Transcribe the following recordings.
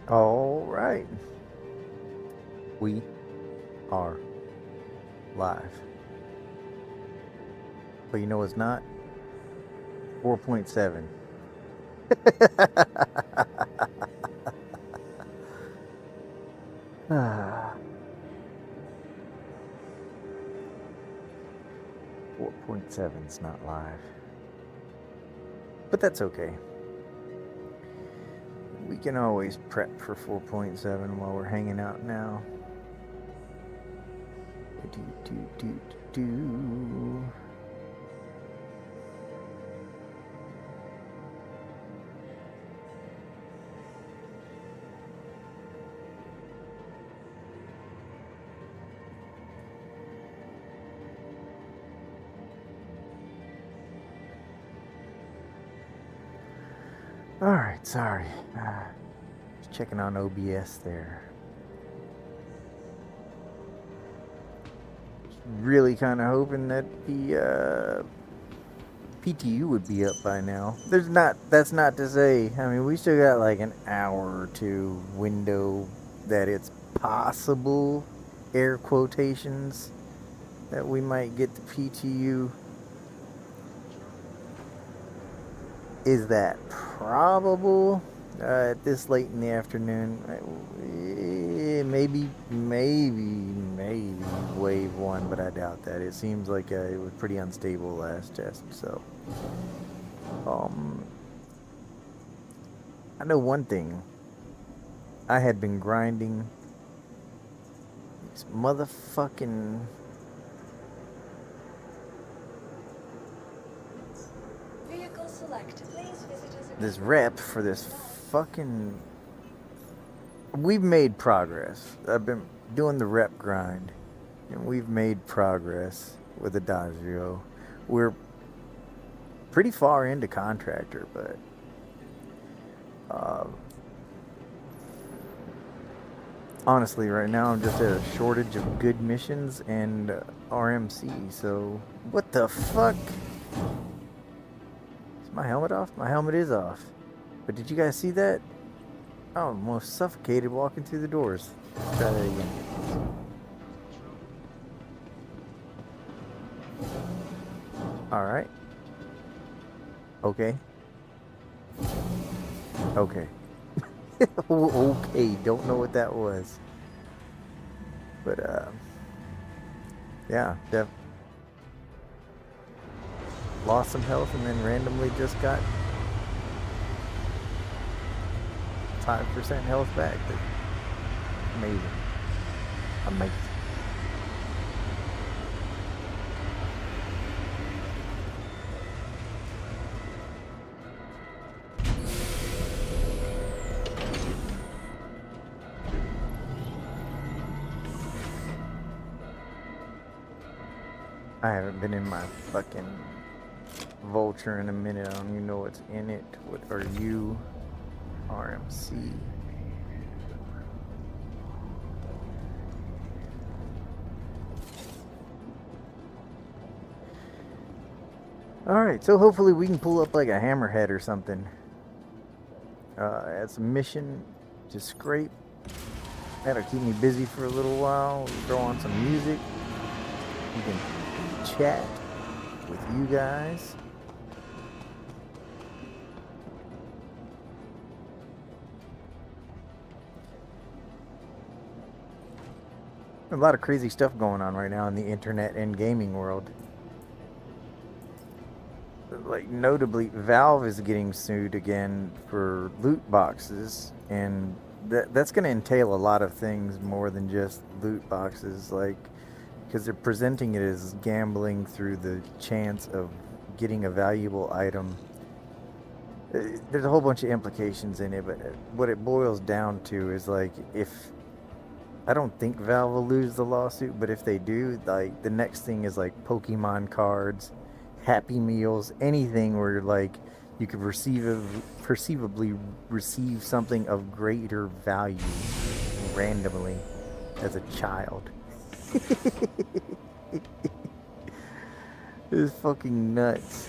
All right. We are live. But you know it's not? 4.7. Ah, 4.7 is not live. But that's okay. We can always prep for 4.7 while we're hanging out now. Do, do, do, do. All right, sorry. Just checking on OBS there. Really kind of hoping that the PTU would be up by now. There's not. That's not to say. I mean, we still got like an hour or two window that it's possible, air quotations, that we might get the PTU. Is that probable at this late in the afternoon? Maybe wave one, but I doubt that. It seems like it was pretty unstable last test. So, um, I know one thing. I had been grinding these motherfucking Vehicle select. Please visit us again. this rep for this fucking. We've made progress. I've been doing the rep grind, and we've made progress with the Adagio. We're pretty far into contractor, but uh, honestly, right now I'm just at a shortage of good missions and RMC. So, what the fuck? Is my helmet off? My helmet is off. But did you guys see that? I almost suffocated walking through the doors. Let's try that again. Alright. Okay. Okay. Okay, don't know what that was. But, yeah, lost some health and then randomly just got 5% health back. But amazing. Amazing. I haven't been in my fucking Vulture in a minute. I don't even know what's in it. What are you? RMC. Alright, so hopefully we can pull up like a hammerhead or something. As a mission to scrape. That'll keep me busy for a little while. Throw on some music. We can chat with you guys. A lot of crazy stuff going on right now in the internet and gaming world. Like, notably, Valve is getting sued again for loot boxes, and that's going to entail a lot of things more than just loot boxes, like, because they're presenting it as gambling through the chance of getting a valuable item. There's a whole bunch of implications in it, but what it boils down to is, like, if I don't think Valve will lose the lawsuit, but if they do, like, the next thing is like Pokemon cards, Happy Meals, anything where like you could perceivably receive something of greater value randomly as a child. It's fucking nuts.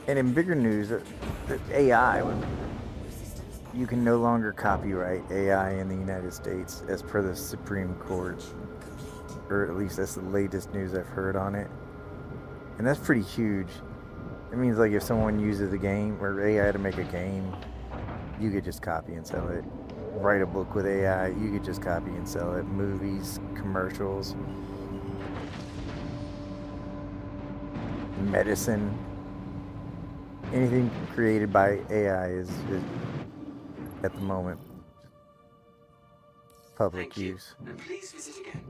And in bigger news, the AI, you can no longer copyright AI in the United States as per the Supreme Court, or at least that's the latest news I've heard on it. And that's pretty huge. It means like if someone uses a game or AI to make a game, you could just copy and sell it. Write a book with AI, you could just copy and sell it. Movies, commercials, medicine, anything created by AI is at the moment public use. And please visit again.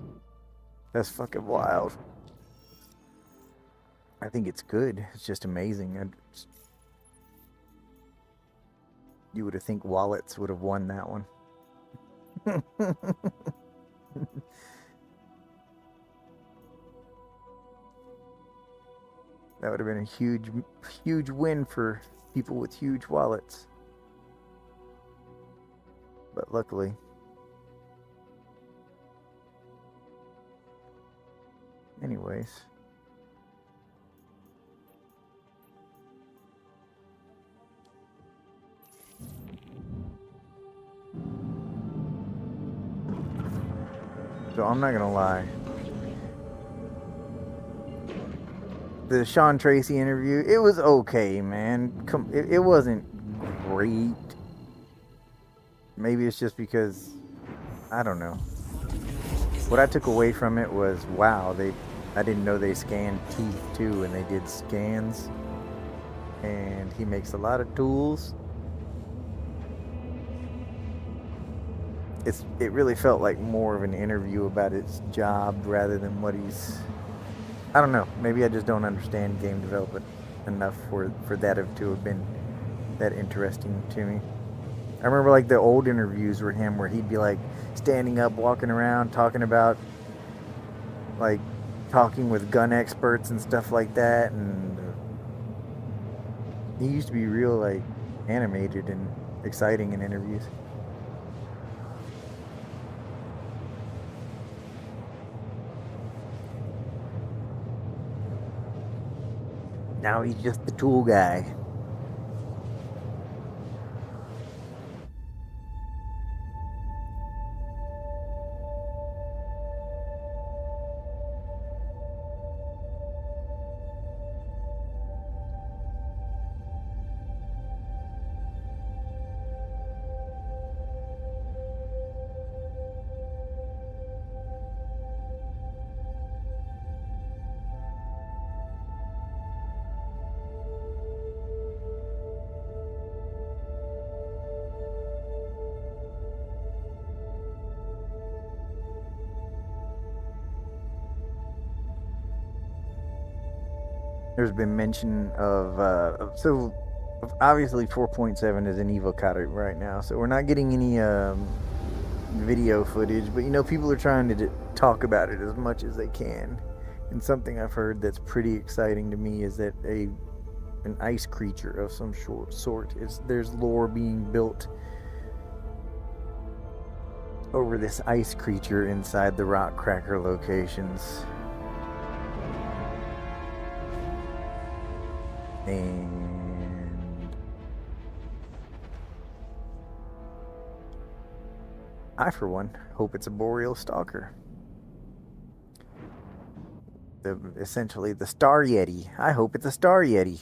That's fucking wild. I think it's good. It's just amazing. You would have think wallets would have won that one. That would have been a huge win for people with huge wallets. But luckily, anyways. So I'm not gonna lie. The Sean Tracy interview, it was okay, man. It wasn't great. Maybe it's just because, I don't know. What I took away from it was, wow, I didn't know they scanned teeth too, and they did scans. And he makes a lot of tools. It really felt like more of an interview about his job rather than what he's. I don't know. Maybe I just don't understand game development enough for that to have been that interesting to me. I remember like the old interviews with him where he'd be like standing up, walking around, talking with gun experts and stuff like that, and he used to be real like animated and exciting in interviews. Now he's just the tool guy. There's been mention of so obviously 4.7 is an evocata right now, so we're not getting any video footage, but people are trying to talk about it as much as they can. And something I've heard that's pretty exciting to me is that an ice creature of some sort there's lore being built over this ice creature inside the rock cracker locations. And I, for one, hope it's a boreal stalker. Essentially the Star Yeti. I hope it's a Star Yeti.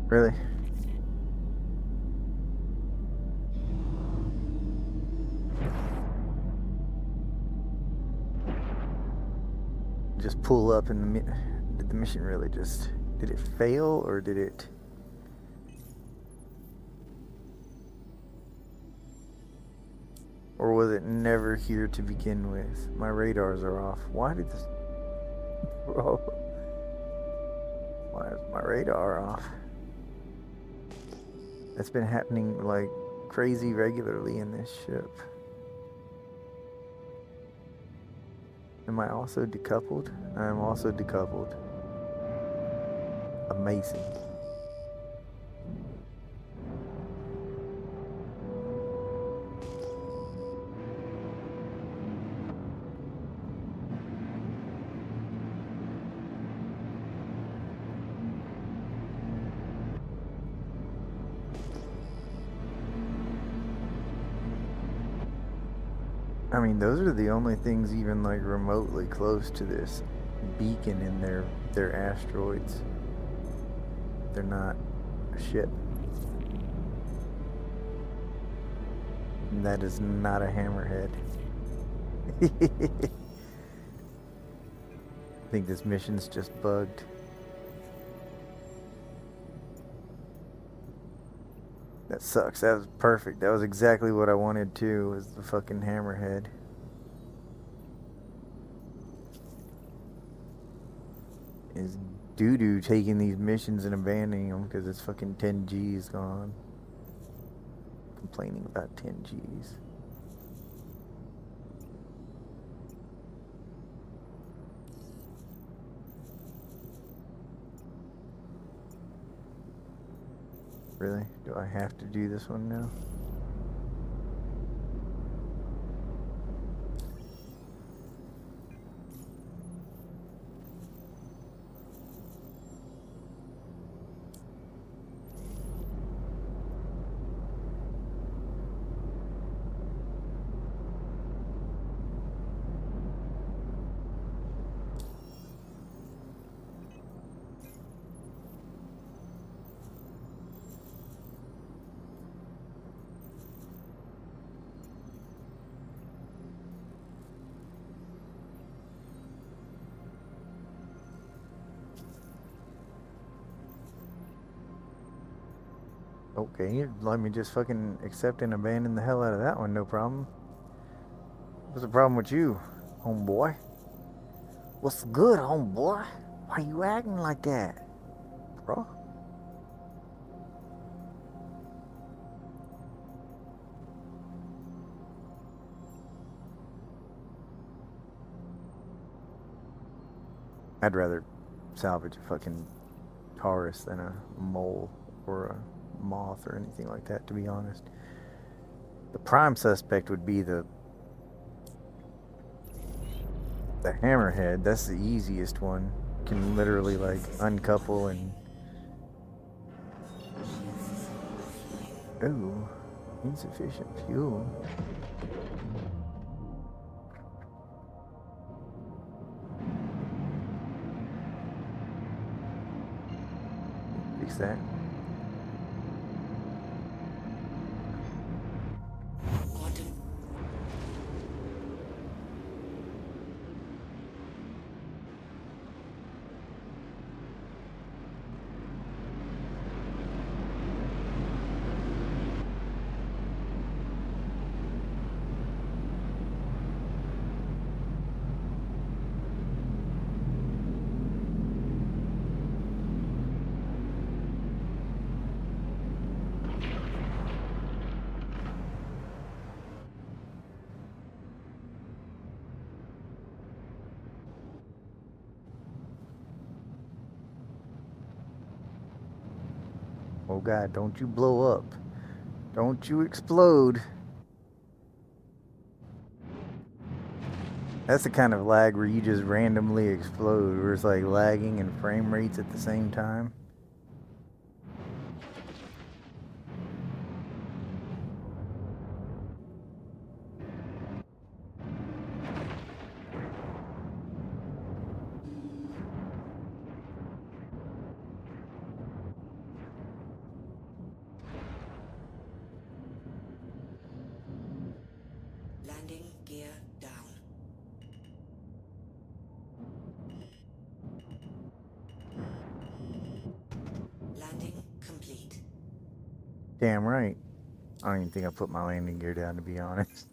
Really? Just pull up and did the mission really did it fail, or did it? Or was it never here to begin with? My radars are off. Why did this? Bro. Why is my radar off? That's been happening like crazy regularly in this ship. Am I also decoupled? I am also decoupled. Amazing. I mean, those are the only things even like remotely close to this beacon in their asteroids. They're not a ship. And that is not a hammerhead. I think this mission's just bugged. That sucks. That was perfect. That was exactly what I wanted too, was the fucking hammerhead. Is doo-doo taking these missions and abandoning them because it's fucking 10 G's gone. Complaining about 10 G's. Really? Do I have to do this one now? Okay, let me just fucking accept and abandon the hell out of that one, no problem. What's the problem with you, homeboy? What's good, homeboy? Why you acting like that, bro? I'd rather salvage a fucking Taurus than a mole or a moth or anything like that, to be honest. The prime suspect would be the hammerhead. That's the easiest one. Can literally like uncouple and ooh, insufficient fuel. Fix that. Oh god, don't you blow up. Don't you explode. That's the kind of lag where you just randomly explode, where it's like lagging and frame rates at the same time. Landing gear down. Landing complete. Damn right. I don't even think I put my landing gear down, to be honest.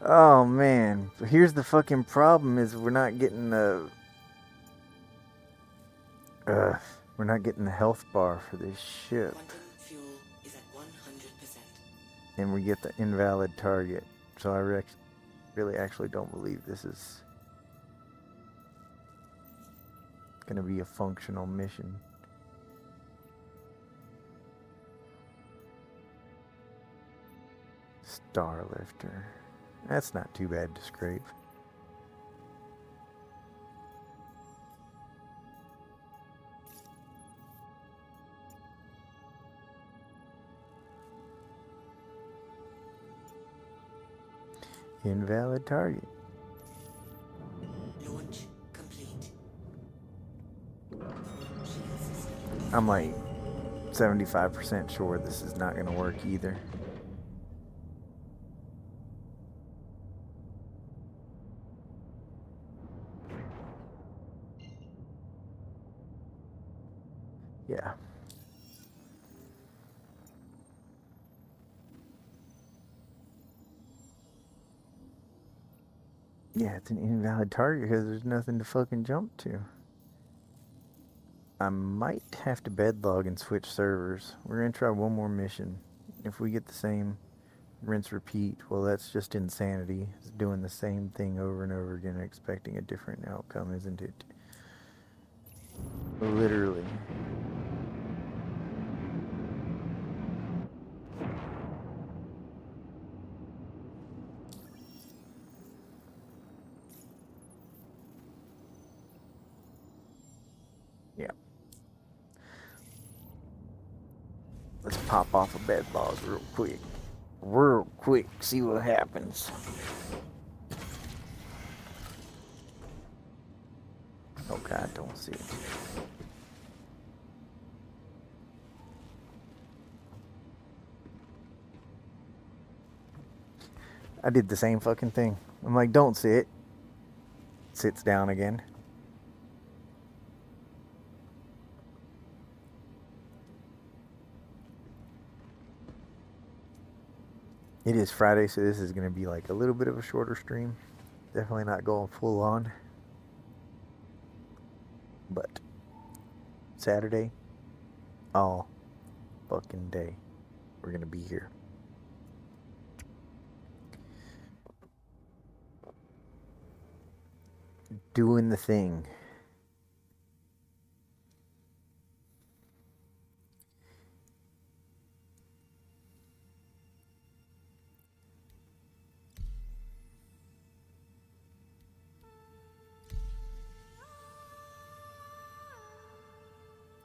Oh man, here's the fucking problem: is we're not getting the. We're not getting the health bar for this ship. Quantum fuel is at 100%. And we get the invalid target. So I really actually don't believe this is going to be a functional mission. Starlifter. That's not too bad to scrape. Invalid target. Launch complete. I'm like 75% sure this is not going to work either. Yeah. Yeah, it's an invalid target because there's nothing to fucking jump to. I might have to bedlog and switch servers. We're going to try one more mission. If we get the same rinse repeat, well, that's just insanity. It's doing the same thing over and over again, expecting a different outcome, isn't it? Literally. Yeah. Let's pop off a bedlog real quick. Real quick, see what happens. Okay, I don't see it. I did the same fucking thing. I'm like, don't sit. Sits down again. It is Friday, so this is going to be like a little bit of a shorter stream. Definitely not going full on. But Saturday, all fucking day, we're going to be here. Doing the thing.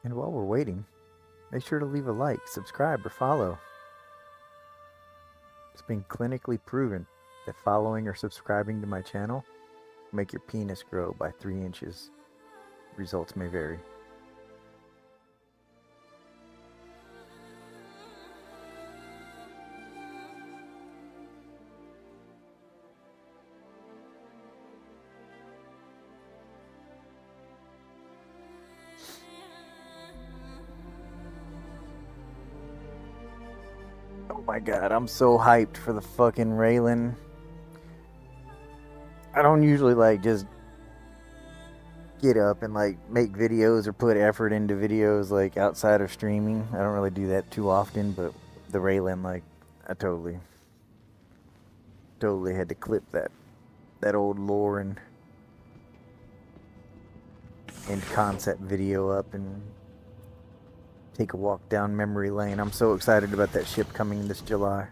And while we're waiting, make sure to leave a like, subscribe, or follow. It's been clinically proven that following or subscribing to my channel will make your penis grow by 3 inches. Results may vary. Oh my god, I'm so hyped for the fucking Raylan. I don't usually like just get up and like make videos or put effort into videos like outside of streaming. I don't really do that too often, but the Raylan, like, I totally had to clip that old lore and concept video up and take a walk down memory lane. I'm so excited about that ship coming this July.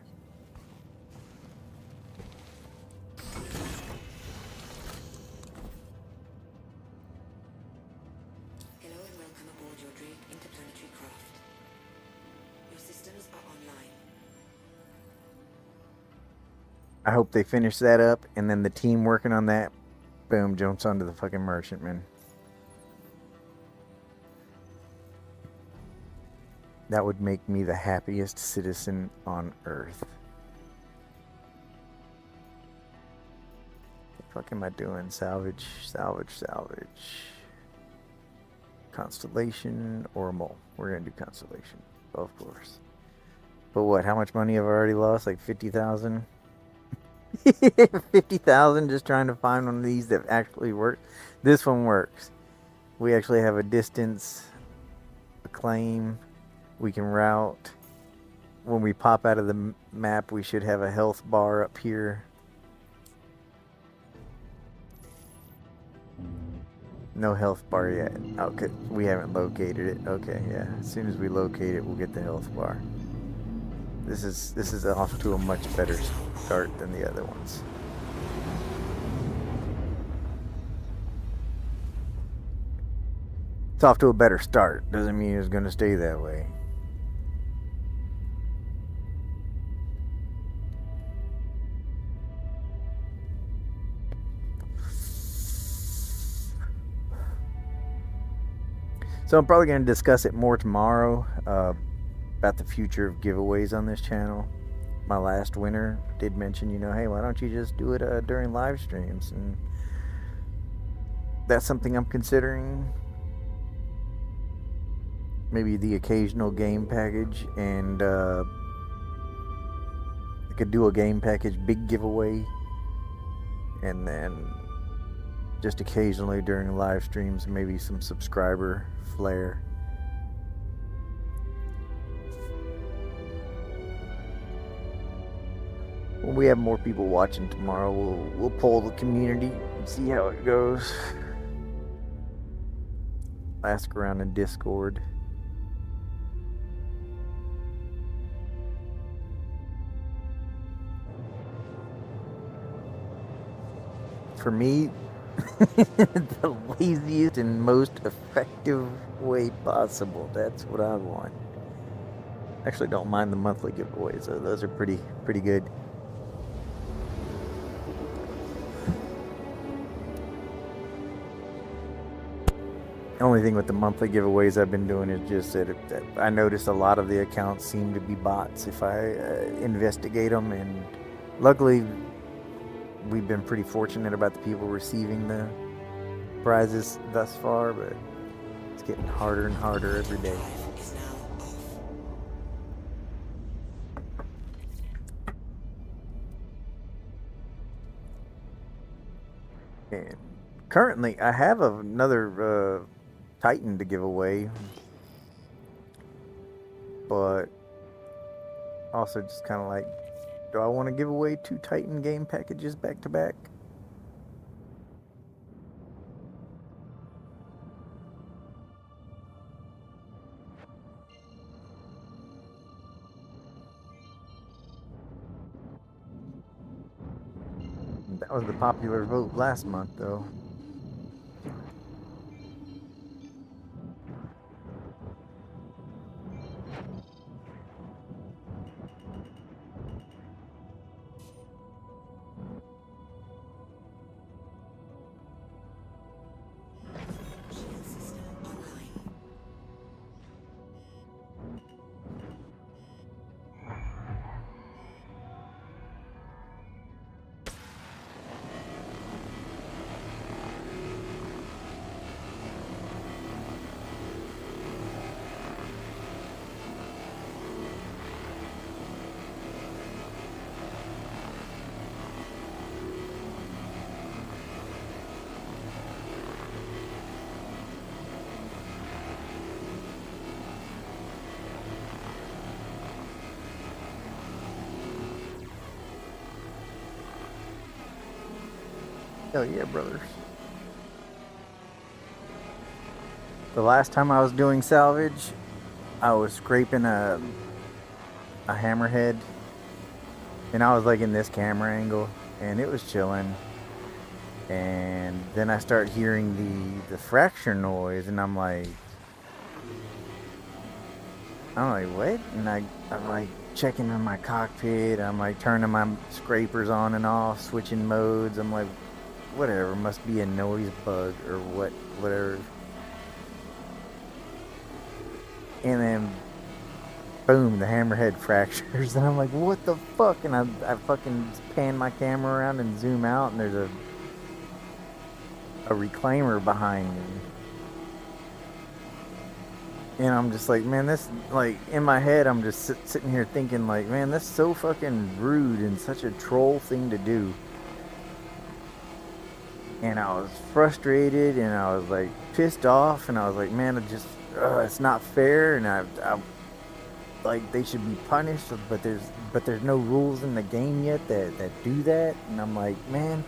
Hello and welcome aboard your Drake interplanetary craft. Your systems are online. I hope they finish that up, and then the team working on that, boom, jumps onto the fucking merchantman. That would make me the happiest citizen on Earth. What the fuck am I doing? Salvage. Constellation or Mole. We're gonna do Constellation, of course. But what? How much money have I already lost? Like 50,000. 50,000 just trying to find one of these that actually works. This one works. We actually have a distance a claim. We can route. When we pop out of the map, we should have a health bar up here. No health bar yet. Okay, we haven't located it. Okay, yeah. As soon as we locate it, we'll get the health bar. This is off to a much better start than the other ones. It's off to a better start. Doesn't mean it's going to stay that way. So I'm probably going to discuss it more tomorrow about the future of giveaways on this channel. My last winner did mention, hey, why don't you just do it during live streams? And that's something I'm considering. Maybe the occasional game package, and I could do a game package big giveaway, and then just occasionally during live streams, maybe some subscriber flair. When we have more people watching tomorrow, we'll poll the community and see how it goes. Ask around in Discord. For me, the laziest and most effective way possible. That's what I want. Actually, don't mind the monthly giveaways, though. Those are pretty good. The only thing with the monthly giveaways I've been doing is just that I notice a lot of the accounts seem to be bots if I investigate them, and luckily we've been pretty fortunate about the people receiving the prizes thus far, but it's getting harder and harder every day. And currently I have another Titan to give away, but also just kind of like, do I want to give away 2 Titan game packages back to back? That was the popular vote last month, though. Hell yeah, brothers. The last time I was doing salvage, I was scraping a hammerhead, and I was like in this camera angle, and it was chilling. And then I start hearing the fracture noise, and I'm like, what? And I'm like checking in my cockpit. I'm like turning my scrapers on and off, switching modes. I'm like, whatever, must be a noise bug or whatever. And then, boom, the hammerhead fractures, and I'm like, what the fuck? And I fucking pan my camera around and zoom out, and there's a reclaimer behind me. And I'm just like, man, this, like, in my head, I'm just sitting here thinking, like, man, that's so fucking rude and such a troll thing to do. And I was frustrated, and I was like pissed off, and I was like, man, it's not fair, and I like they should be punished, but there's no rules in the game yet that do that, and I'm like, man,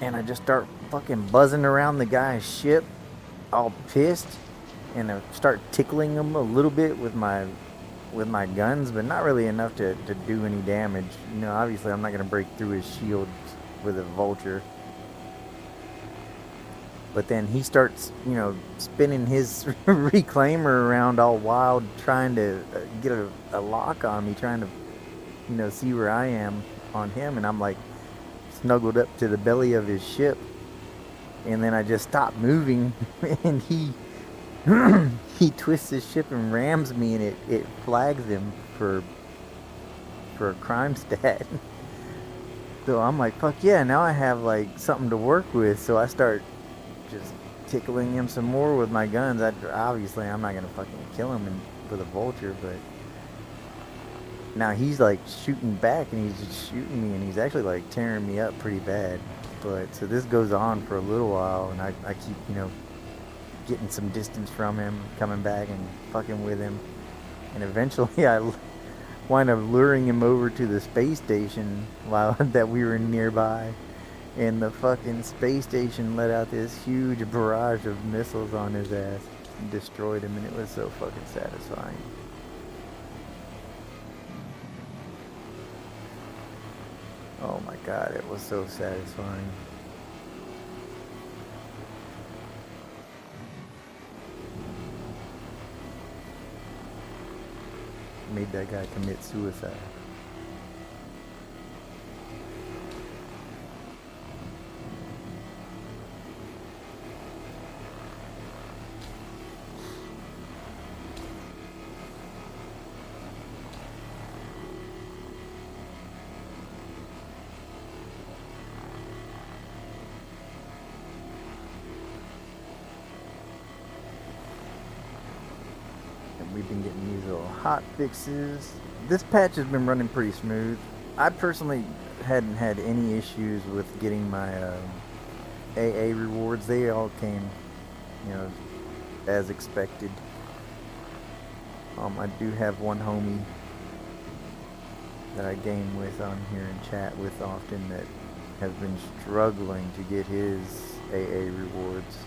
and I just start fucking buzzing around the guy's ship, all pissed, and I start tickling him a little bit with my guns, but not really enough to do any damage. Obviously I'm not gonna break through his shield with a vulture. But then he starts, spinning his reclaimer around all wild, trying to get a lock on me, trying to, see where I am on him. And I'm like snuggled up to the belly of his ship. And then I just stop moving, and he twists his ship and rams me, and it flags him for a crime stat. So I'm like, fuck yeah, now I have like something to work with. So I start just tickling him some more with my guns. Obviously I'm not gonna fucking kill him with a vulture, but now he's like shooting back, and he's just shooting me, and he's actually like tearing me up pretty bad. But so this goes on for a little while, and I keep getting some distance from him, coming back and fucking with him, and eventually I wind up luring him over to the space station while that we were nearby. And the fucking space station let out this huge barrage of missiles on his ass and destroyed him, and it was so fucking satisfying. Oh my god, it was so satisfying. Made that guy commit suicide. We've been getting these little hot fixes. This patch has been running pretty smooth. I personally hadn't had any issues with getting my AA rewards. They all came, as expected. I do have one homie that I game with on here and chat with often that has been struggling to get his AA rewards.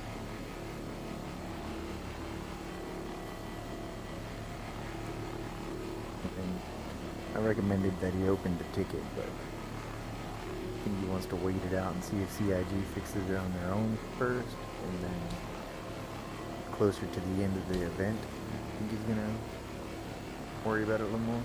I recommended that he opened a ticket, but I think he wants to wait it out and see if CIG fixes it on their own first, and then closer to the end of the event, I think he's gonna worry about it a little more.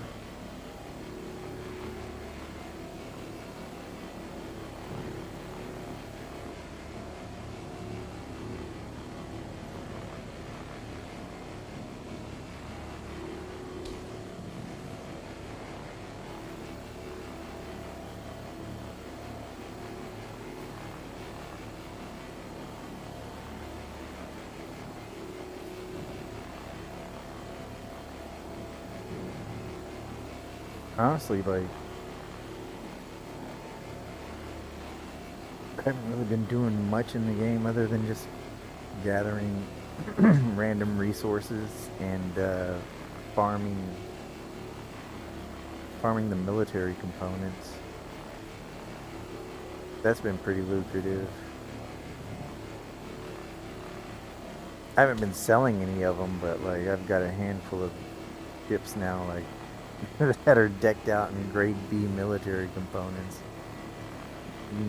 Honestly, like, I haven't really been doing much in the game other than just gathering random resources and farming the military components. That's been pretty lucrative. I haven't been selling any of them, but like I've got a handful of ships now, like that are decked out in grade B military components.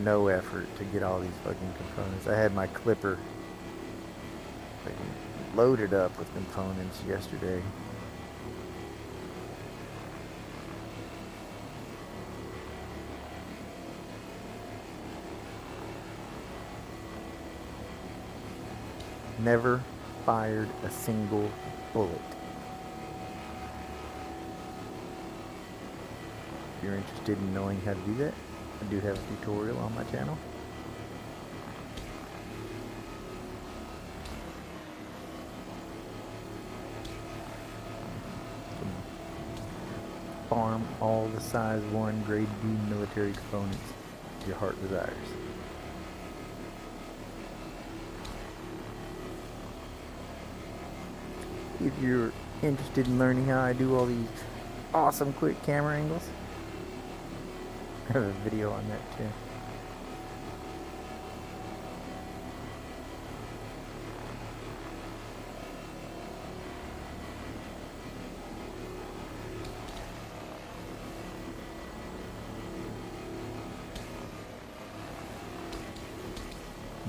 No effort to get all these fucking components. I had my clipper fucking loaded up with components yesterday. Never fired a single bullet. If you're interested in knowing how to do that, I do have a tutorial on my channel. Farm all the size 1 grade B military components your heart desires. if you're interested in learning how I do all these awesome quick camera angles. I have a video on that too.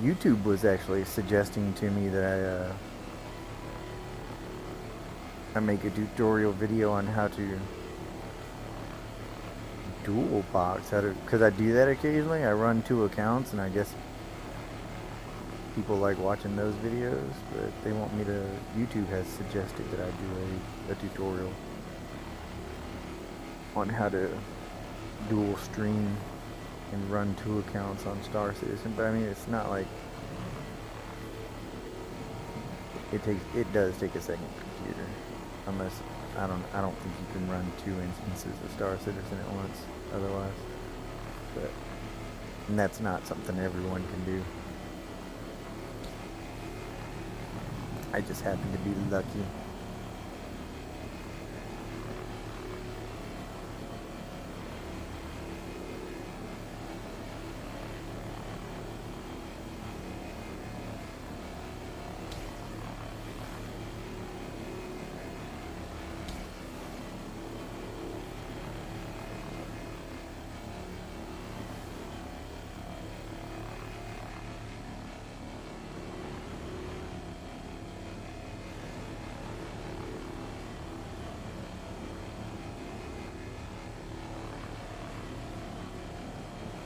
YouTube was actually suggesting to me that I make a tutorial video on how to dual box, because I do that occasionally. I run 2 accounts, and I guess people like watching those videos, but they want me to. YouTube has suggested that I do a tutorial on how to dual stream and run 2 accounts on Star Citizen. But I mean, it's not like it does take a second computer, unless I don't think you can run 2 instances of Star Citizen at once otherwise. And that's not something everyone can do. I just happen to be lucky.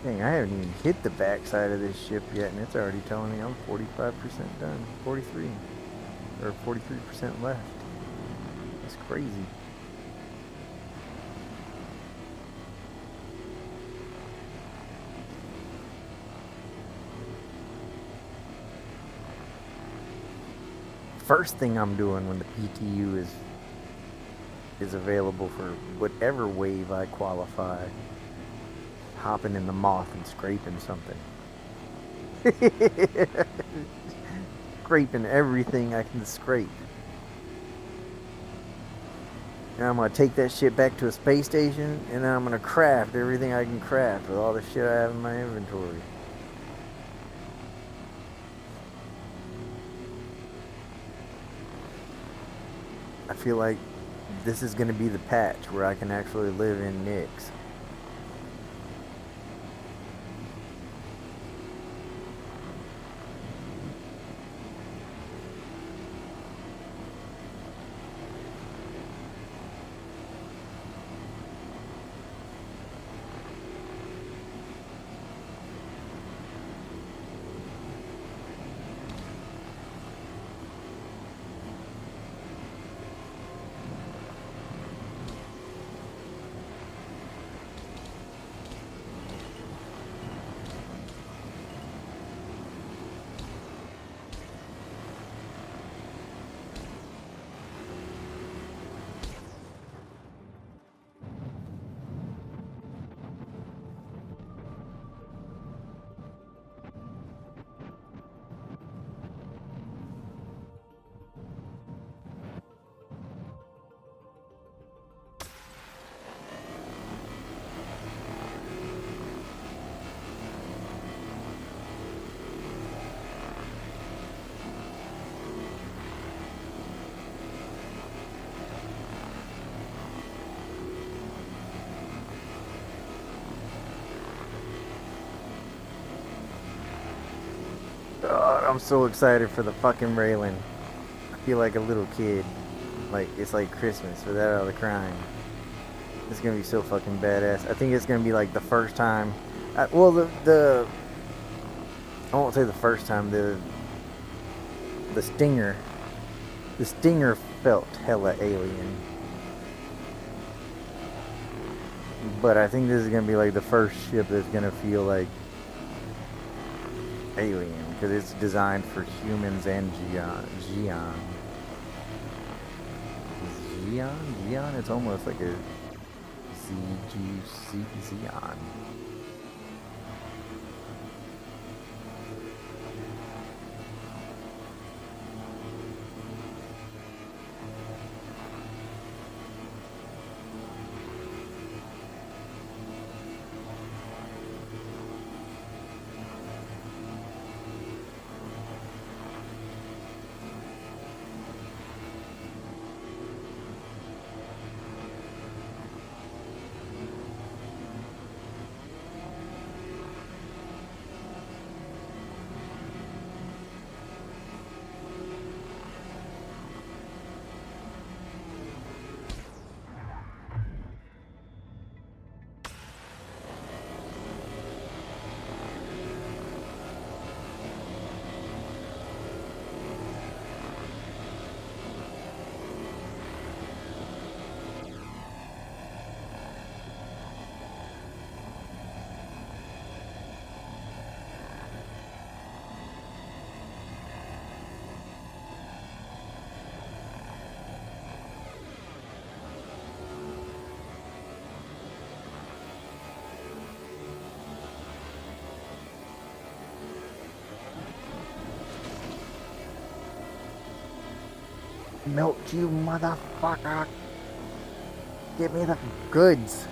Dang, I haven't even hit the backside of this ship yet, and it's already telling me I'm 45% done. 43. Or 43% left. That's crazy. First thing I'm doing when the PTU is available for whatever wave I qualify, hopping in the moth and scraping something. Scraping everything I can scrape. And I'm gonna take that shit back to a space station, and then I'm gonna craft everything I can craft with all the shit I have in my inventory. I feel like this is gonna be the patch where I can actually live in Nyx. God, I'm so excited for the fucking railing. I feel like a little kid. Like, it's like Christmas without all the crying. It's gonna be so fucking badass. I think it's gonna be like the first time. Well, the I won't say the first time. The Stinger. The Stinger felt hella alien. But I think this is gonna be like the first ship that's gonna feel like alien, because it's designed for humans and Geon. Geon? It's almost like a Xeon. Milk you motherfucker. Give me the goods.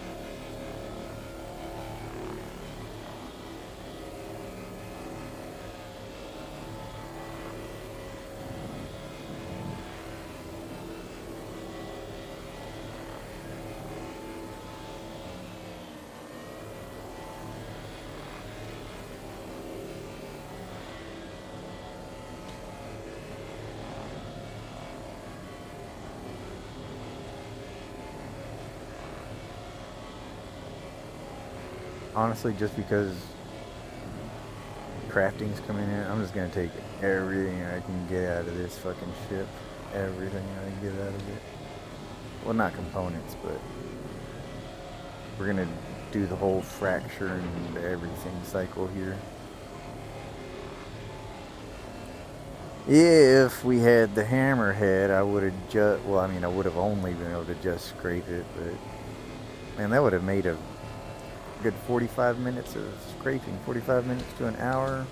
Honestly, just because crafting's coming in, I'm just gonna take everything I can get out of this fucking ship. Everything I can get out of it. Well, not components, but we're gonna do the whole fracture and everything cycle here. If we had the hammerhead, I would have just, well, I mean, I would have only been able to just scrape it, but man, that would have made a good 45 minutes of scraping, 45 minutes to an hour.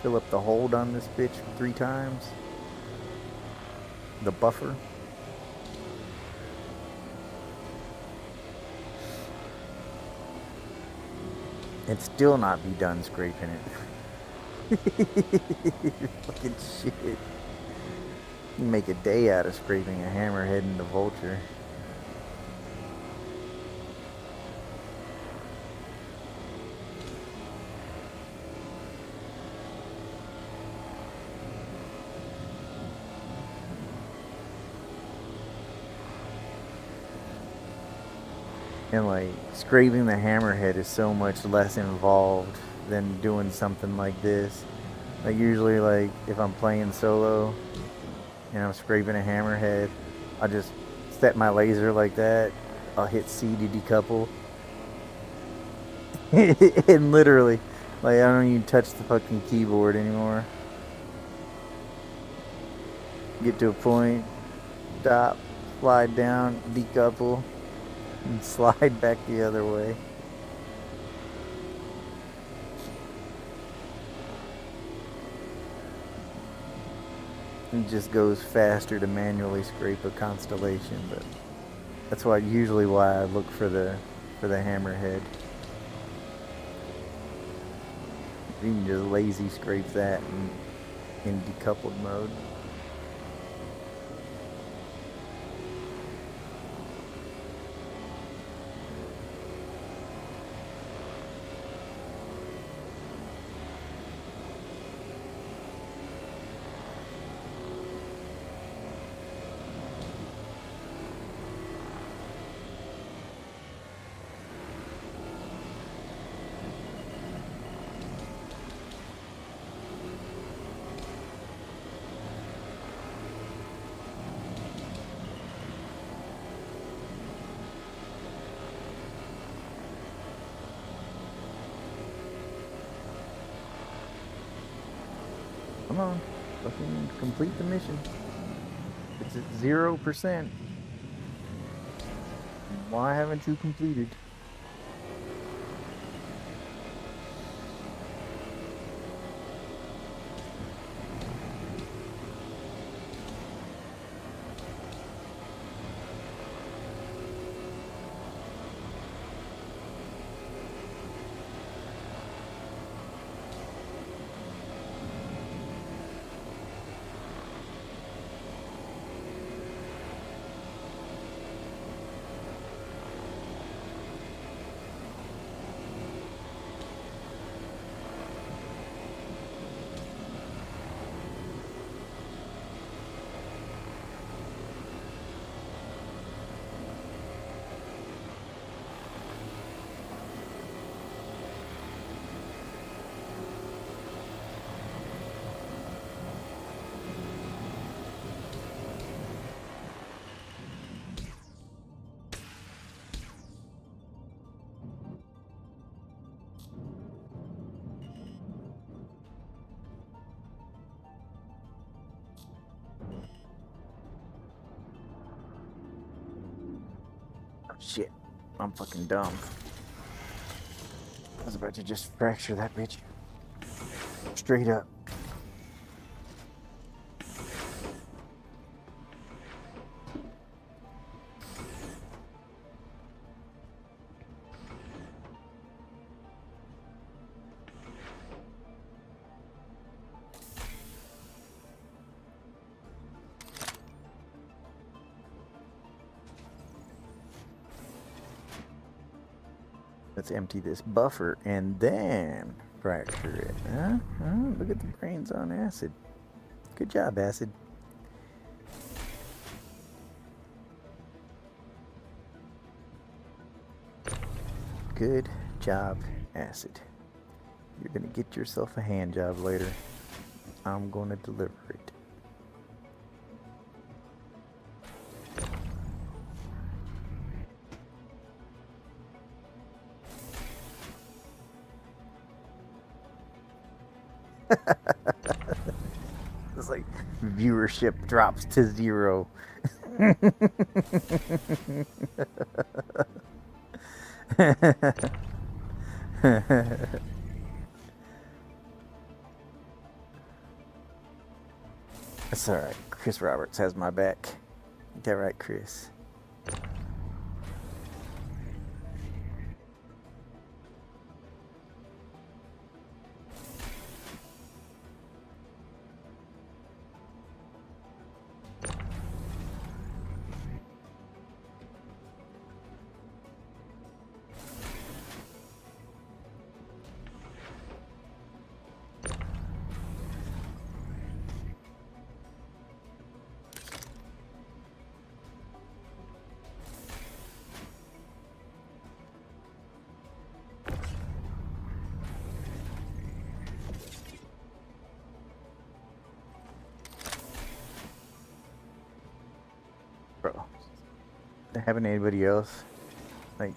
Fill up the hold on this bitch 3 times. The buffer. And still not be done scraping it. Fucking shit. You make a day out of scraping a hammerhead and the vulture. And like scraping the hammerhead is so much less involved than doing something like this. Like usually, like if I'm playing solo and I'm scraping a hammerhead, I'll just set my laser like that. I'll hit C to decouple. And literally, like I don't even touch the fucking keyboard anymore. Get to a point, stop, slide down, decouple, and slide back the other way. It just goes faster to manually scrape a constellation, but that's usually why I look for the hammerhead. You can just lazy scrape that in decoupled mode. Come on, fucking complete the mission. It's at 0%. Why haven't you completed? Shit, I'm fucking dumb. I was about to just fracture that bitch. Straight up. Let's empty this buffer and then fracture it. Huh? Look at the brains on acid. Good job, acid. Good job, acid. You're gonna get yourself a hand job later. I'm gonna deliver it. It's like viewership drops to 0. That's alright. Chris Roberts has my back. Ain't that right, Chris? Bro, haven't anybody else like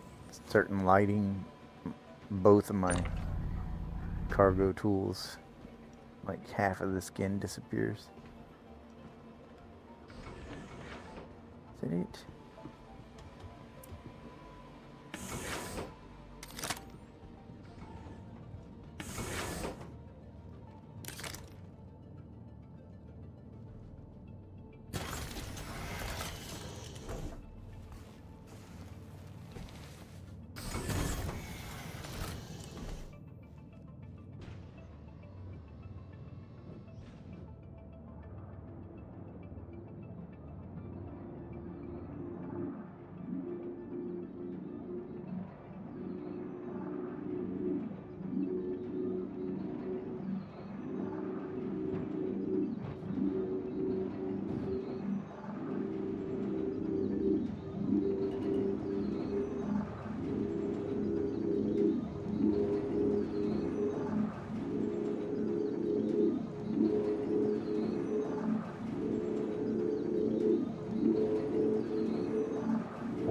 certain lighting? Both of my cargo tools, like half of the skin disappears. Is that it?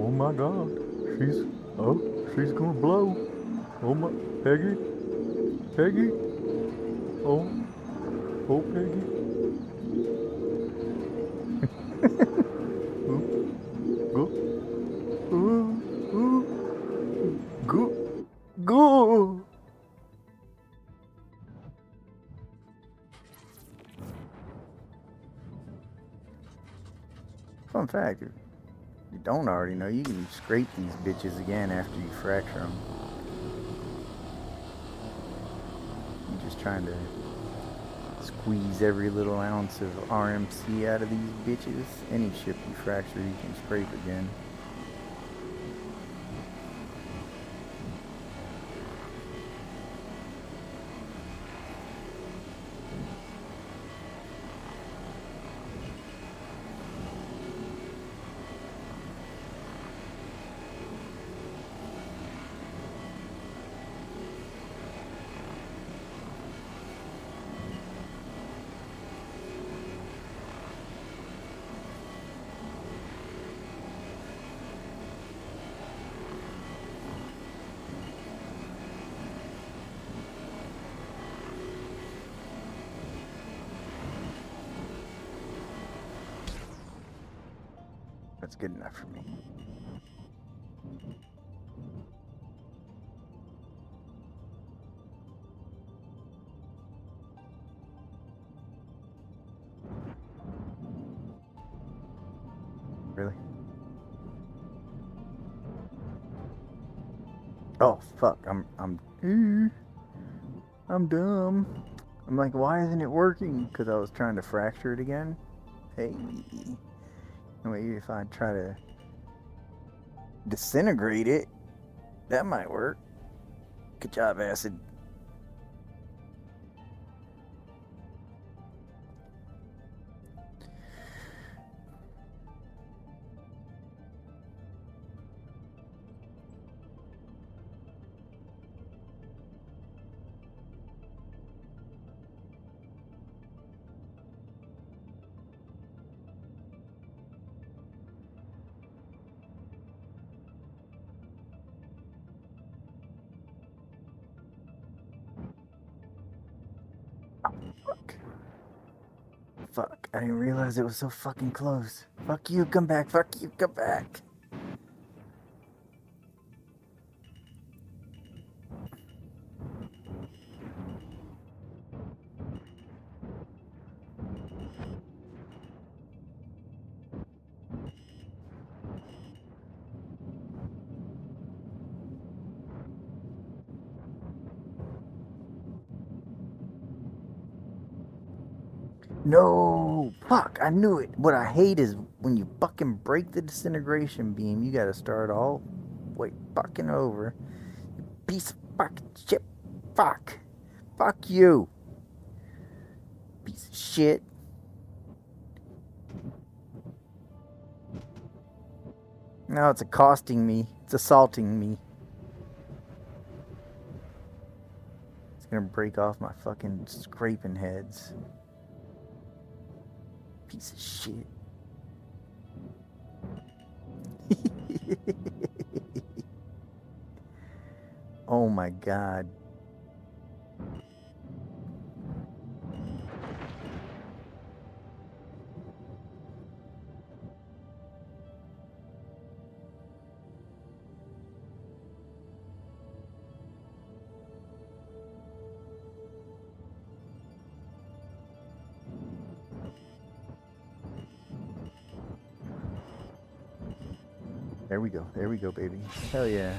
Oh my God, she's gonna blow. Oh my, Peggy, Peggy, oh, oh Peggy. Go, go, go. Fun fact, if you don't already know, you can scrape these bitches again after you fracture them. I'm just trying to squeeze every little ounce of RMC out of these bitches. Any ship you fracture, you can scrape again. That's good enough for me. Really? Oh fuck! I'm dumb. I'm like, why isn't it working? Because I was trying to fracture it again. Hey, maybe if I try to disintegrate it, that might work. Good job, Acid. Fuck. Fuck. I didn't realize it was so fucking close. Fuck you, come back. Fuck you, come back. No! Fuck, I knew it. What I hate is when you fucking break the disintegration beam, you gotta start all way fucking over. You piece of fucking shit. Fuck. Fuck you. Piece of shit. Now it's accosting me. It's assaulting me. It's gonna break off my fucking scraping heads. Piece of shit. Oh my god. There we go. There we go, baby. Hell yeah.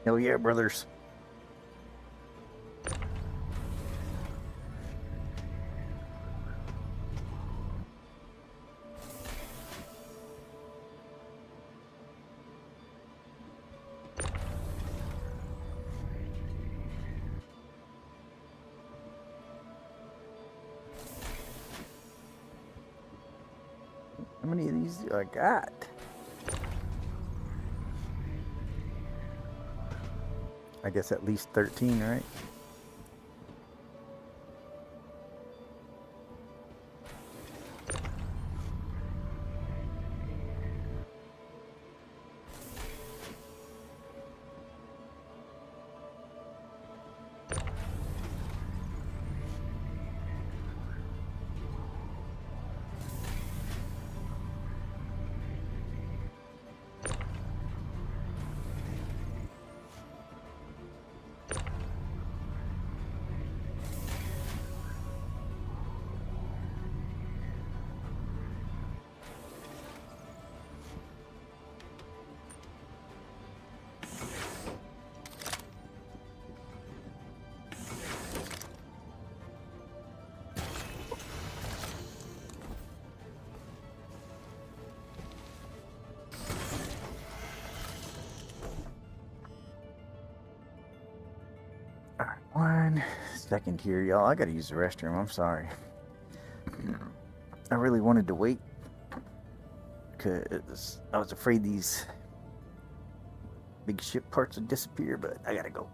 Hell yeah, brothers. How many of these do I got? I guess at least 13, right? second here, y'all. I gotta use the restroom. I'm sorry. I really wanted to wait because I was afraid these big ship parts would disappear, but I gotta go.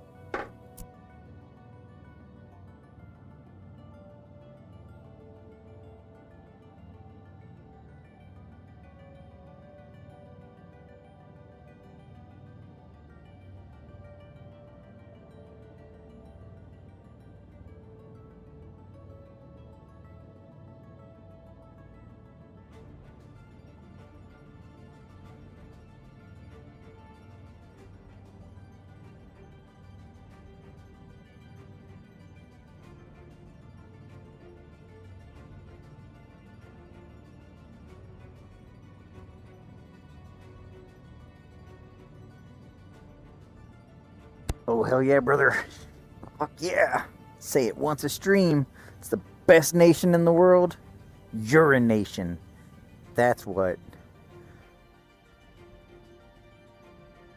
Oh, hell yeah, brother. Fuck yeah. Say it once a stream. It's the best nation in the world. You're a nation. That's what.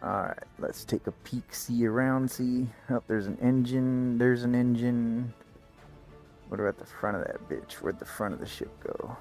Alright, let's take a peek, see around, see. Oh, there's an engine. There's an engine. What about the front of that bitch? Where'd the front of the ship go?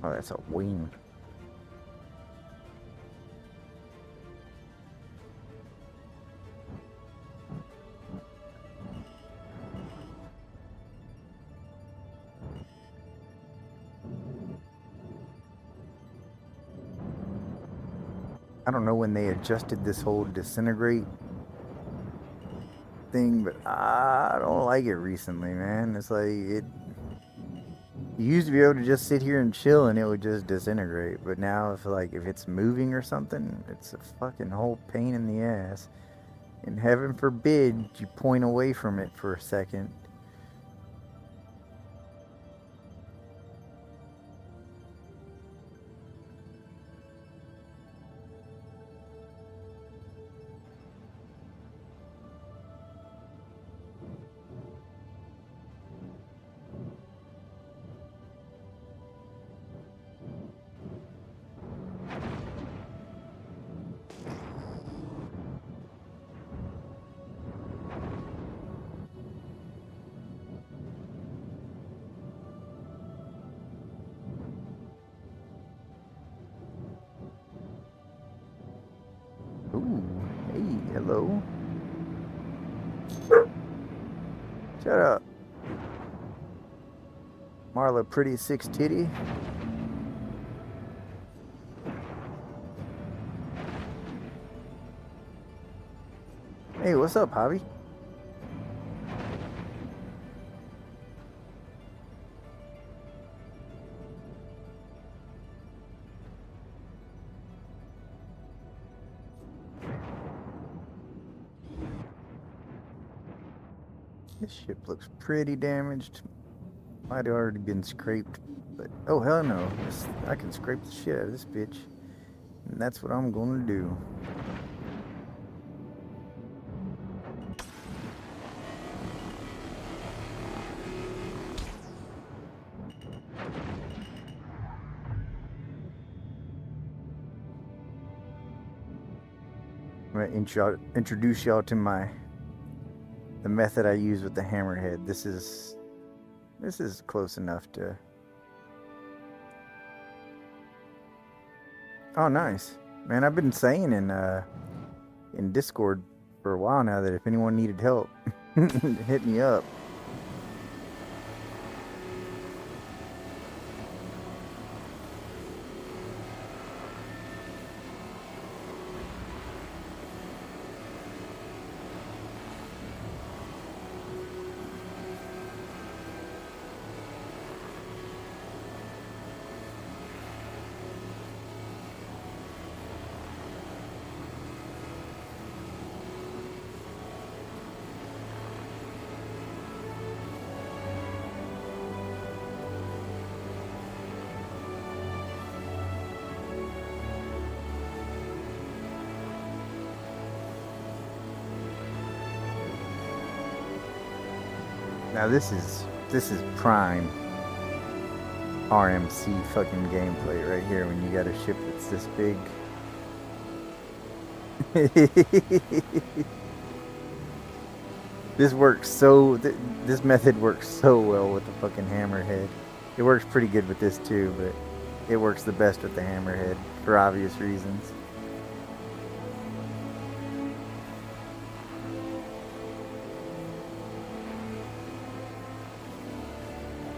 Oh, that's a wing. I don't know when they adjusted this whole disintegrate thing, but I don't like it recently, man. It's like you used to be able to just sit here and chill and it would just disintegrate, but now if it's moving or something, it's a fucking whole pain in the ass. And heaven forbid you point away from it for a second. Ooh, hey, hello. Shut up. Marla Pretty Six Titty. Hey, what's up, Hobby? This ship looks pretty damaged. Might have already been scraped, but oh hell no. I can scrape the shit out of this bitch. And that's what I'm gonna do. I'm gonna introduce y'all to the method I use with the hammerhead. This is close enough to. Oh, nice, man! I've been saying in Discord for a while now that if anyone needed help, hit me up. Now this is prime RMC fucking gameplay right here when you got a ship that's this big. This method works so well with the fucking hammerhead. It works pretty good with this too, but it works the best with the hammerhead for obvious reasons.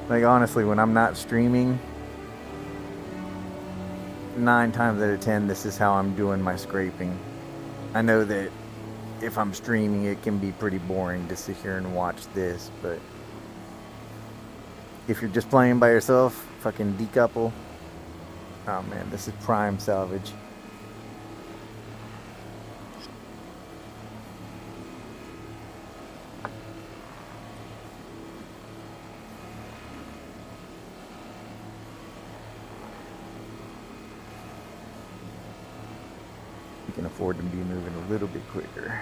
Like honestly, when I'm not streaming, 9 times out of 10, this is how I'm doing my scraping. I know that if I'm streaming, it can be pretty boring to sit here and watch this, but if you're just playing by yourself, fucking decouple. Oh man, this is prime salvage. You can afford to be moving a little bit quicker.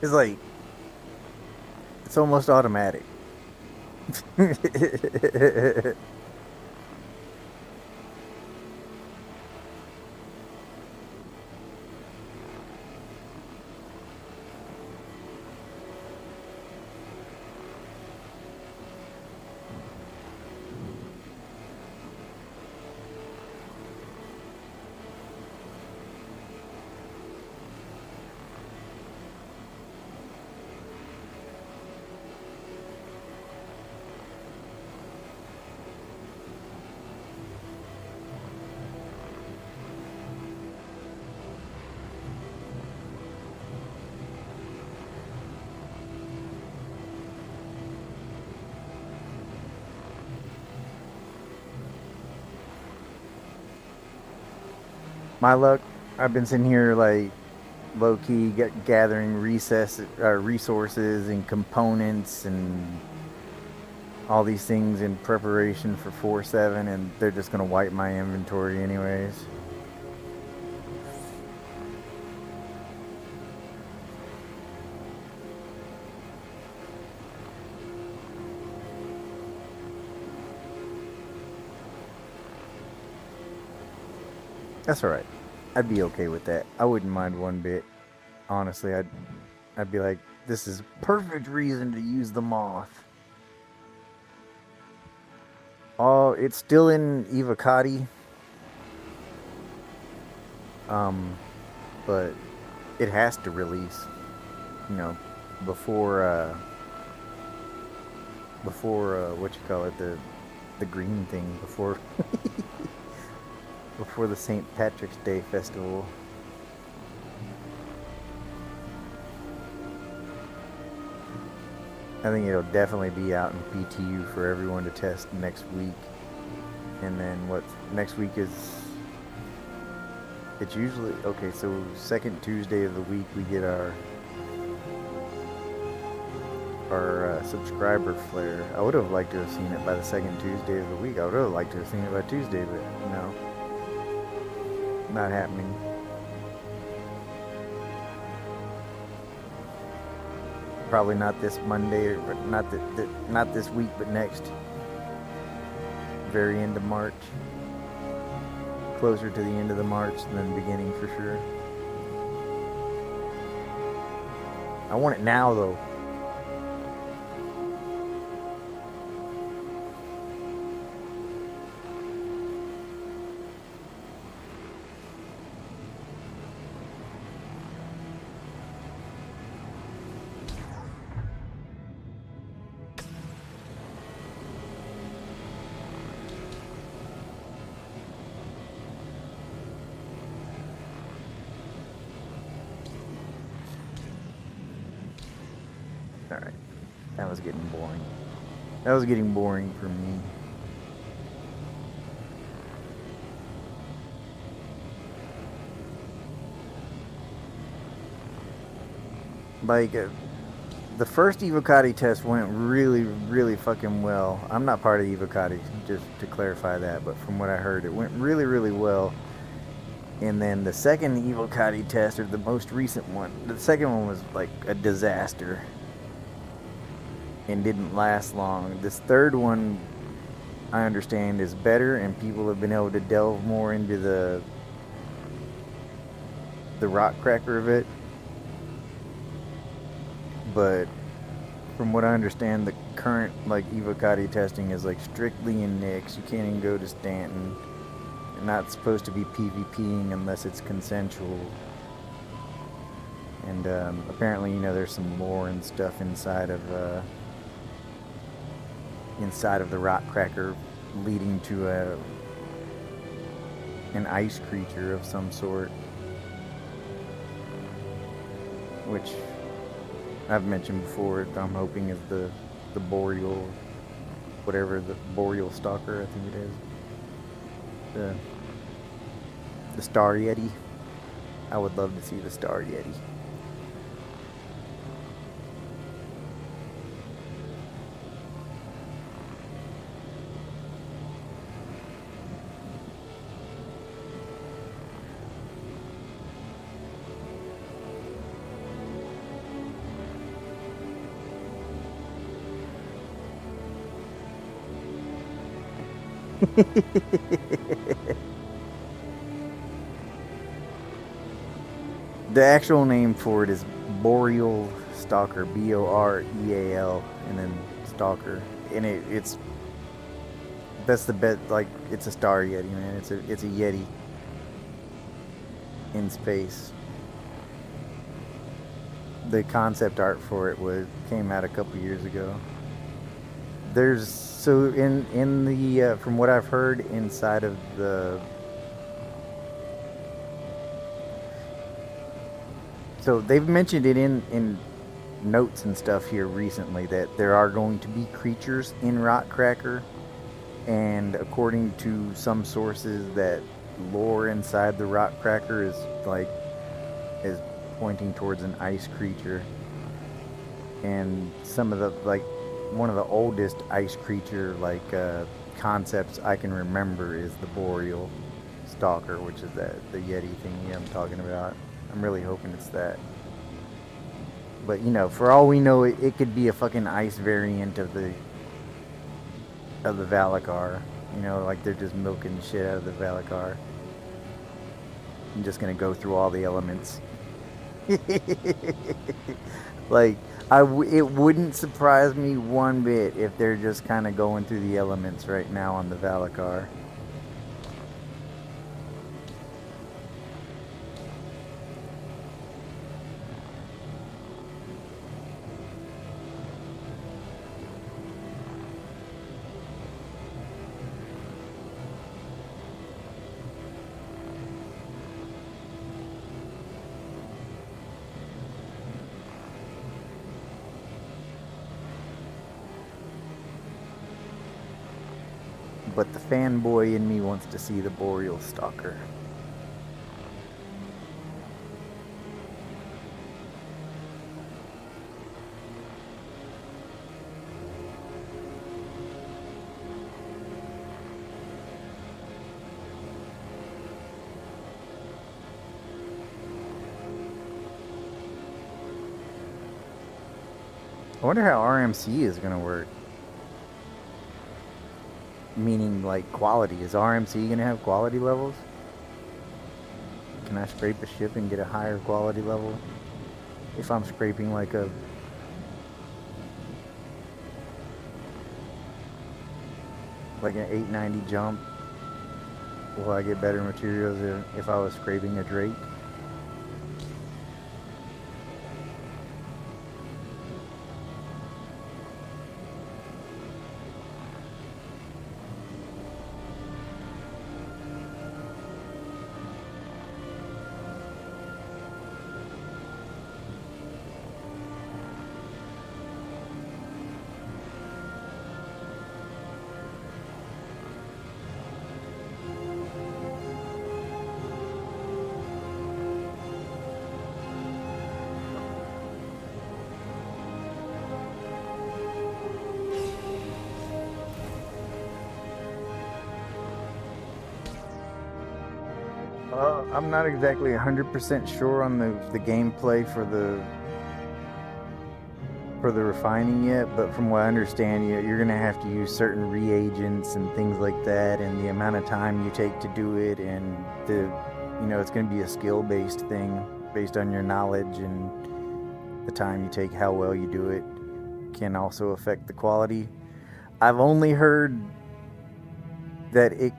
It's like, it's almost automatic. My luck, I've been sitting here like low key gathering resources and components and all these things in preparation for 4.7, and they're just gonna wipe my inventory anyways. That's alright. I'd be okay with that. I wouldn't mind one bit. Honestly, I'd be like, this is perfect reason to use the moth. Oh, it's still in Evocati. But it has to release, you know, before what you call it, the green thing, before before the St. Patrick's Day festival. I think it'll definitely be out in PTU for everyone to test next week. And then what next week is, it's usually, okay, so second Tuesday of the week we get our subscriber flare. I would have liked to have seen it by the second Tuesday of the week. I would have liked to have seen it by Tuesday, but no. Not happening. Probably not this Monday, or not this week, but next. Very end of March. Closer to the end of the March than the beginning for sure. I want it now though. That was getting boring. That was getting boring for me. Like, the first Evocati test went really, really fucking well. I'm not part of Evocati, just to clarify that, but from what I heard, it went really, really well. And then the second Evocati test, or the most recent one, the second one was like a disaster and didn't last long. This third one, I understand, is better, and people have been able to delve more into the rock cracker of it. But from what I understand, the current like Evocati testing is like strictly in Nix. You can't even go to Stanton. You're not supposed to be PvPing unless it's consensual. And apparently, there's some lore and stuff inside of the rock cracker, leading to an ice creature of some sort, which I've mentioned before. I'm hoping is the boreal, whatever, the boreal stalker, I think it is. The Star Yeti. I would love to see the Star Yeti. The actual name for it is Boreal Stalker, Boreal, and then Stalker, and that's the best. Like, it's a Star Yeti, man. It's a Yeti in space. The concept art for it came out a couple years ago. So in the from what I've heard, inside of the, so they've mentioned it in notes and stuff here recently that there are going to be creatures in Rock Cracker, and according to some sources, that lore inside the Rock Cracker is pointing towards an ice creature, and some of the, like, one of the oldest ice creature concepts I can remember is the Boreal Stalker, which is the Yeti thingy I'm talking about. I'm really hoping it's that. But for all we know, it could be a fucking ice variant of the Valacar. Like, they're just milking the shit out of the Valacar. I'm just gonna go through all the elements. Like, it wouldn't surprise me one bit if they're just kind of going through the elements right now on the Valacar. But the fanboy in me wants to see the Boreal Stalker. I wonder how RMC is going to work. Meaning, like, quality. Is RMC gonna have quality levels? Can I scrape a ship and get a higher quality level? If I'm scraping like an 890 jump, will I get better materials if I was scraping a Drake? I'm not exactly 100% sure on the gameplay for the refining yet, but from what I understand, you're gonna have to use certain reagents and things like that, and the amount of time you take to do it, and it's gonna be a skill-based thing based on your knowledge and the time you take, how well you do it, can also affect the quality. I've only heard that it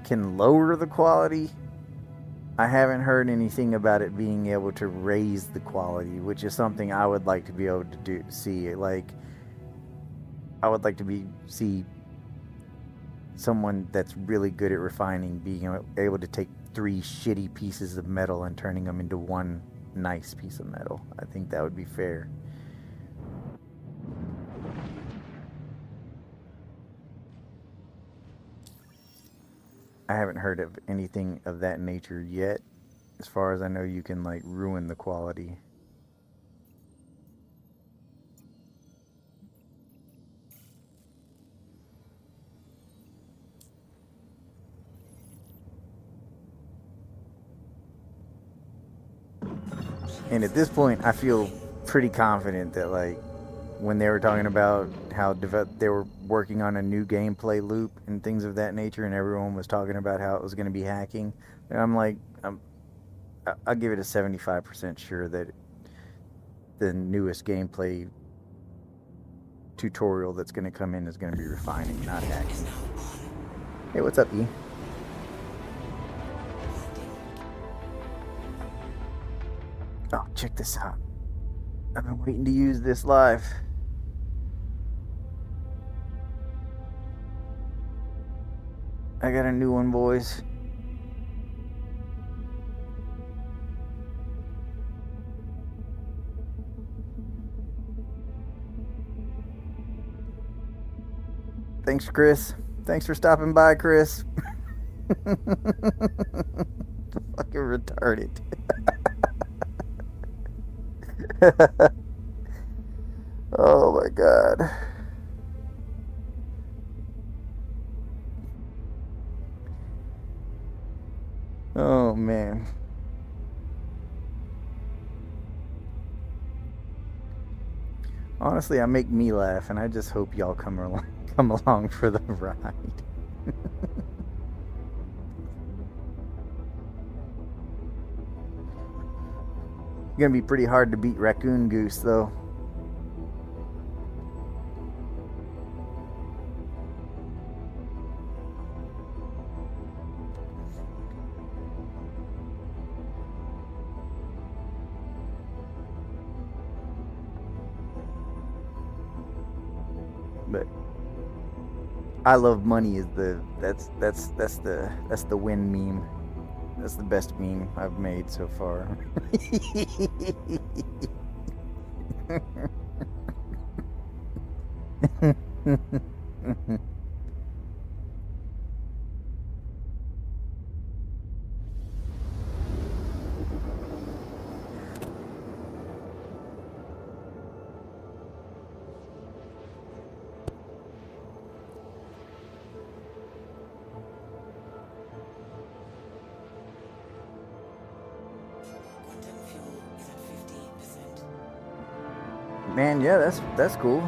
can lower the quality. I haven't heard anything about it being able to raise the quality, which is something I would like to be able to see. Like, I would like to see someone that's really good at refining being able to take three shitty pieces of metal and turning them into one nice piece of metal. I think that would be fair. I haven't heard of anything of that nature yet. As far as I know, you can like ruin the quality. And at this point, I feel pretty confident that like when they were talking about how they were working on a new gameplay loop and things of that nature, and everyone was talking about how it was going to be hacking, and I'm like, I'll give it a 75% sure that the newest gameplay tutorial that's going to come in is going to be refining, not hacking. Hey, what's up, E? Oh, check this out. I've been waiting to use this live. I got a new one, boys. Thanks, Chris. Thanks for stopping by, Chris. Fucking retarded. Oh my god. Oh man. Honestly, I make me laugh, and I just hope y'all come along for the ride. Gonna be pretty hard to beat Raccoon Goose, though. But I love money is that's the win meme. That's the best meme I've made so far. Man, yeah, that's cool.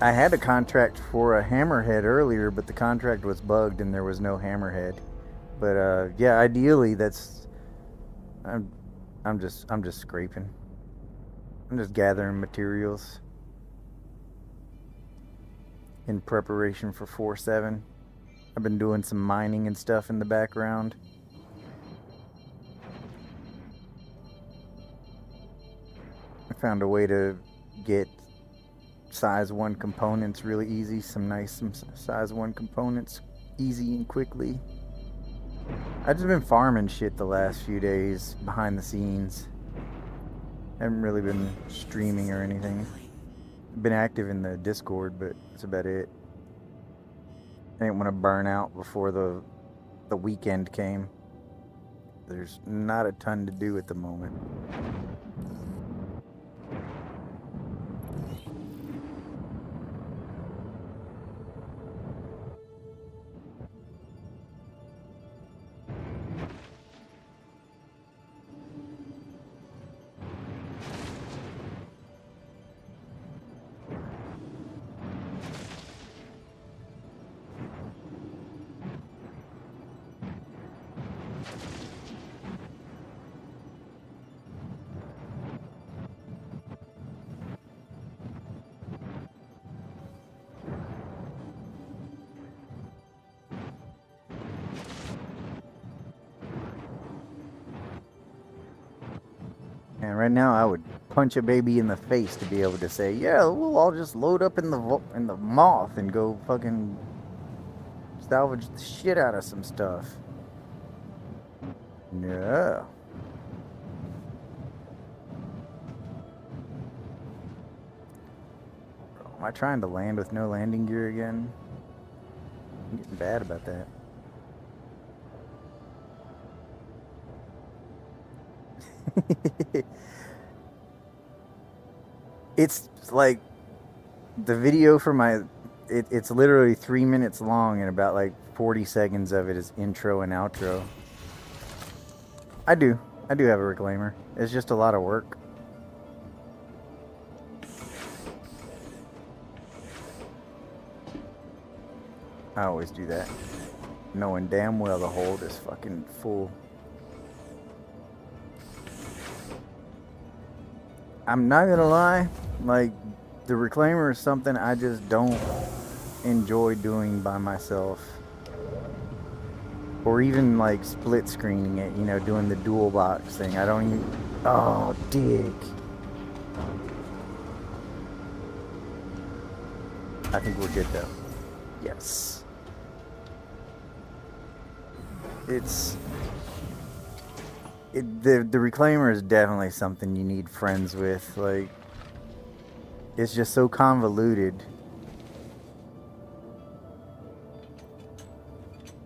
I had a contract for a hammerhead earlier, but the contract was bugged and there was no hammerhead. But yeah, ideally that's I'm just scraping. I'm just gathering materials in preparation for 4.7. I've been doing some mining and stuff in the background. I found a way to get size 1 components really easy. Some size 1 components easy and quickly. I've just been farming shit the last few days behind the scenes. Haven't really been streaming or anything. Been active in the Discord, but that's about it. I didn't want to burn out before the weekend came. There's not a ton to do at the moment. And right now, I would punch a baby in the face to be able to say, "Yeah, we'll all just load up in the moth and go fucking salvage the shit out of some stuff." No. Am I trying to land with no landing gear again? I'm getting bad about that. It's like the video for my it's literally 3 minutes long and about like 40 seconds of it is intro and outro. I do. I do have a reclaimer. It's just a lot of work. I always do that, knowing damn well the hold is fucking full. I'm not gonna lie, like, the reclaimer is something I just don't enjoy doing by myself. Or even like split screening it, you know, doing the dual box thing. I don't even. Oh, dick. I think we're good though. Yes. The reclaimer is definitely something you need friends with. Like, it's just so convoluted.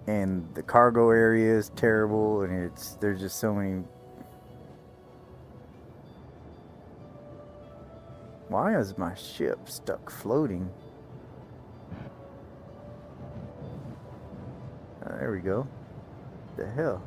And the cargo area is terrible, and there's just so many. Why is my ship stuck floating? There we go. The hell?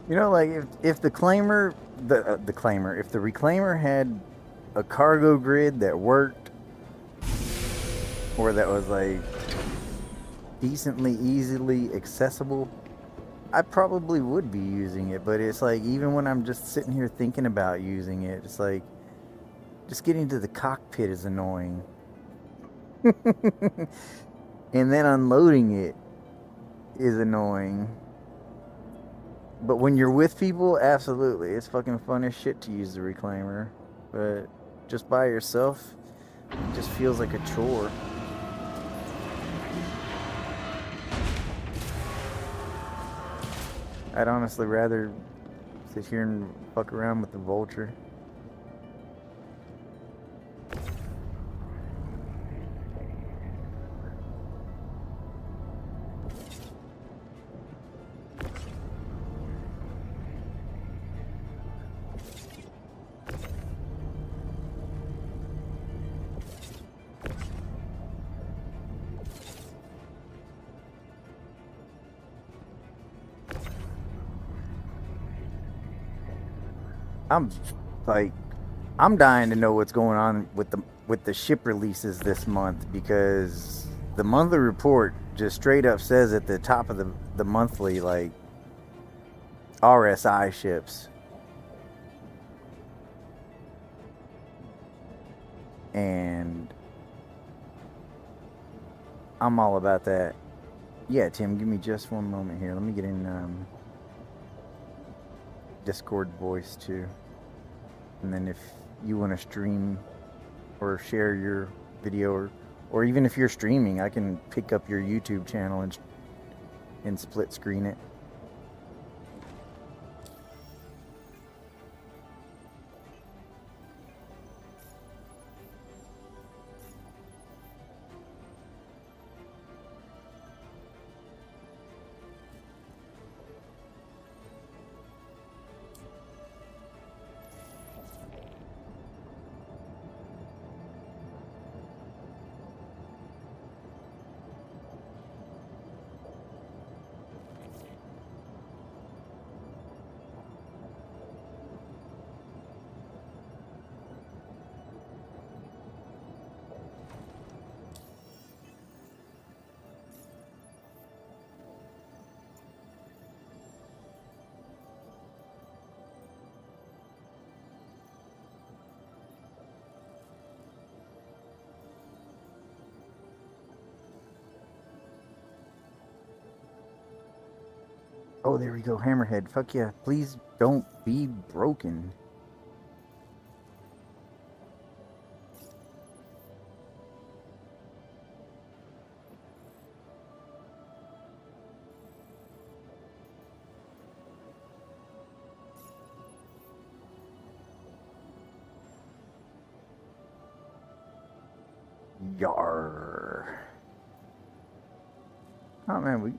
You know, like if the claimer, if the reclaimer had a cargo grid that worked, or that was like decently easily accessible, I probably would be using it. But it's like, even when I'm just sitting here thinking about using it, it's like just getting to the cockpit is annoying, and then unloading it is annoying. But when you're with people, absolutely, it's fucking fun as shit to use the reclaimer. But just by yourself, it just feels like a chore. I'd honestly rather sit here and fuck around with the vulture. I'm like, I'm dying to know what's going on with the ship releases this month, because the monthly report just straight up says at the top of the monthly, like, RSI ships. And I'm all about that. Yeah, Tim, give me just one moment here. Let me get in Discord voice too. And then if you want to stream or share your video, or even if you're streaming, I can pick up your YouTube channel and split screen it. Oh, there we go. Hammerhead. Fuck yeah. Please don't be broken. Yar. Oh man, we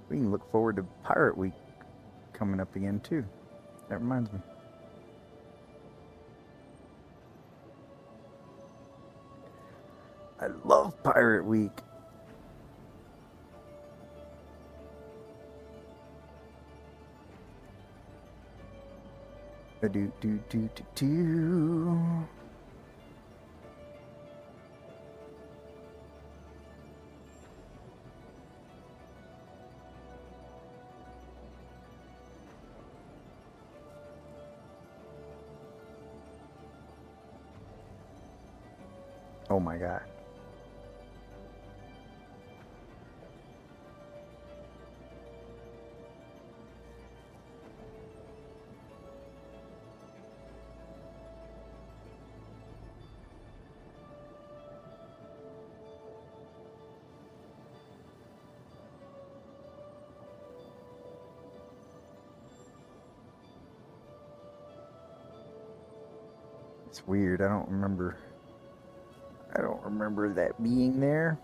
can look forward to Pirate Week coming up again too. That reminds me. I love Pirate Week. Do do do do do. Oh my god. It's weird. I don't remember that being there.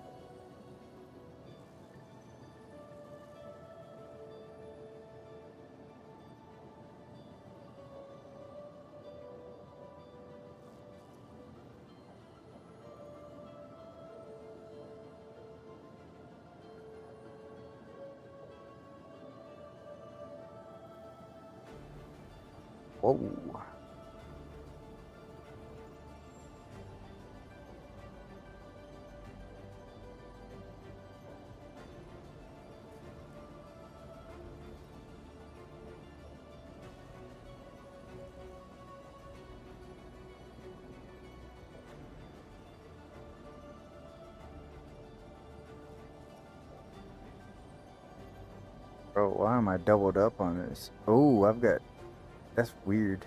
Whoa. Bro, why am I doubled up on this? Oh, that's weird.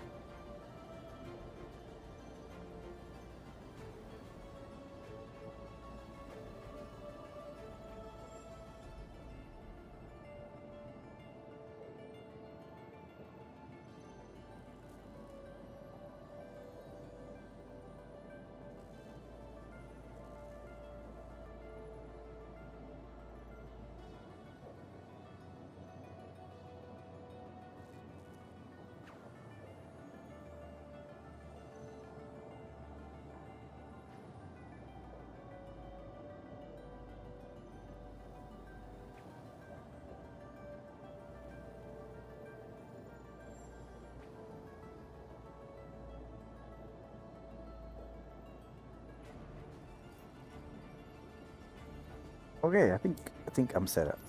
Okay, I think I'm set up.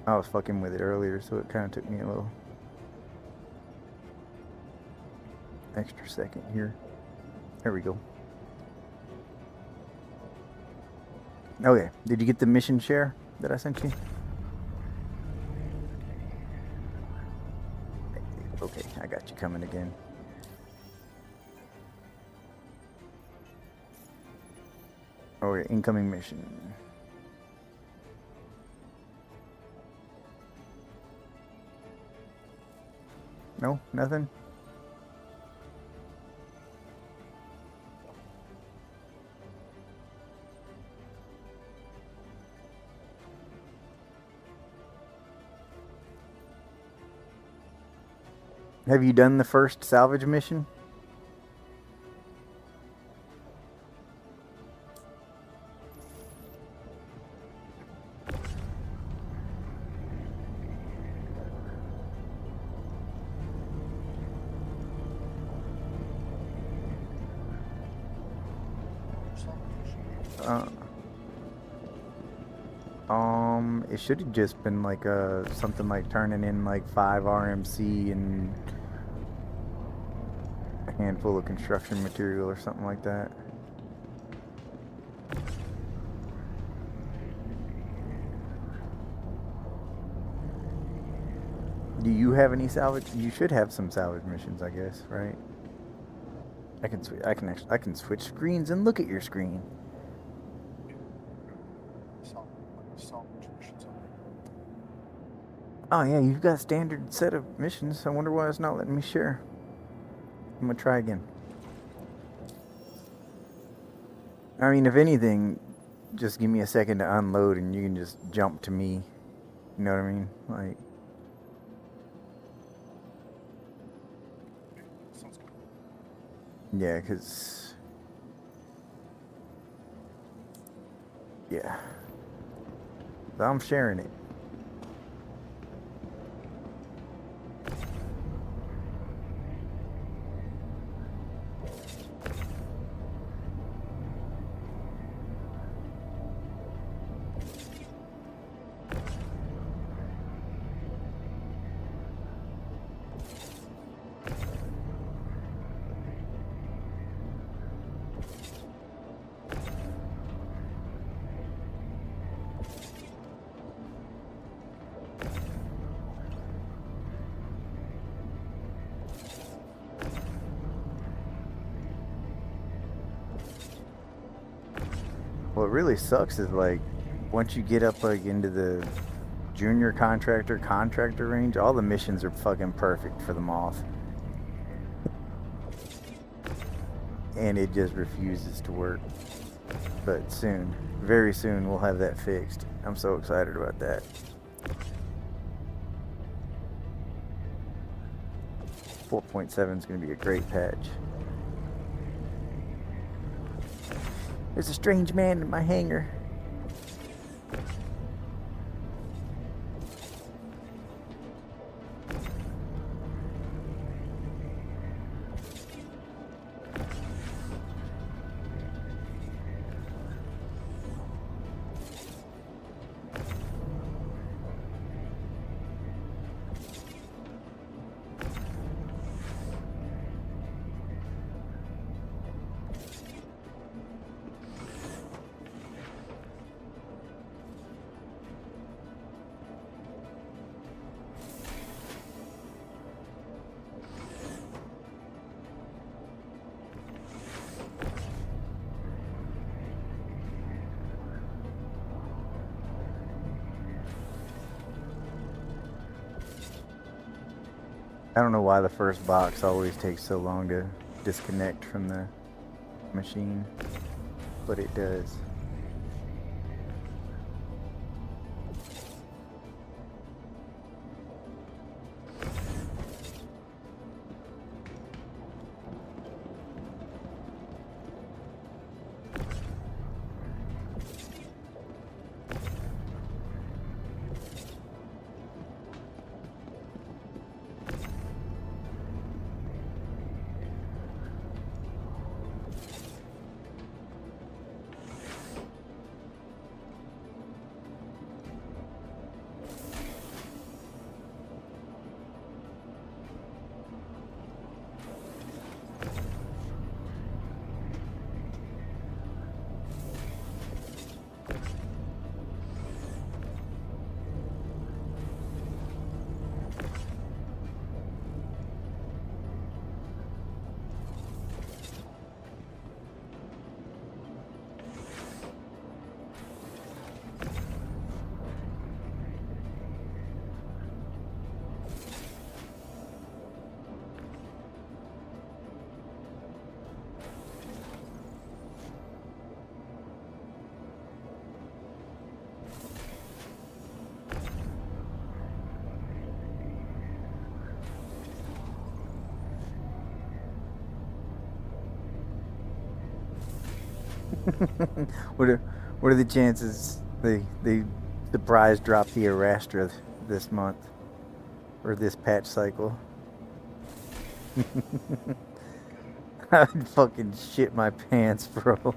I was fucking with it earlier, so it kind of took me a little extra second here. There we go. Okay, did you get the mission share that I sent you? Okay, I got you coming again. Okay, incoming mission. No, nothing. Have you done the first salvage mission? Uh, it should have just been like something like turning in like 5 RMC and a handful of construction material or something like that. Do you have any salvage? You should have some salvage missions, I guess, right? I can switch. I can switch screens and look at your screen. Salvage missions on there. Oh yeah, you've got a standard set of missions. I wonder why it's not letting me share. I'm gonna try again. I mean, if anything, just give me a second to unload and you can just jump to me. You know what I mean? Like, Sounds good. yeah, cause yeah, I'm sharing it. What really sucks is like once you get up like into the junior contractor range, all the missions are fucking perfect for the moth. And it just refuses to work. But soon, very soon, we'll have that fixed. I'm so excited about that. 4.7 is going to be a great patch. There's a strange man in my hangar. I don't know why the first box always takes so long to disconnect from the machine, but it does. what are what are the chances they surprise drop the Arastra this month or this patch cycle? I'd fucking shit my pants, bro.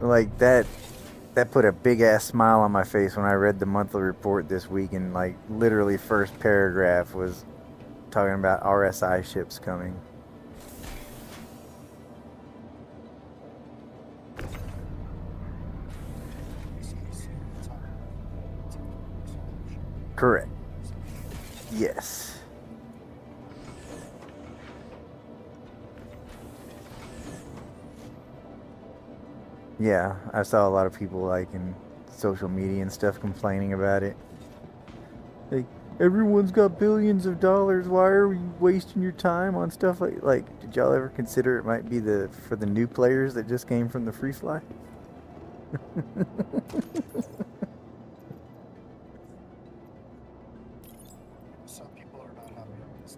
Like that put a big ass smile on my face when I read the monthly report this week, and like literally first paragraph was talking about RSI ships coming. So you see the time Correct. Yes. Yeah, I saw a lot of people like in social media and stuff complaining about it. Like, everyone's got billions of dollars. Why are we wasting your time on stuff like? Did y'all ever consider it might be the for the new players that just came from the free fly? Some people are not happy on this.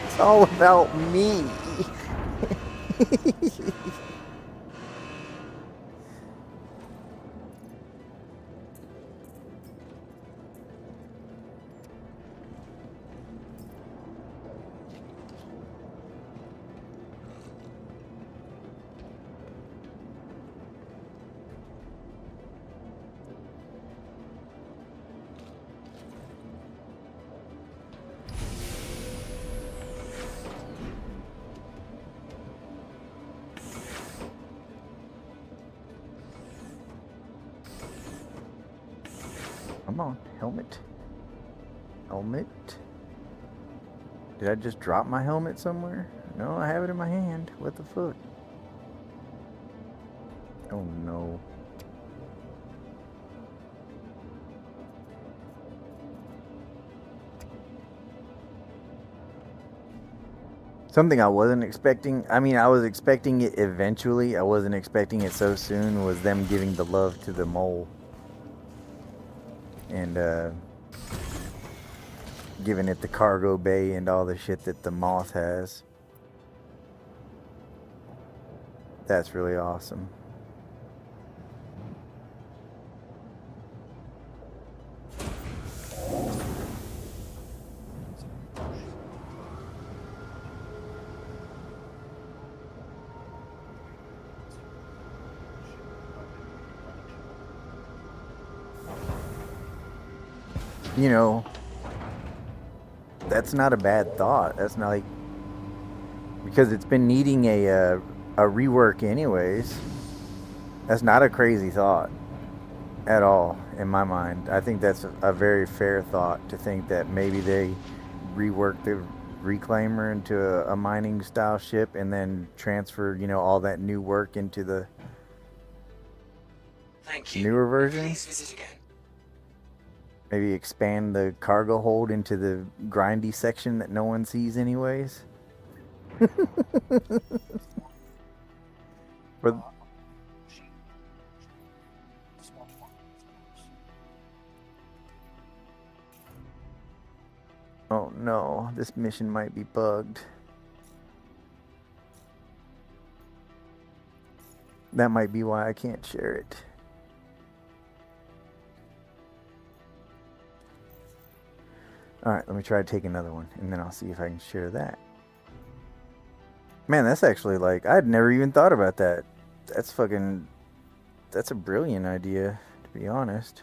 It's all about me. Come on, helmet. Helmet. Did I just drop my helmet somewhere? No, I have it in my hand. What the fuck? Oh no. Something I wasn't expecting. I mean, I was expecting it eventually. I wasn't expecting it so soon. Was them giving the love to the mole. And giving it the cargo bay and all the shit that the moth has. That's really awesome. You know, that's not a bad thought. That's not like, because it's been needing a rework anyways. That's not a crazy thought at all in my mind. I think that's a very fair thought to think that maybe they rework the reclaimer into a mining style ship and then transfer, you know, all that new work into the Thank you. newer version. Please visit again. Maybe expand the cargo hold into the grindy section that no one sees anyways. But Small one, of course. oh no, this mission might be bugged. That might be why I can't share it. Alright, let me try to take another one, and then I'll see if I can share that. Man, that's actually like, I'd never even thought about that. That's a brilliant idea, to be honest.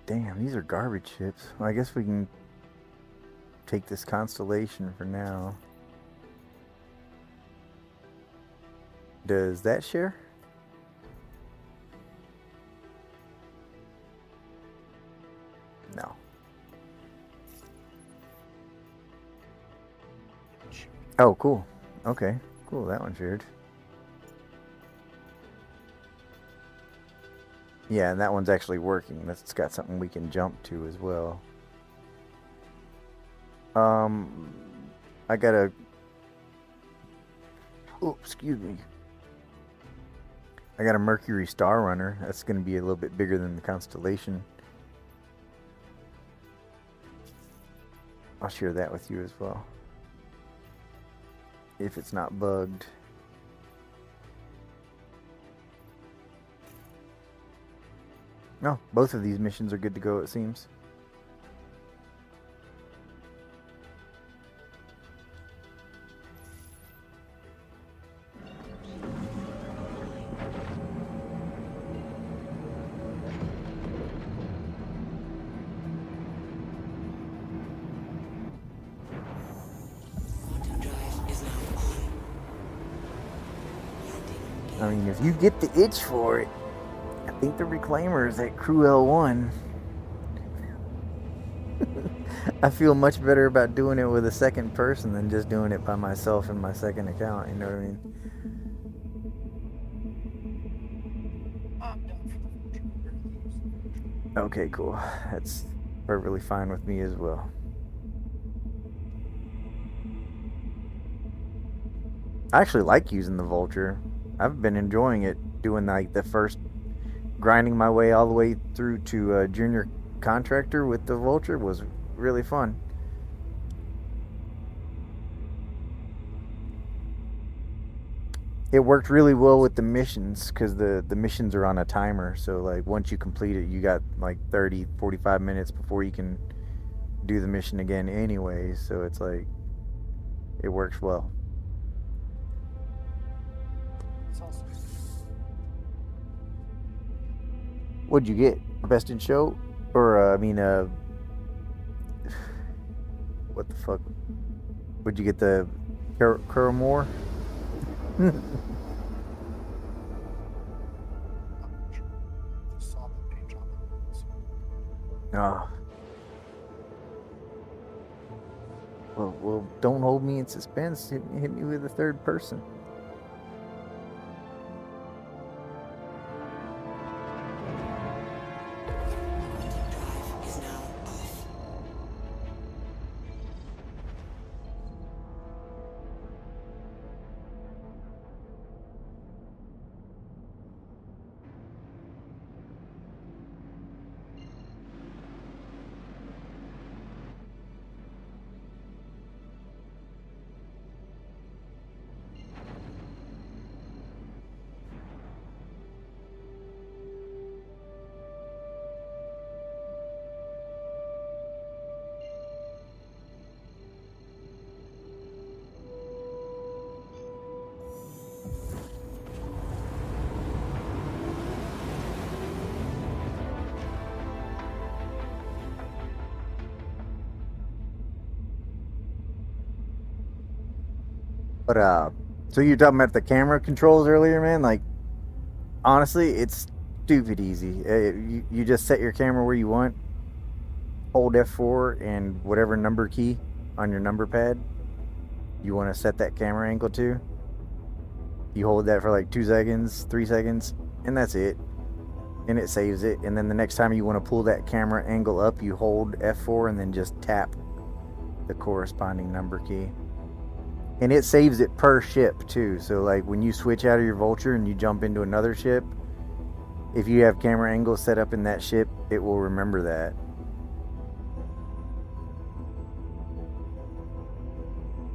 Damn, these are garbage ships. Well, I guess we can take this constellation for now. Does that share? No. Oh, cool. Okay, cool. That one shared. Yeah, and that one's actually working. That's got something we can jump to as well. I got a... Oh, excuse me. I got a Mercury Star Runner. That's going to be a little bit bigger than the Constellation. I'll share that with you as well. If it's not bugged. No, both of these missions are good to go, it seems. Quantum I mean, if you get the itch for it, I think the reclaimers at Crew L1. I feel much better about doing it with a second person than just doing it by myself in my second account. You know what I mean? I'm down for the vulture. I rarely use the vulture. Okay, cool. That's perfectly fine with me as well. I actually like using the vulture. I've been enjoying it, doing like the first grinding my way all the way through to junior contractor with the vulture was really fun. It worked really well with the missions because the missions are on a timer. So like once you complete it, you got like 30, 45 minutes before you can do the mission again anyway. So it's like it works well. It's also What'd you get? Best in show? Or I mean what the fuck? Would you get the Kuramore? I'm not sure. Just saw the paint job on it. So Oh, well, don't hold me in suspense. Hit me with a third person. Drive is now off. But so you were talking about the camera controls earlier, man. Like honestly, it's stupid easy. You just set your camera where you want, hold F4 and whatever number key on your number pad you want to set that camera angle to. You hold that for like 2 seconds, 3 seconds, and that's it. And it saves it. And then the next time you want to pull that camera angle up, you hold F4 and then just tap the corresponding number key. And it saves it per ship too. So like when you switch out of your vulture and you jump into another ship, if you have camera angles set up in that ship, it will remember that.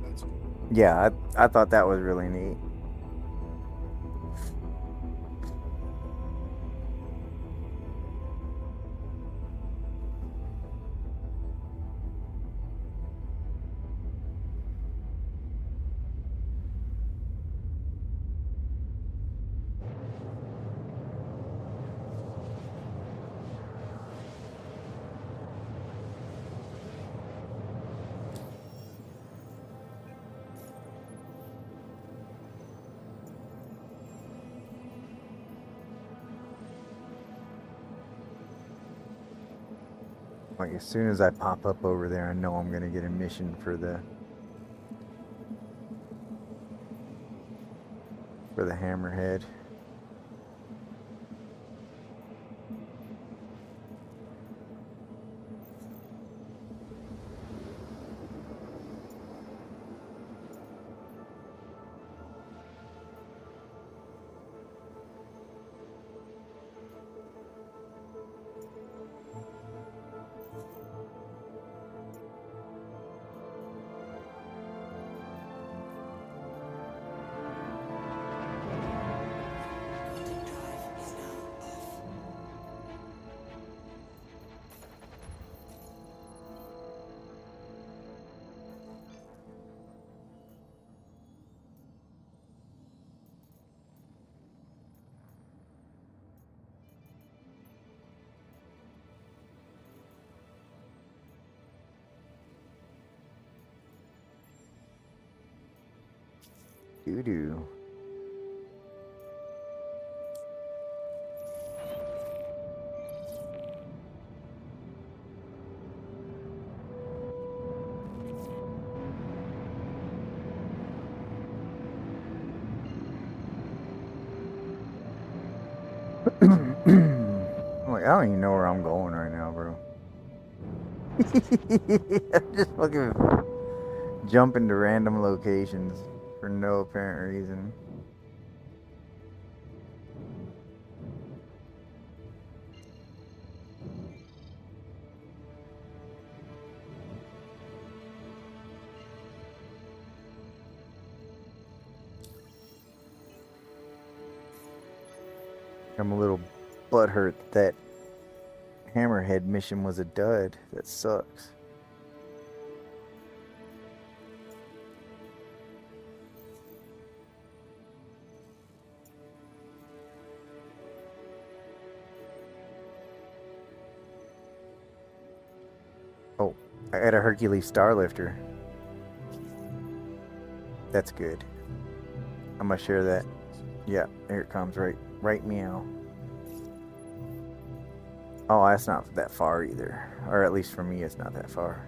that's cool. Yeah, I thought that was really neat. Like as soon as I pop up over there, I know I'm gonna get a mission for the hammerhead. Content drive is now off. Doo doo. Like, I don't even know where I'm going right now, bro. I'm just fucking jumping to random locations for no apparent reason. I'm a little butthurt that Hammerhead mission was a dud. That sucks. Oh, I got a Hercules Starlifter. That's good. I'm gonna share that. Yeah, here it comes. Right meow. Oh, that's not that far either. Or at least for me, it's not that far.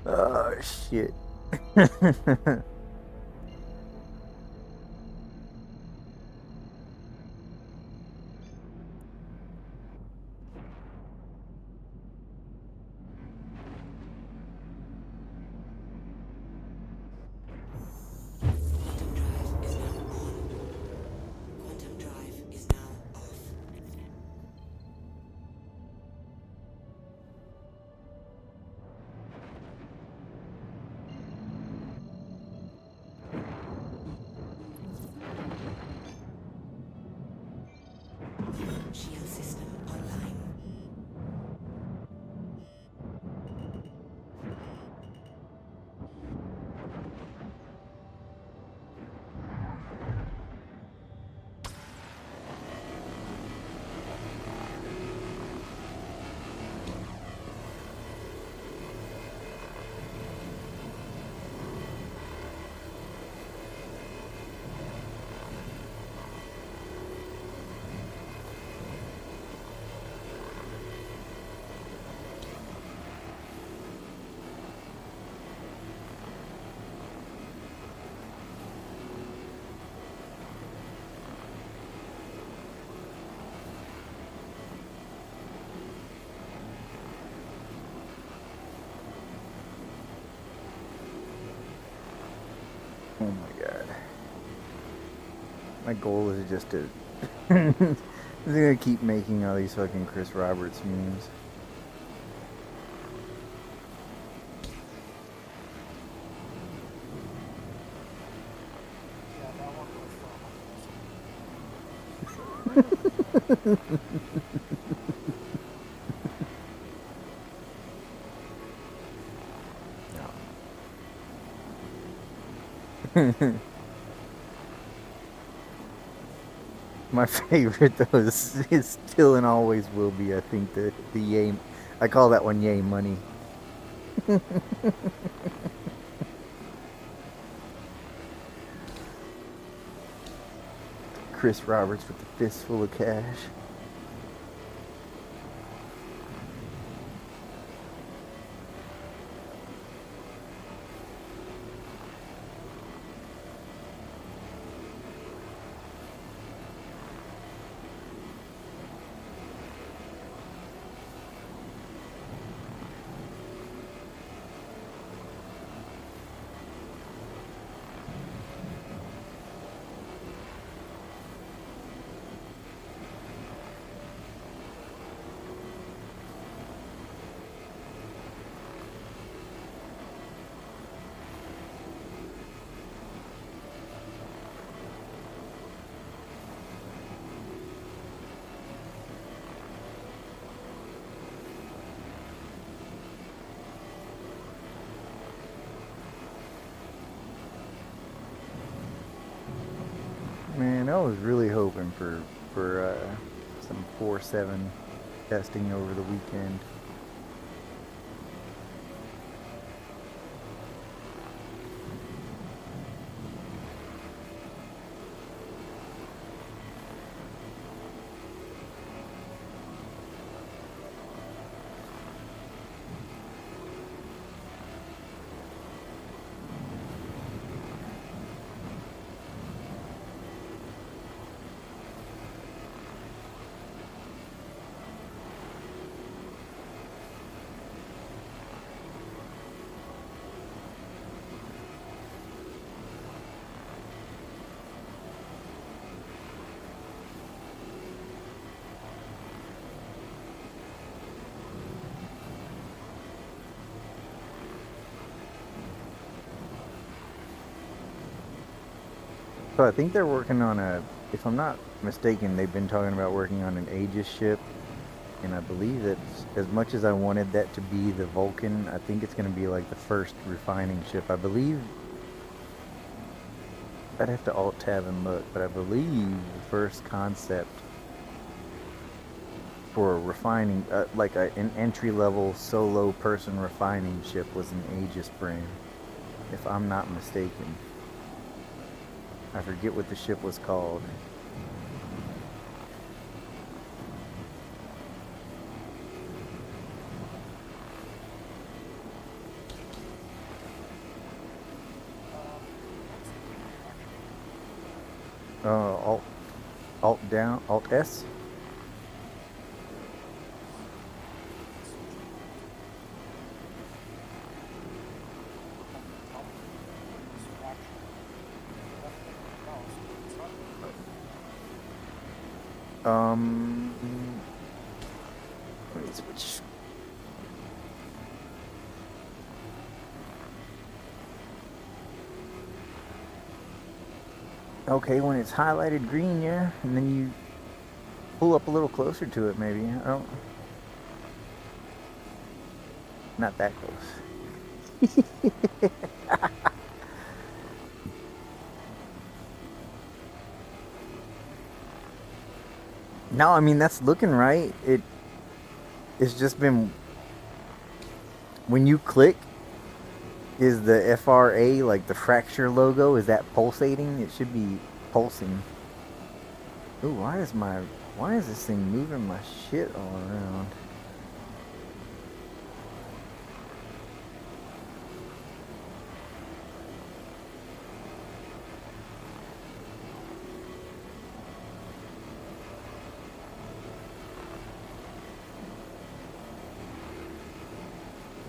Oh shit. Quantum drive is now on. Quantum drive is now off. Shield system online. Oh my god. My goal is just to I'm gonna keep making all these fucking Chris Roberts memes. Yeah, that one was fun. My favorite though is still and always will be, I think, the yay. I call that one yay money. Chris Roberts with the fistful of cash. mean, I was really hoping for some 4.7 testing over the weekend. So I think they're working on if I'm not mistaken, they've been talking about working on an Aegis ship, and I believe that as much as I wanted that to be the Vulcan, I think it's going to be like the first refining ship. I believe I'd have to alt tab and look, but I believe the first concept for a refining, like an entry level solo person refining ship, was an Aegis brand, if I'm not mistaken. I forget what the ship was called. Alt down, Alt S. Let me switch. Okay, when it's highlighted green, yeah, and then you pull up a little closer to it, maybe. I don't. Not that close. No, I mean that's looking right. It's just been when you click, is the FRA, like the fracture logo, is that pulsating? It should be pulsing. Ooh, why is this thing moving my shit all around?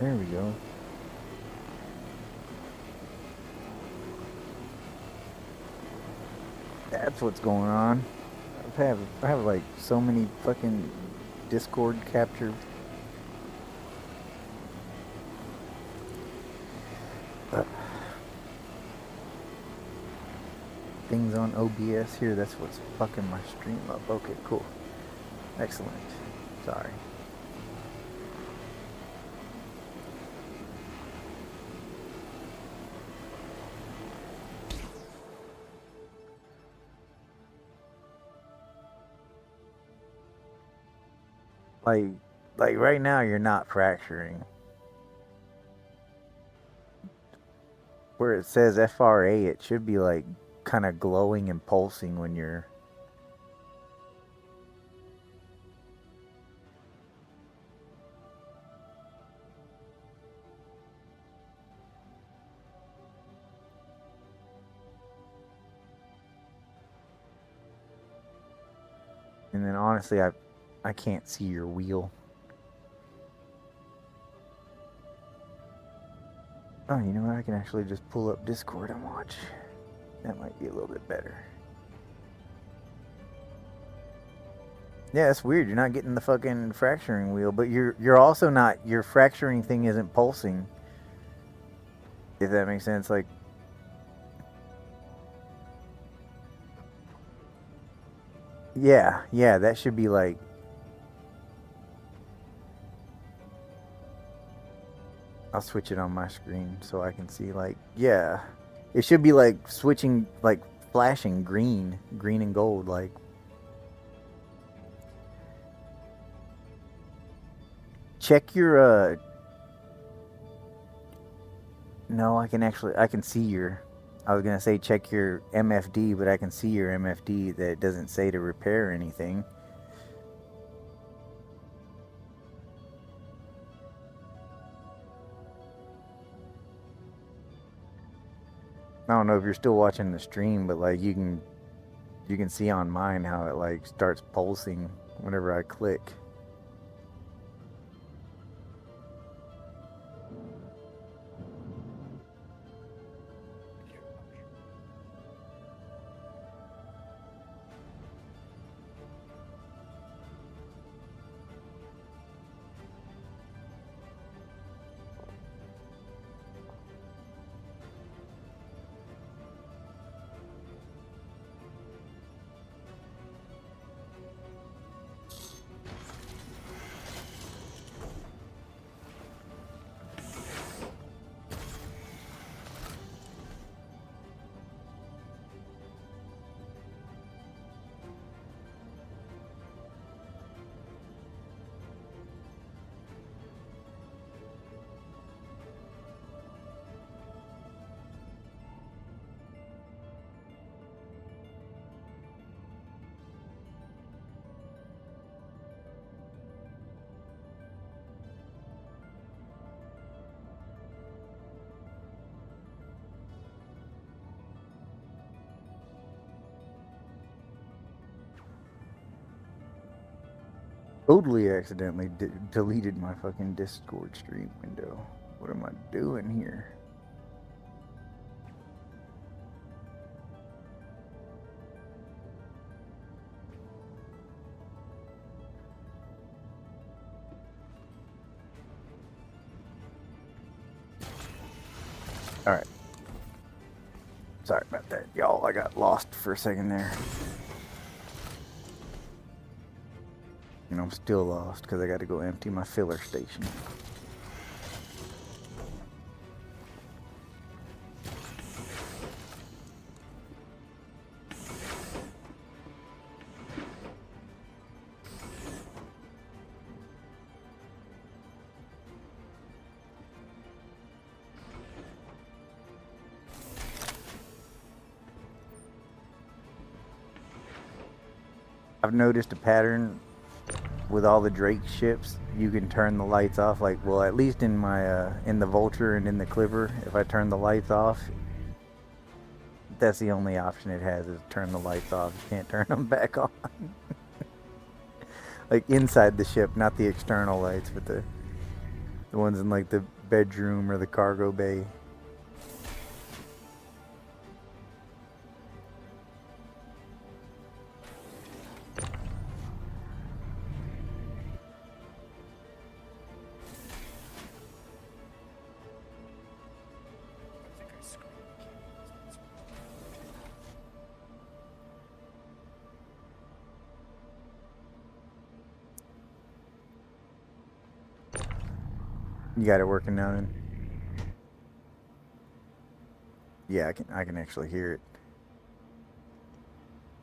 There we go. That's what's going on. I have like so many fucking Discord capture things on OBS here. That's what's fucking my stream up. Okay, cool. Excellent. Sorry. Like, like right now you're not fracturing. Where it says FRA, it should be like kind of glowing and pulsing when you're. And then honestly, I can't see your wheel. Oh, you know what? I can actually just pull up Discord and watch. That might be a little bit better. Yeah, it's weird. You're not getting the fucking fracturing wheel, but you're also not. Your fracturing thing isn't pulsing. If that makes sense, like. Yeah, that should be like. I'll switch it on my screen so I can see, like, yeah. It should be like switching, like flashing green and gold. Like, check your no, I can see your. I was gonna say check your MFD, but I can see your MFD that it doesn't say to repair anything. I don't know if you're still watching the stream, but like you can see on mine how it like starts pulsing whenever I click. Totally accidentally deleted my fucking Discord stream window. What am I doing here? Alright. Sorry about that, y'all. I got lost for a second there. And I'm still lost because I got to go empty my filler station. I've noticed a pattern with all the Drake ships. You can turn the lights off. Like, well, at least in my in the Vulture and in the Clipper, if I turn the lights off, that's the only option it has is turn the lights off. You can't turn them back on. Like inside the ship, not the external lights, but the ones in like the bedroom or the cargo bay. You got it working now then? Yeah, I can actually hear it.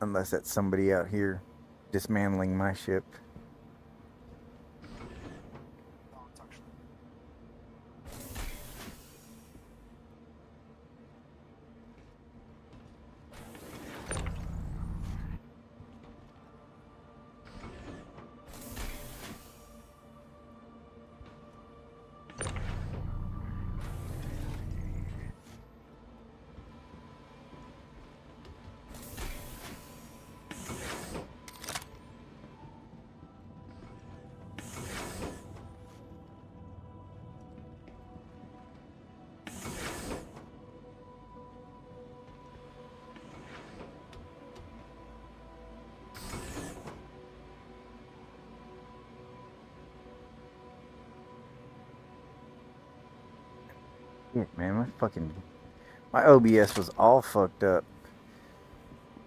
Unless that's somebody out here dismantling my ship. No, it's actually. Yeah, man, my OBS was all fucked up.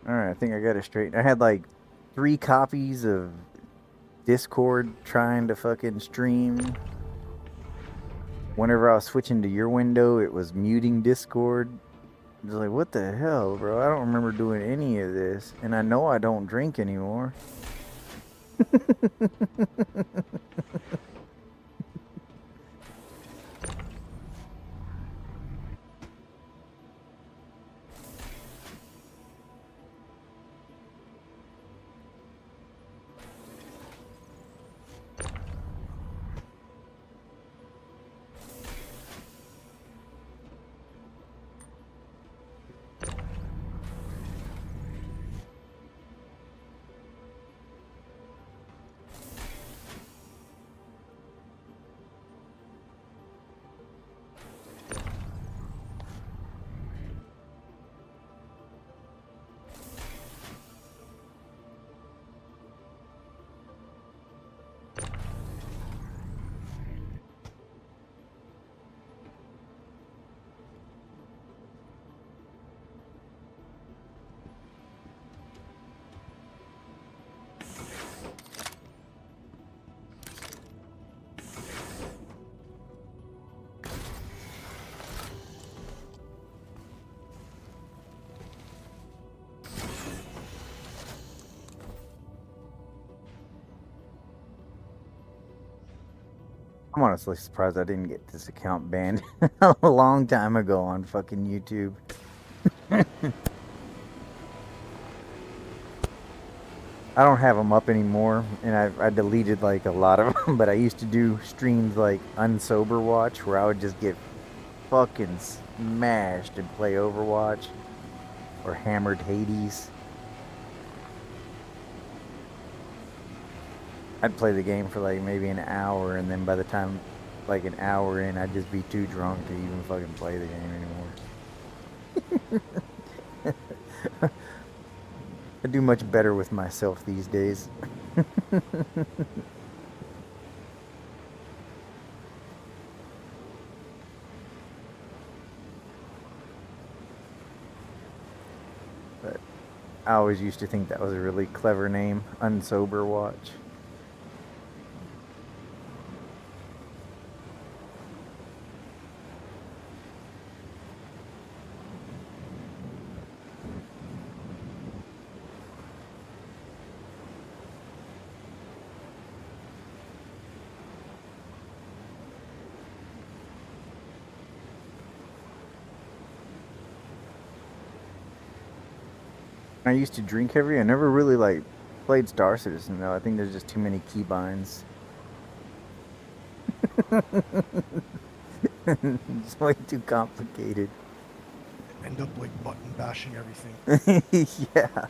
Alright, I think I got it straight. I had like 3 copies of Discord trying to fucking stream. Whenever I was switching to your window, it was muting Discord. Just like, what the hell, bro? I don't remember doing any of this, and I know I don't drink anymore. I'm honestly surprised I didn't get this account banned a long time ago on fucking YouTube. I don't have them up anymore, and I deleted like a lot of them. But I used to do streams like Unsober Watch, where I would just get fucking smashed and play Overwatch or Hammered Hades. I'd play the game for like maybe an hour, and then by the time like an hour in, I'd just be too drunk to even fucking play the game anymore. I do much better with myself these days. But I always used to think that was a really clever name, Unsober Watch. I used to drink heavy. I never really like played Star Citizen though. I think there's just too many keybinds. It's way too complicated. End up like button bashing everything. Yeah.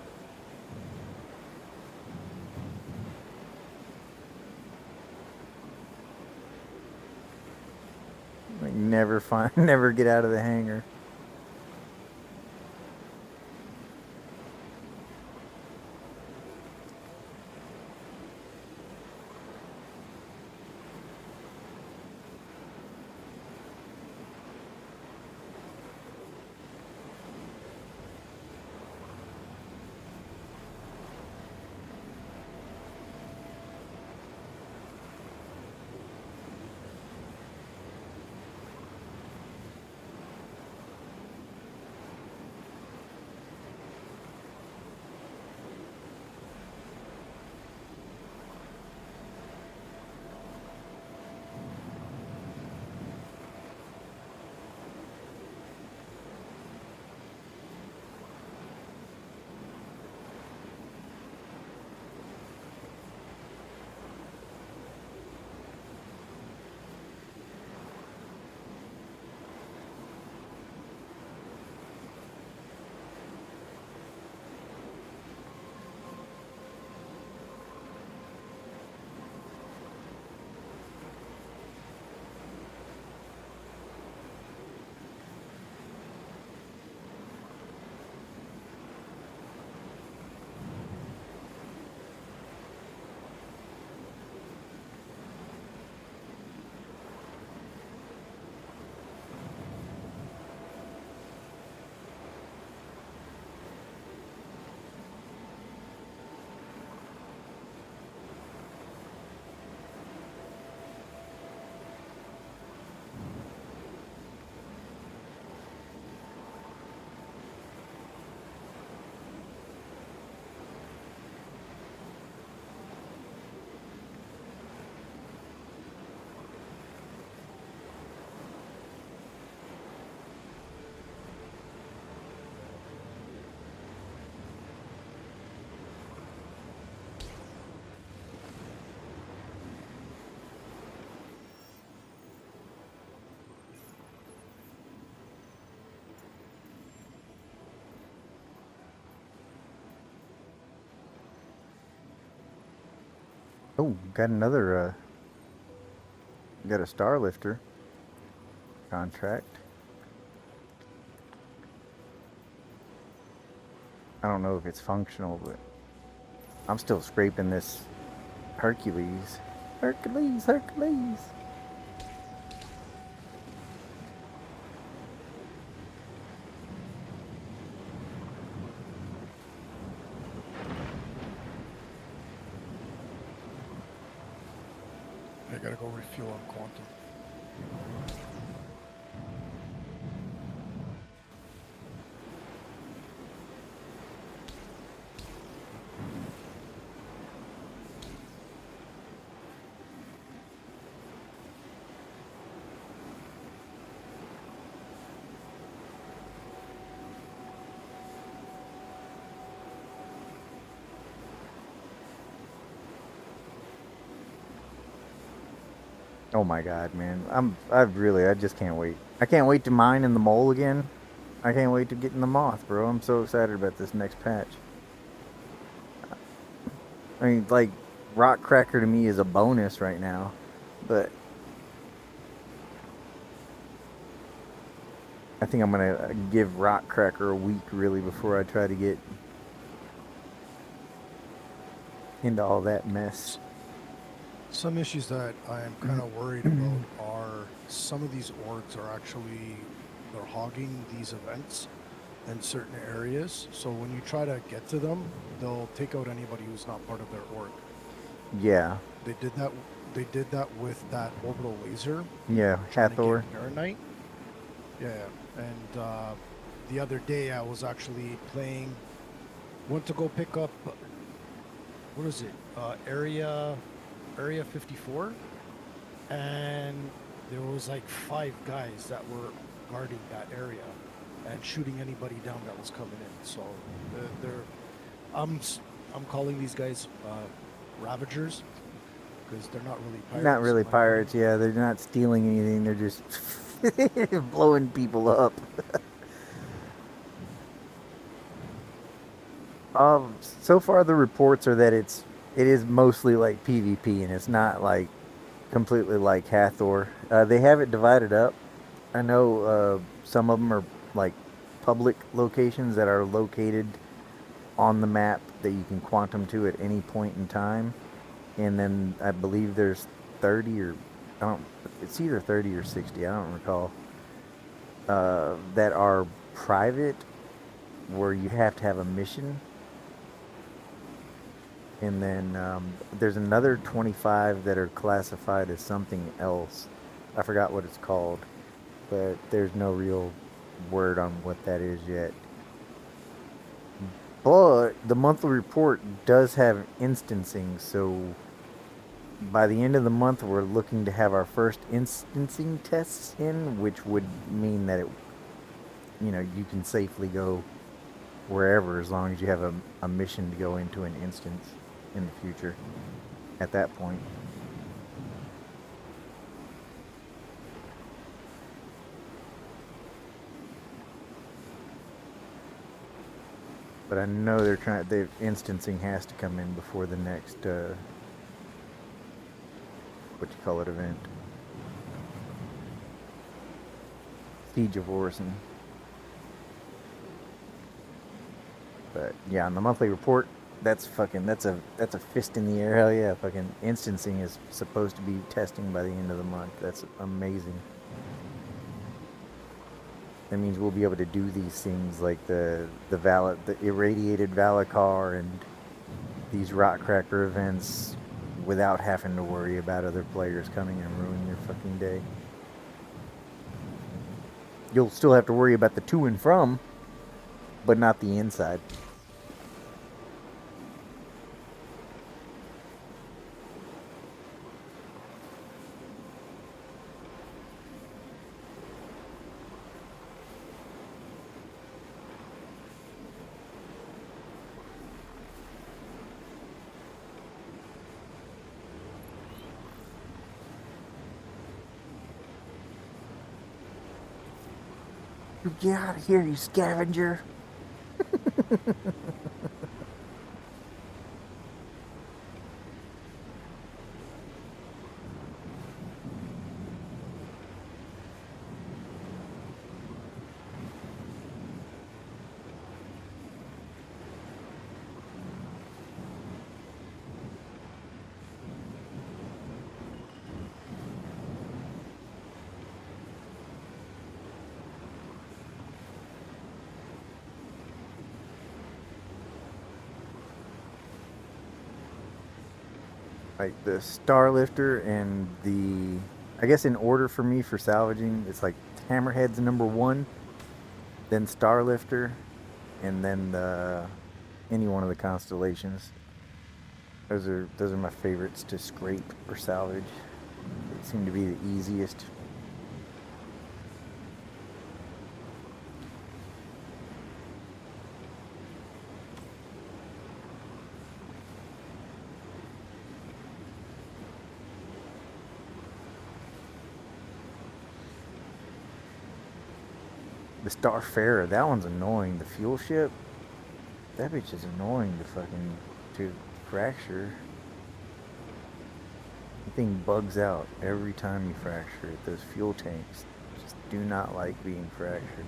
Like never find, never get out of the hangar. Oh, got another. Got a star lifter contract. I don't know if it's functional, but I'm still scraping this Hercules. Hercules, Hercules. I gotta go refuel on Quantum. Oh my god, man. I just can't wait. I can't wait to mine in the mole again. I can't wait to get in the moth, bro. I'm so excited about this next patch. I mean, like, Rock Cracker to me is a bonus right now, but I think I'm gonna give Rock Cracker a week really before I try to get into all that mess. Some issues that I am kind of worried about are some of these orgs are actually they're hogging these events in certain areas. So when you try to get to them, they'll take out anybody who's not part of their org. Yeah, They did that. They did that with that orbital laser. yeah, Trying to Hathor. get Marinite. Yeah, and the other day I was actually playing. Went to go pick up. What is it? Area 54, and there was like 5 guys that were guarding that area and shooting anybody down that was coming in. So they're I'm calling these guys Ravagers because they're not really pirates. Not really in my pirates, opinion. yeah. They're not stealing anything. They're just blowing people up. So far the reports are that it is mostly like PvP and it's not like completely like Hathor. They have it divided up. I know some of them are like public locations that are located on the map that you can quantum to at any point in time. And then I believe there's 30 or I don't. It's either 30 or 60. I don't recall. That are private, where you have to have a mission. And then there's another 25 that are classified as something else. I forgot what it's called, but there's no real word on what that is yet. But the monthly report does have instancing, so by the end of the month, we're looking to have our first instancing tests in, which would mean that you can safely go wherever as long as you have a mission to go into an instance in the future at that point. But I know the instancing has to come in before the next, what you call it, event. Siege of Orison. But yeah, on the monthly report, that's a fist in the air. Hell yeah, fucking instancing is supposed to be testing by the end of the month. That's amazing. That means we'll be able to do these things like the irradiated Valacar and these Rock Cracker events without having to worry about other players coming and ruining your fucking day. You'll still have to worry about the to and from, but not the inside. Get out of here, you scavenger. like the star lifter and the, I guess in order for me for salvaging, it's like hammerhead's number one, then star lifter, and then the any one of the constellations. Those are my favorites to scrape or salvage. They seem to be the easiest. The Starfarer, that one's annoying. The fuel ship, that bitch is annoying to fracture. The thing bugs out every time you fracture it. Those fuel tanks just do not like being fractured.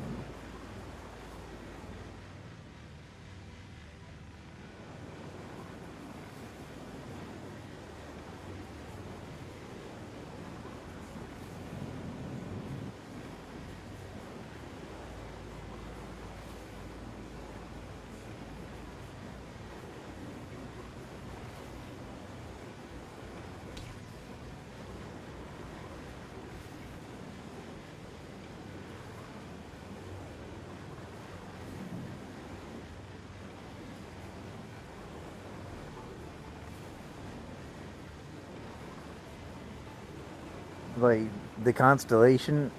Like the constellation,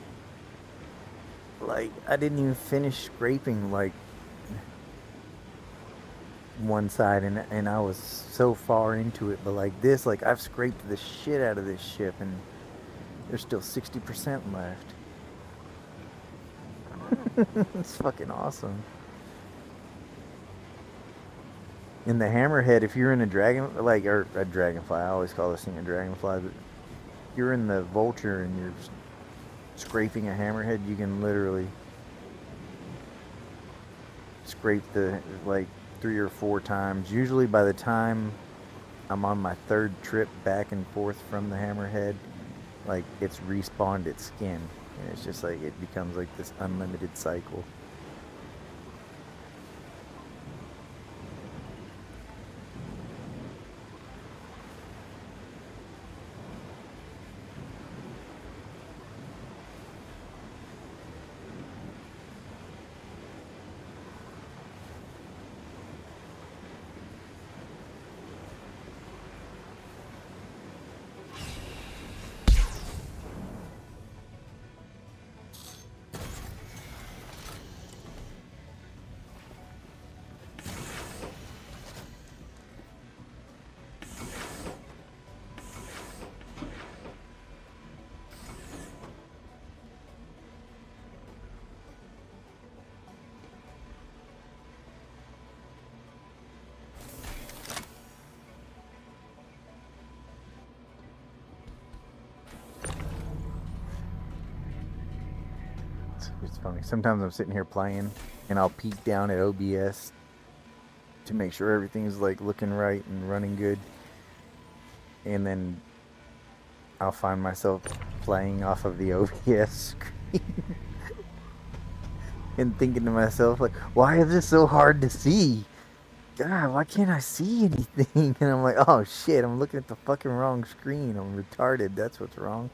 like I didn't even finish scraping like one side, and I was so far into it. But like this, like I've scraped the shit out of this ship, and there's still 60% left. It's fucking awesome. In the hammerhead, if you're in a dragon, like, or a dragonfly, I always call this thing a dragonfly, but if you're in the vulture and you're scraping a hammerhead, you can literally scrape the, like, 3 or 4 times. Usually by the time I'm on my third trip back and forth from the hammerhead, like, it's respawned its skin, and it's just like, it becomes like this unlimited cycle. It's funny. Sometimes I'm sitting here playing, and I'll peek down at OBS to make sure everything's like looking right and running good, and then I'll find myself playing off of the OBS screen and thinking to myself like, why is this so hard to see? God, why can't I see anything? And I'm like, oh shit, I'm looking at the fucking wrong screen. I'm retarded. That's what's wrong.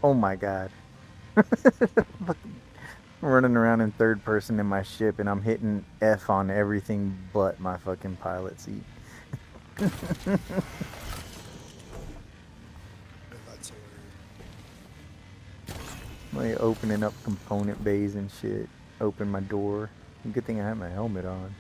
Oh my god. Running around in third person in my ship and I'm hitting F on everything but my fucking pilot seat. And that's hilarious. Like opening up component bays and shit. Open my door. Good thing I had my helmet on.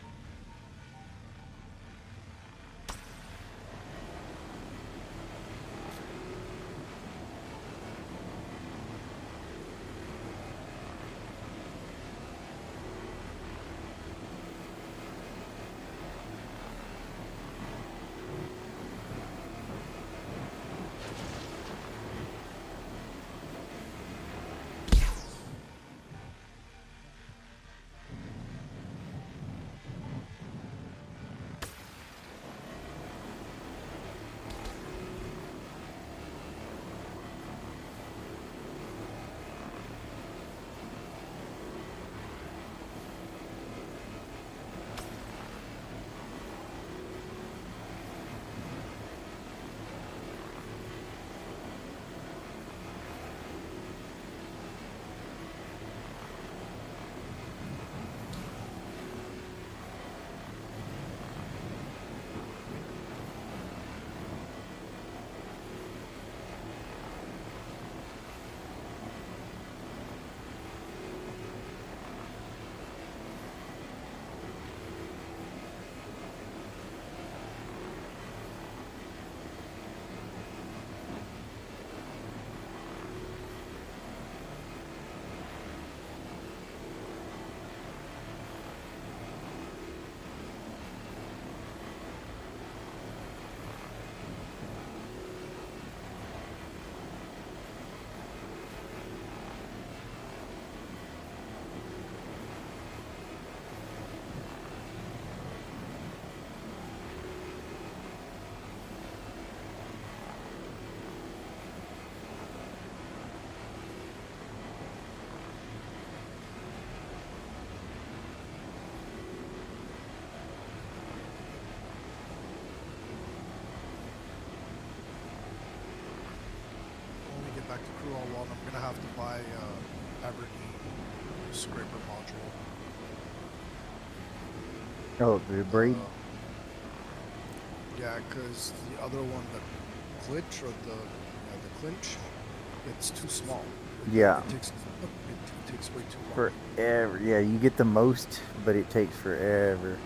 When we get back to crew all alone, I'm gonna have to buy Aberdeen scraper module. Oh, the braid? Yeah, because the other one, the glitch or the clinch, it's too small. Yeah. It takes way too long. Forever. Yeah, you get the most, but it takes forever.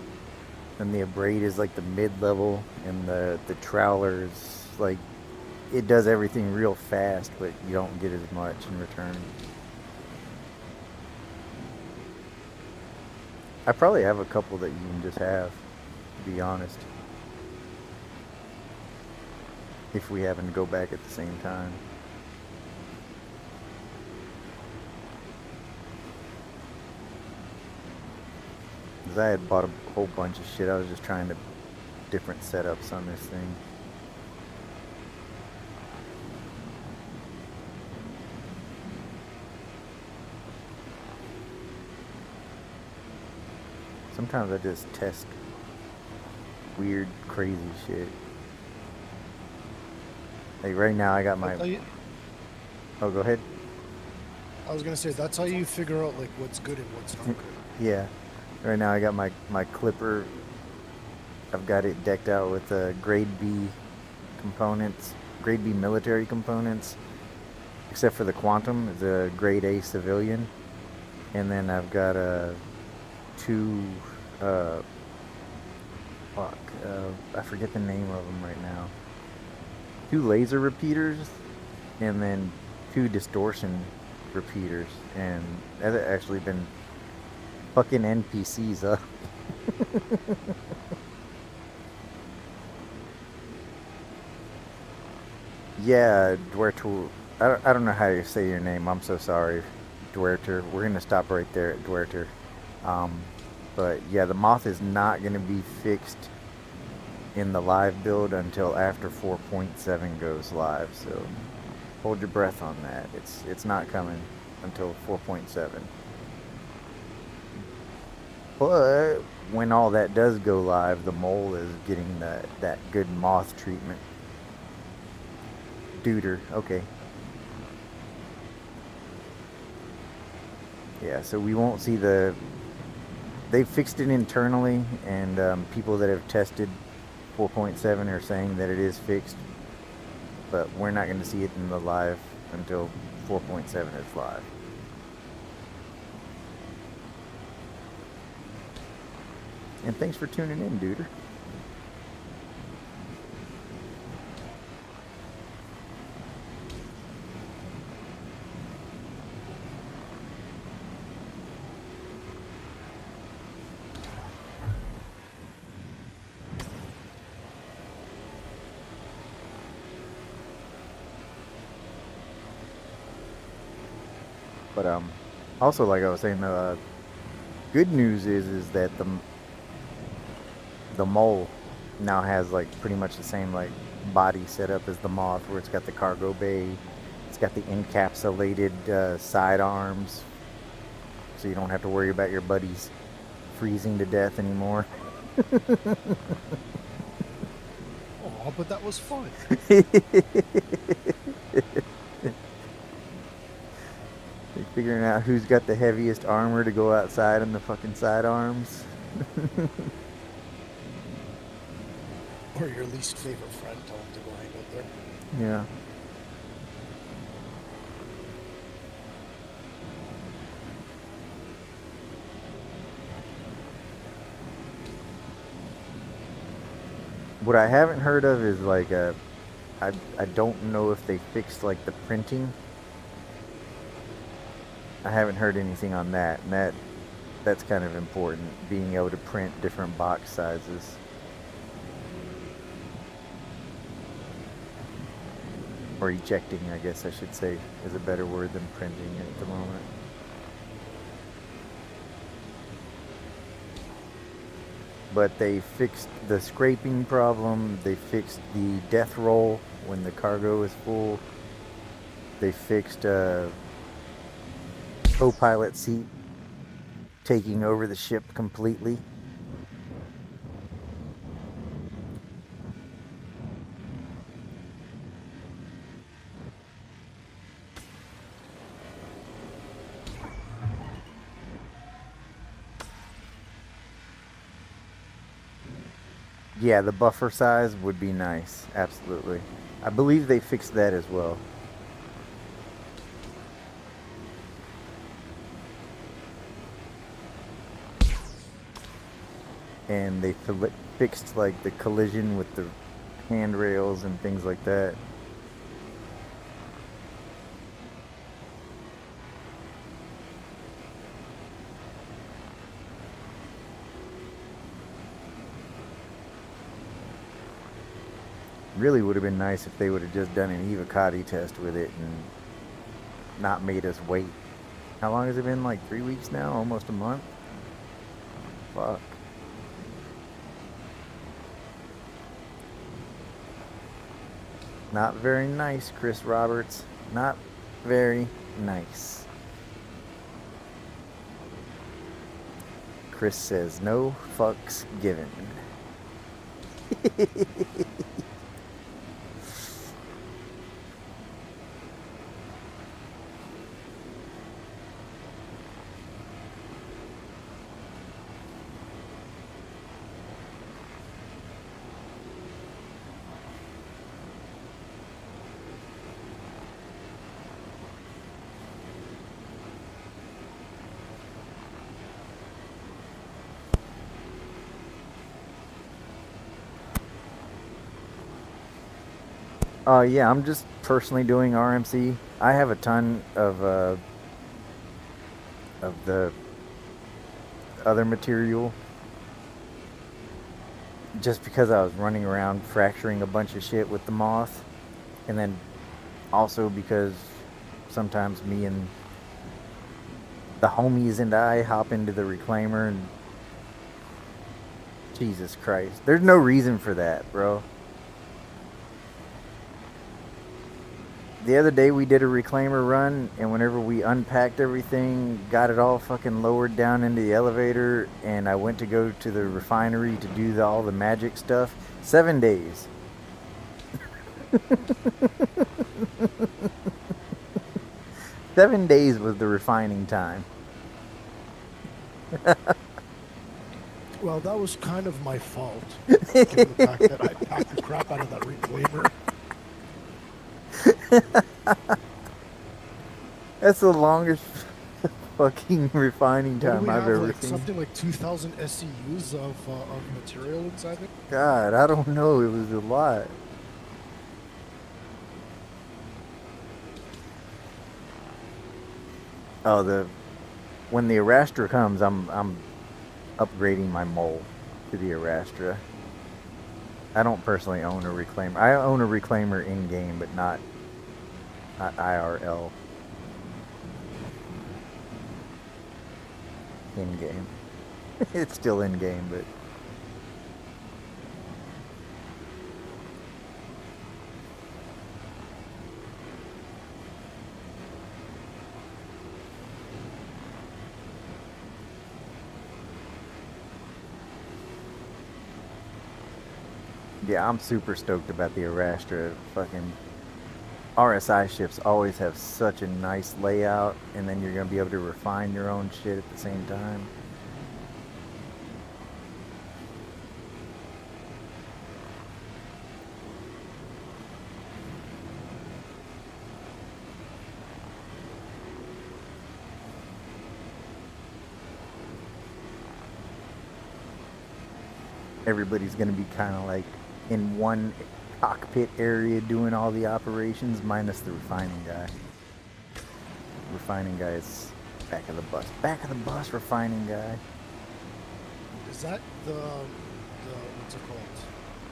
And the abrade is like the mid-level, and the trawler is like, it does everything real fast, but you don't get as much in return. I probably have a couple that you can just have, to be honest. If we happen to go back at the same time. 'Cause I had bought a whole bunch of shit. I was just trying to different setups on this thing. Sometimes I just test weird, crazy shit. Like right now, I got my. Oh, go ahead. I was gonna say that's how you figure out like what's good and what's not good. Yeah. Right now, I got my clipper. I've got it decked out with grade B components, grade B military components, except for the quantum, it's a grade A civilian. And then I've got two, uh, fuck, I forget the name of them right now. Two laser repeaters, and then two distortion repeaters, and that's actually been fucking NPCs up. Yeah, Duerter. I don't know how you say your name. I'm so sorry, Duerter. We're gonna stop right there at Duerter. Um, but yeah, the moth is not gonna be fixed in the live build until after 4.7 goes live. So hold your breath on that. It's not coming until 4.7. But when all that does go live, the mole is getting that good moth treatment. Duder, okay. Yeah, so we won't see the. They fixed it internally, and people that have tested 4.7 are saying that it is fixed, but we're not going to see it in the live until 4.7 is live. And thanks for tuning in, duder. But also, like I was saying, the good news is that the mole now has like pretty much the same like body setup as the moth, where it's got the cargo bay, it's got the encapsulated side arms, so you don't have to worry about your buddies freezing to death anymore. Oh, but that was fun. Like figuring out who's got the heaviest armor to go outside on the fucking sidearms. Or your least favorite friend, tell him to go hang out there. Yeah. What I haven't heard of is like I don't know if they fixed like the printing. I haven't heard anything on that, and that's kind of important, being able to print different box sizes. Or ejecting, I guess I should say, is a better word than printing at the moment. But they fixed the scraping problem, they fixed the death roll when the cargo is full, they fixed co-pilot seat taking over the ship completely. Yeah, the buffer size would be nice, absolutely. I believe they fixed that as well. And they fixed like the collision with the handrails and things like that. Really would have been nice if they would have just done an Evocati test with it and not made us wait. How long has it been? Like 3 weeks now? Almost a month? Fuck. Not very nice, Chris Roberts. Not very nice. Chris says, no fucks given. Yeah, I'm just personally doing RMC. I have a ton of the other material just because I was running around fracturing a bunch of shit with the moth, and then also because sometimes me and the homies and I hop into the reclaimer and Jesus Christ, there's no reason for that, bro. The other day we did a reclaimer run, and whenever we unpacked everything, got it all fucking lowered down into the elevator, and I went to go to the refinery to do all the magic stuff, 7 days. 7 days was the refining time. Well, that was kind of my fault, given the fact that I packed the crap out of that reclaimer. That's the longest fucking refining What do time we I've have? ever Like seen. something like 2,000 SCUs of material inside it. God, I don't know. It was a lot. Oh, the when the Arastra comes, I'm upgrading my mole to the Arastra. I don't personally own a reclaimer. I own a reclaimer in game, but not IRL in game. It's still in game, but yeah, I'm super stoked about the Arastra. Fucking RSI ships always have such a nice layout, and then you're gonna be able to refine your own shit at the same time. Everybody's gonna be kind of like in one cockpit area doing all the operations, minus the refining guy. Refining guy is back of the bus. Back of the bus, refining guy. Is that the what's it called?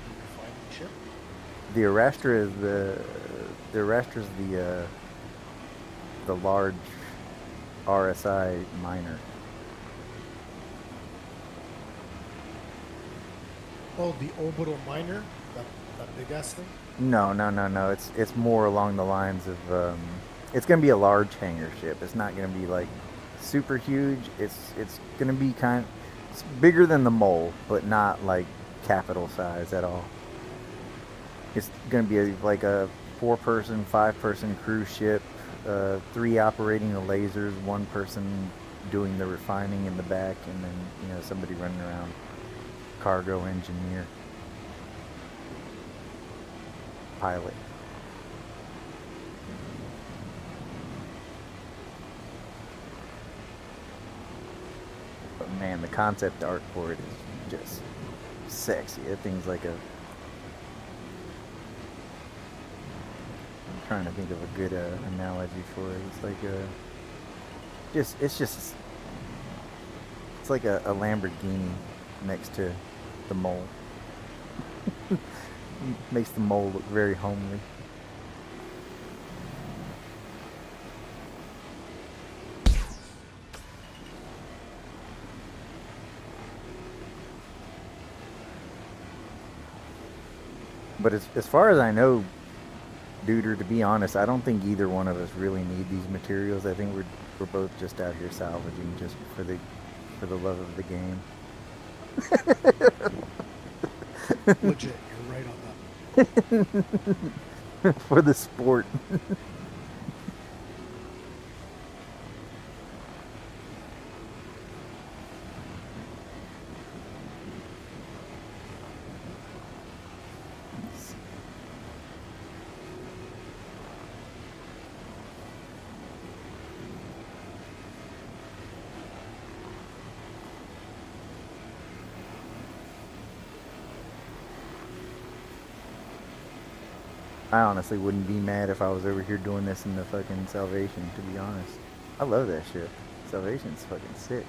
The refining ship? The Arastra is the Arastra's the large RSI miner. Oh, the orbital miner. That big ass thing. No. It's more along the lines of it's gonna be a large hangar ship. It's not gonna be like super huge. It's gonna be it's bigger than the mole, but not like capital size at all. It's gonna be like a 4-person, 5-person cruise ship, 3 operating the lasers, 1 person doing the refining in the back, and then somebody running around, cargo engineer, pilot. But man, the concept art for it is just sexy. That thing's like a. I'm trying to think of a good analogy for it. It's like a. It's like a Lamborghini next to the mole. Makes the mole look very homely. But as far as I know, Duder, to be honest, I don't think either one of us really need these materials. I think we're both just out here salvaging just for the love of the game. Legit, you're right on that. For the sport. I honestly wouldn't be mad if I was over here doing this in the fucking Salvation, to be honest. I love that shit. Salvation's fucking sick.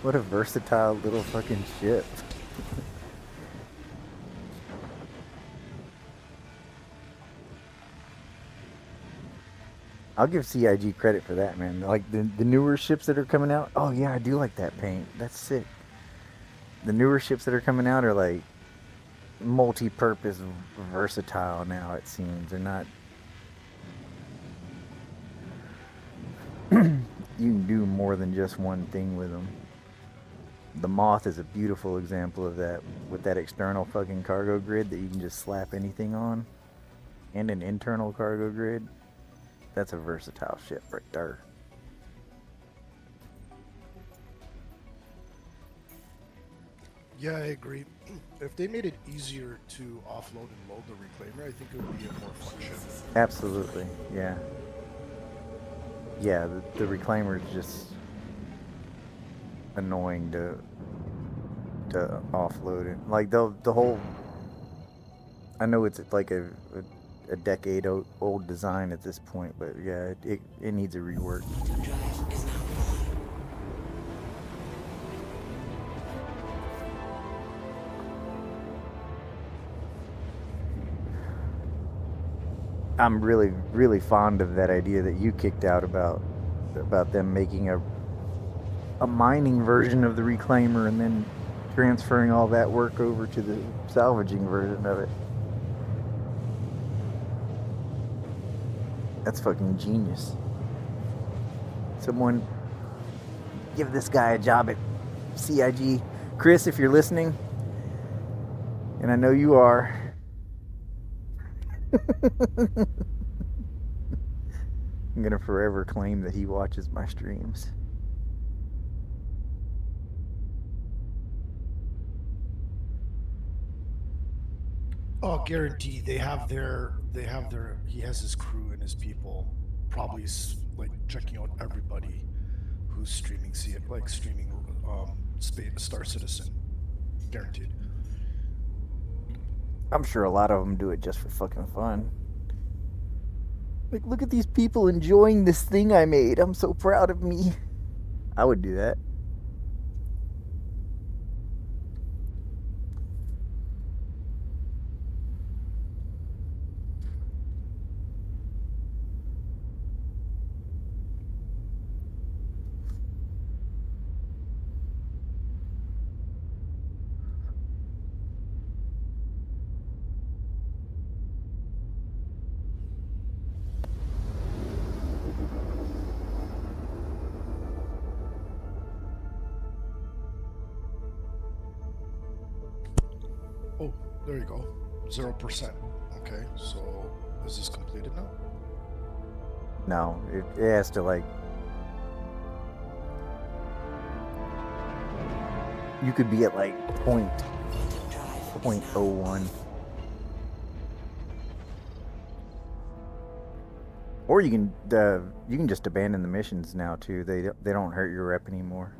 What a versatile little fucking ship. I'll give CIG credit for that, man. Like the newer ships that are coming out. Oh yeah, I do like that paint. That's sick. The newer ships that are coming out are like multi-purpose, versatile now. It seems they're not. You can do more than just one thing with them. The Moth is a beautiful example of that, with that external fucking cargo grid that you can just slap anything on, and an internal cargo grid. That's a versatile ship right there. Yeah, I agree. If they made it easier to offload and load the reclaimer, I think it would be a more fun ship. Absolutely, yeah. Yeah, the reclaimer is just annoying to offload it. Like the whole. I know it's like a decade old design at this point, but yeah, it needs a rework. System drive is now on. I'm really fond of that idea that you kicked out about them making a mining version of the reclaimer and then transferring all that work over to the salvaging version of it. That's fucking genius. Someone give this guy a job at CIG. Chris, if you're listening, and I know you are, I'm gonna forever claim that he watches my streams. Oh, guarantee he has his crew and his people probably like checking out everybody who's streaming Star Citizen. Guaranteed. I'm sure a lot of them do it just for fucking fun. Like, look at these people enjoying this thing I made. I'm so proud of me. I would do that. Oh, there you go. 0%. Okay, so is this completed now? No, it has to, like, you could be at like Quantum drive is now 0.01. Or you can just abandon the missions now too. They don't hurt your rep anymore.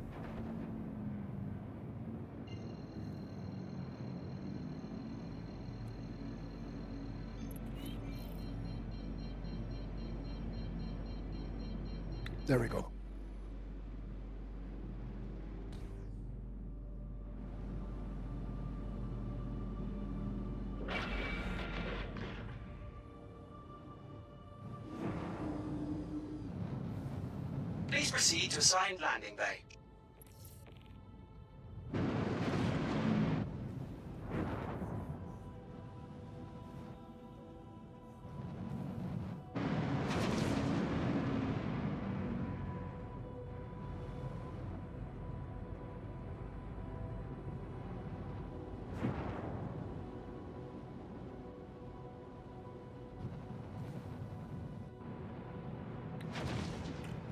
There we go. Please proceed to assigned landing bay.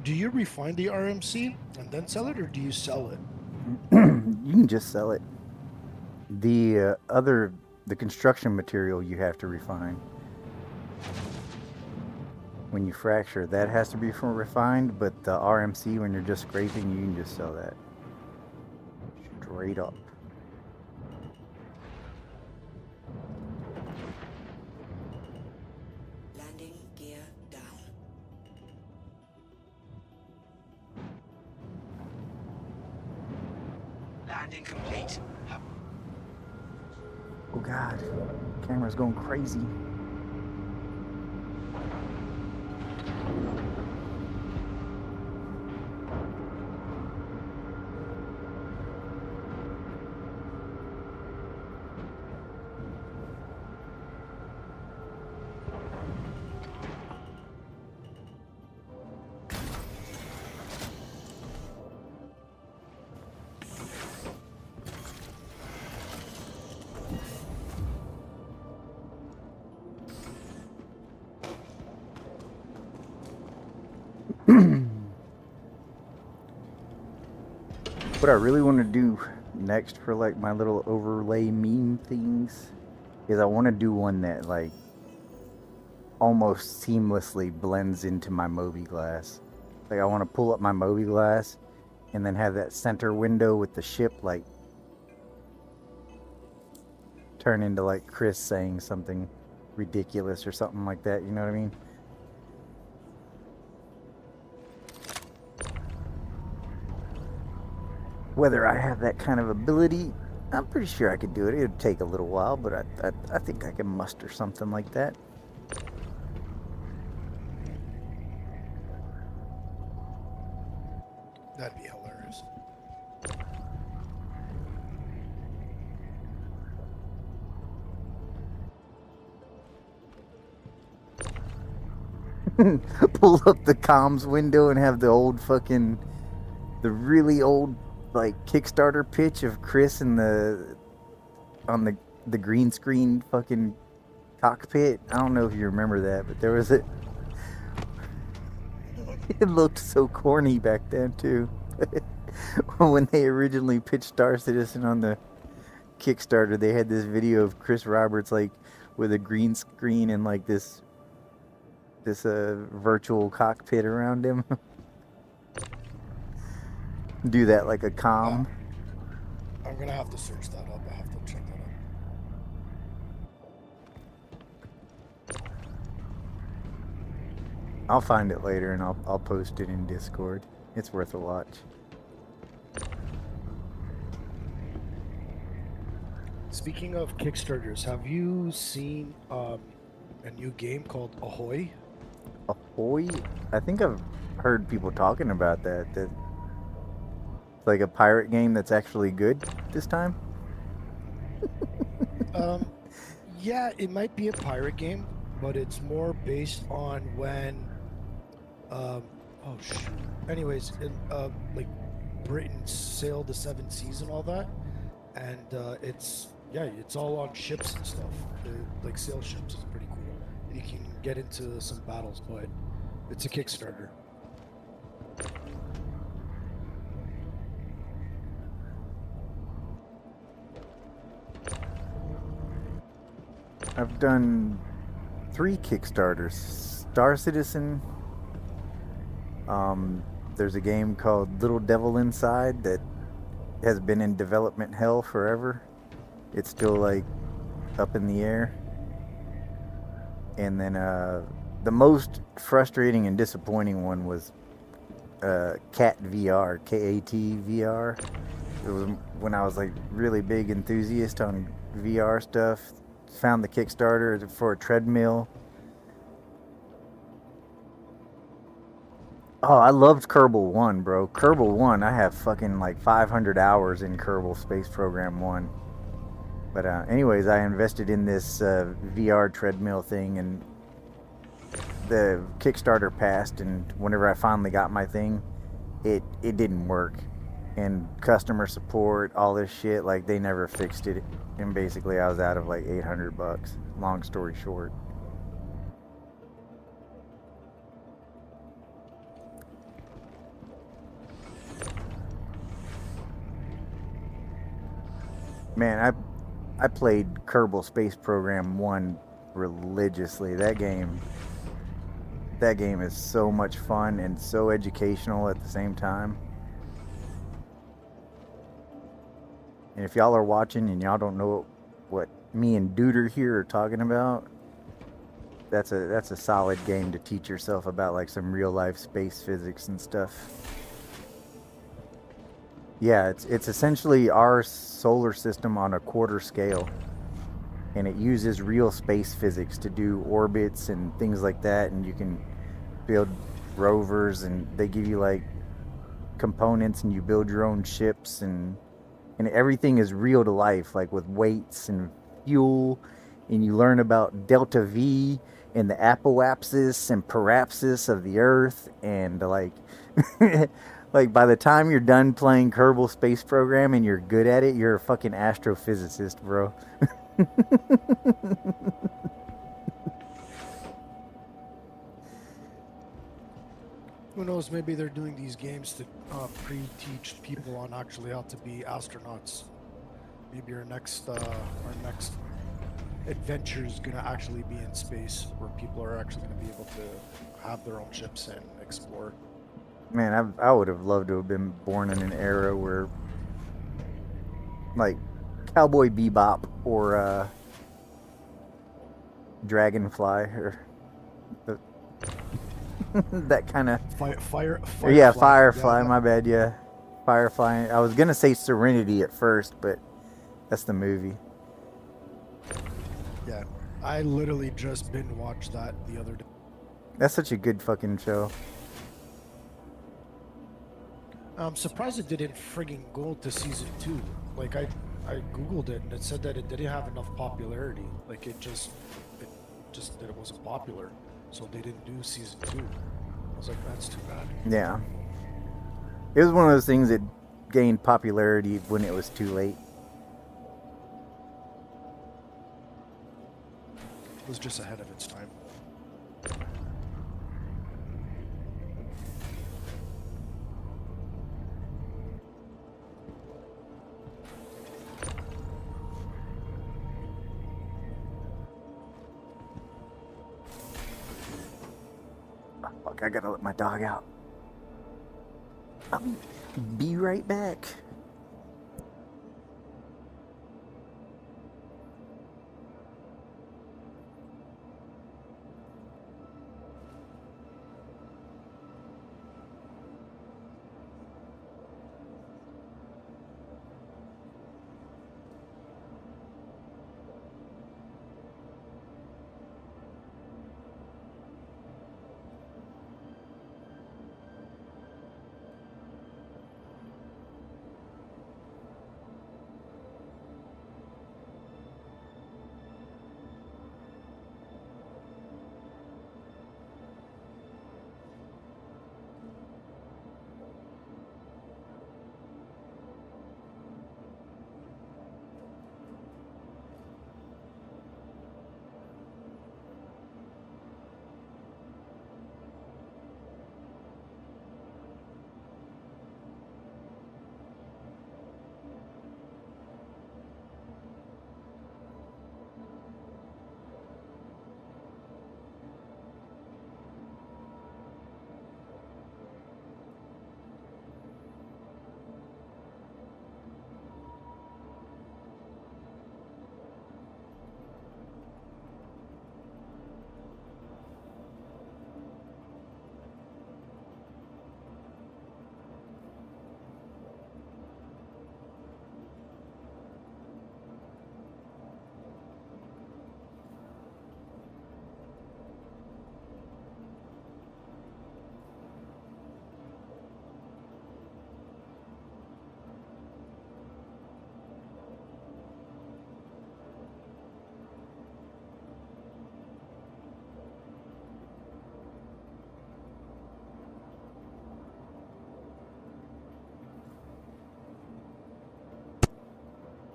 Do you refine the RMC and then sell it, or do you sell it? You can just sell it. The construction material you have to refine. When you fracture, that has to be refined, but the RMC, when you're just scraping, you can just sell that. Straight up. landing gear down. Landing complete. Oh god, camera's going crazy. What I really want to do next for like my little overlay meme things is I want to do one that like almost seamlessly blends into my Moby glass. Like I want to pull up my Moby glass and then have that center window with the ship like turn into like Chris saying something ridiculous or something like that, you know what I mean? Whether I have that kind of ability, I'm pretty sure I could do it. It would take a little while, but I think I can muster something like that. That'd be hilarious. Pull up the comms window and have the old fucking, the really old like Kickstarter pitch of Chris in the on the green screen fucking cockpit. I don't know if you remember that, but there was a. It looked so corny back then too. When they originally pitched Star Citizen on the Kickstarter, they had this video of Chris Roberts like with a green screen and like this virtual cockpit around him. Do that like a comm. I'm gonna have to search that up. I have to check that out. I'll find it later and I'll post it in Discord. It's worth a watch. Speaking of Kickstarters, have you seen a new game called Ahoy? Ahoy? I think I've heard people talking about that. That it's like a pirate game that's actually good this time. Yeah, it might be a pirate game, but it's more based on when anyways, like Britain sailed the seven seas and all that, and it's all on ships and stuff. Like sail ships is pretty cool, and you can get into some battles, but it's a Kickstarter. I've done 3 Kickstarters. Star Citizen. There's a game called Little Devil Inside that has been in development hell forever. It's still like up in the air. And then the most frustrating and disappointing one was Cat VR, KAT VR. It was when I was like really big enthusiast on VR stuff. Found the Kickstarter for a treadmill. Oh, I loved Kerbal 1, bro. Kerbal 1, I have fucking like 500 hours in Kerbal Space Program 1. But anyways, I invested in this VR treadmill thing, and the Kickstarter passed, and whenever I finally got my thing, it didn't work. And customer support, all this shit, like they never fixed it. And basically I was out of like $800. Long story short. Man, I played Kerbal Space Program 1 religiously. That game is so much fun and so educational at the same time. And if y'all are watching and y'all don't know what me and Duder here are talking about, that's a solid game to teach yourself about like some real life space physics and stuff. Yeah, it's essentially our solar system on a quarter scale, and it uses real space physics to do orbits and things like that, and you can build rovers, and they give you like components, and you build your own ships, and everything is real to life, like with weights and fuel, and you learn about delta V and the apoapsis and parapsis of the Earth, and like like by the time you're done playing Kerbal Space Program and you're good at it, you're a fucking astrophysicist, bro. Who knows? Maybe they're doing these games to pre-teach people on actually how to be astronauts. Maybe our next adventure is gonna actually be in space, where people are actually gonna be able to have their own ships and explore. Man, I would have loved to have been born in an era where, like, Cowboy Bebop or Dragonfly or the, that kind of. Firefly. Yeah, Firefly. Yeah, My bad. Yeah, Firefly. I was gonna say Serenity at first, but that's the movie. yeah. I literally just binge watched that the other day. That's such a good fucking show. I'm surprised it didn't frigging go to season 2. Like I googled it and it said that it didn't have enough popularity. Like it just that it wasn't popular, so they didn't do season 2. I was like, that's too bad. Yeah, it was one of those things that gained popularity when it was too late. It was just ahead of its time. Oh, fuck, I gotta let my dog out. I'll be right back.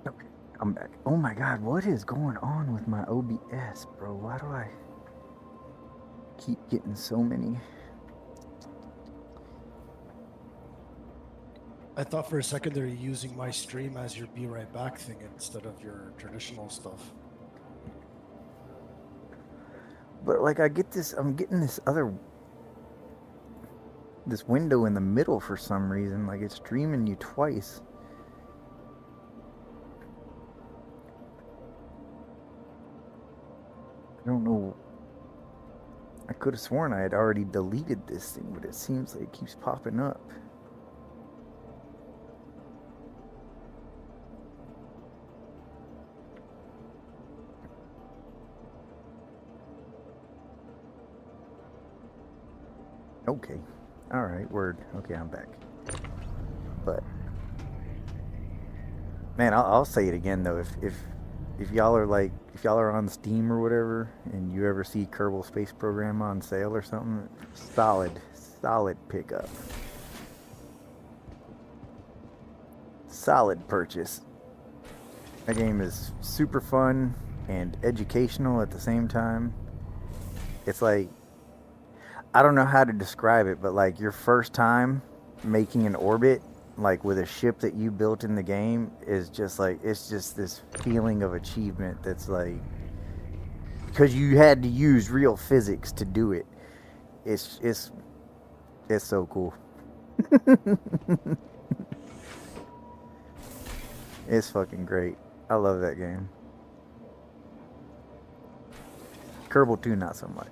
Okay, I'm back. Oh my god, what is going on with my OBS, bro? Why do I keep getting so many? I thought for a second they were using my stream as your be right back thing instead of your traditional stuff. But like I'm getting this window in the middle for some reason, like it's streaming you twice. I don't know. I could have sworn I had already deleted this thing, but it seems like it keeps popping up. Okay. Alright, word. Okay, I'm back. But man, I'll say it again though. If y'all are on Steam or whatever, and you ever see Kerbal Space Program on sale or something, solid pickup. Solid purchase. That game is super fun and educational at the same time. It's like I don't know how to describe it, but like your first time making an orbit, like with a ship that you built in the game, is just like it's just this feeling of achievement that's like because you had to use real physics to do it. It's so cool. It's fucking great. I love that game. Kerbal 2 not so much.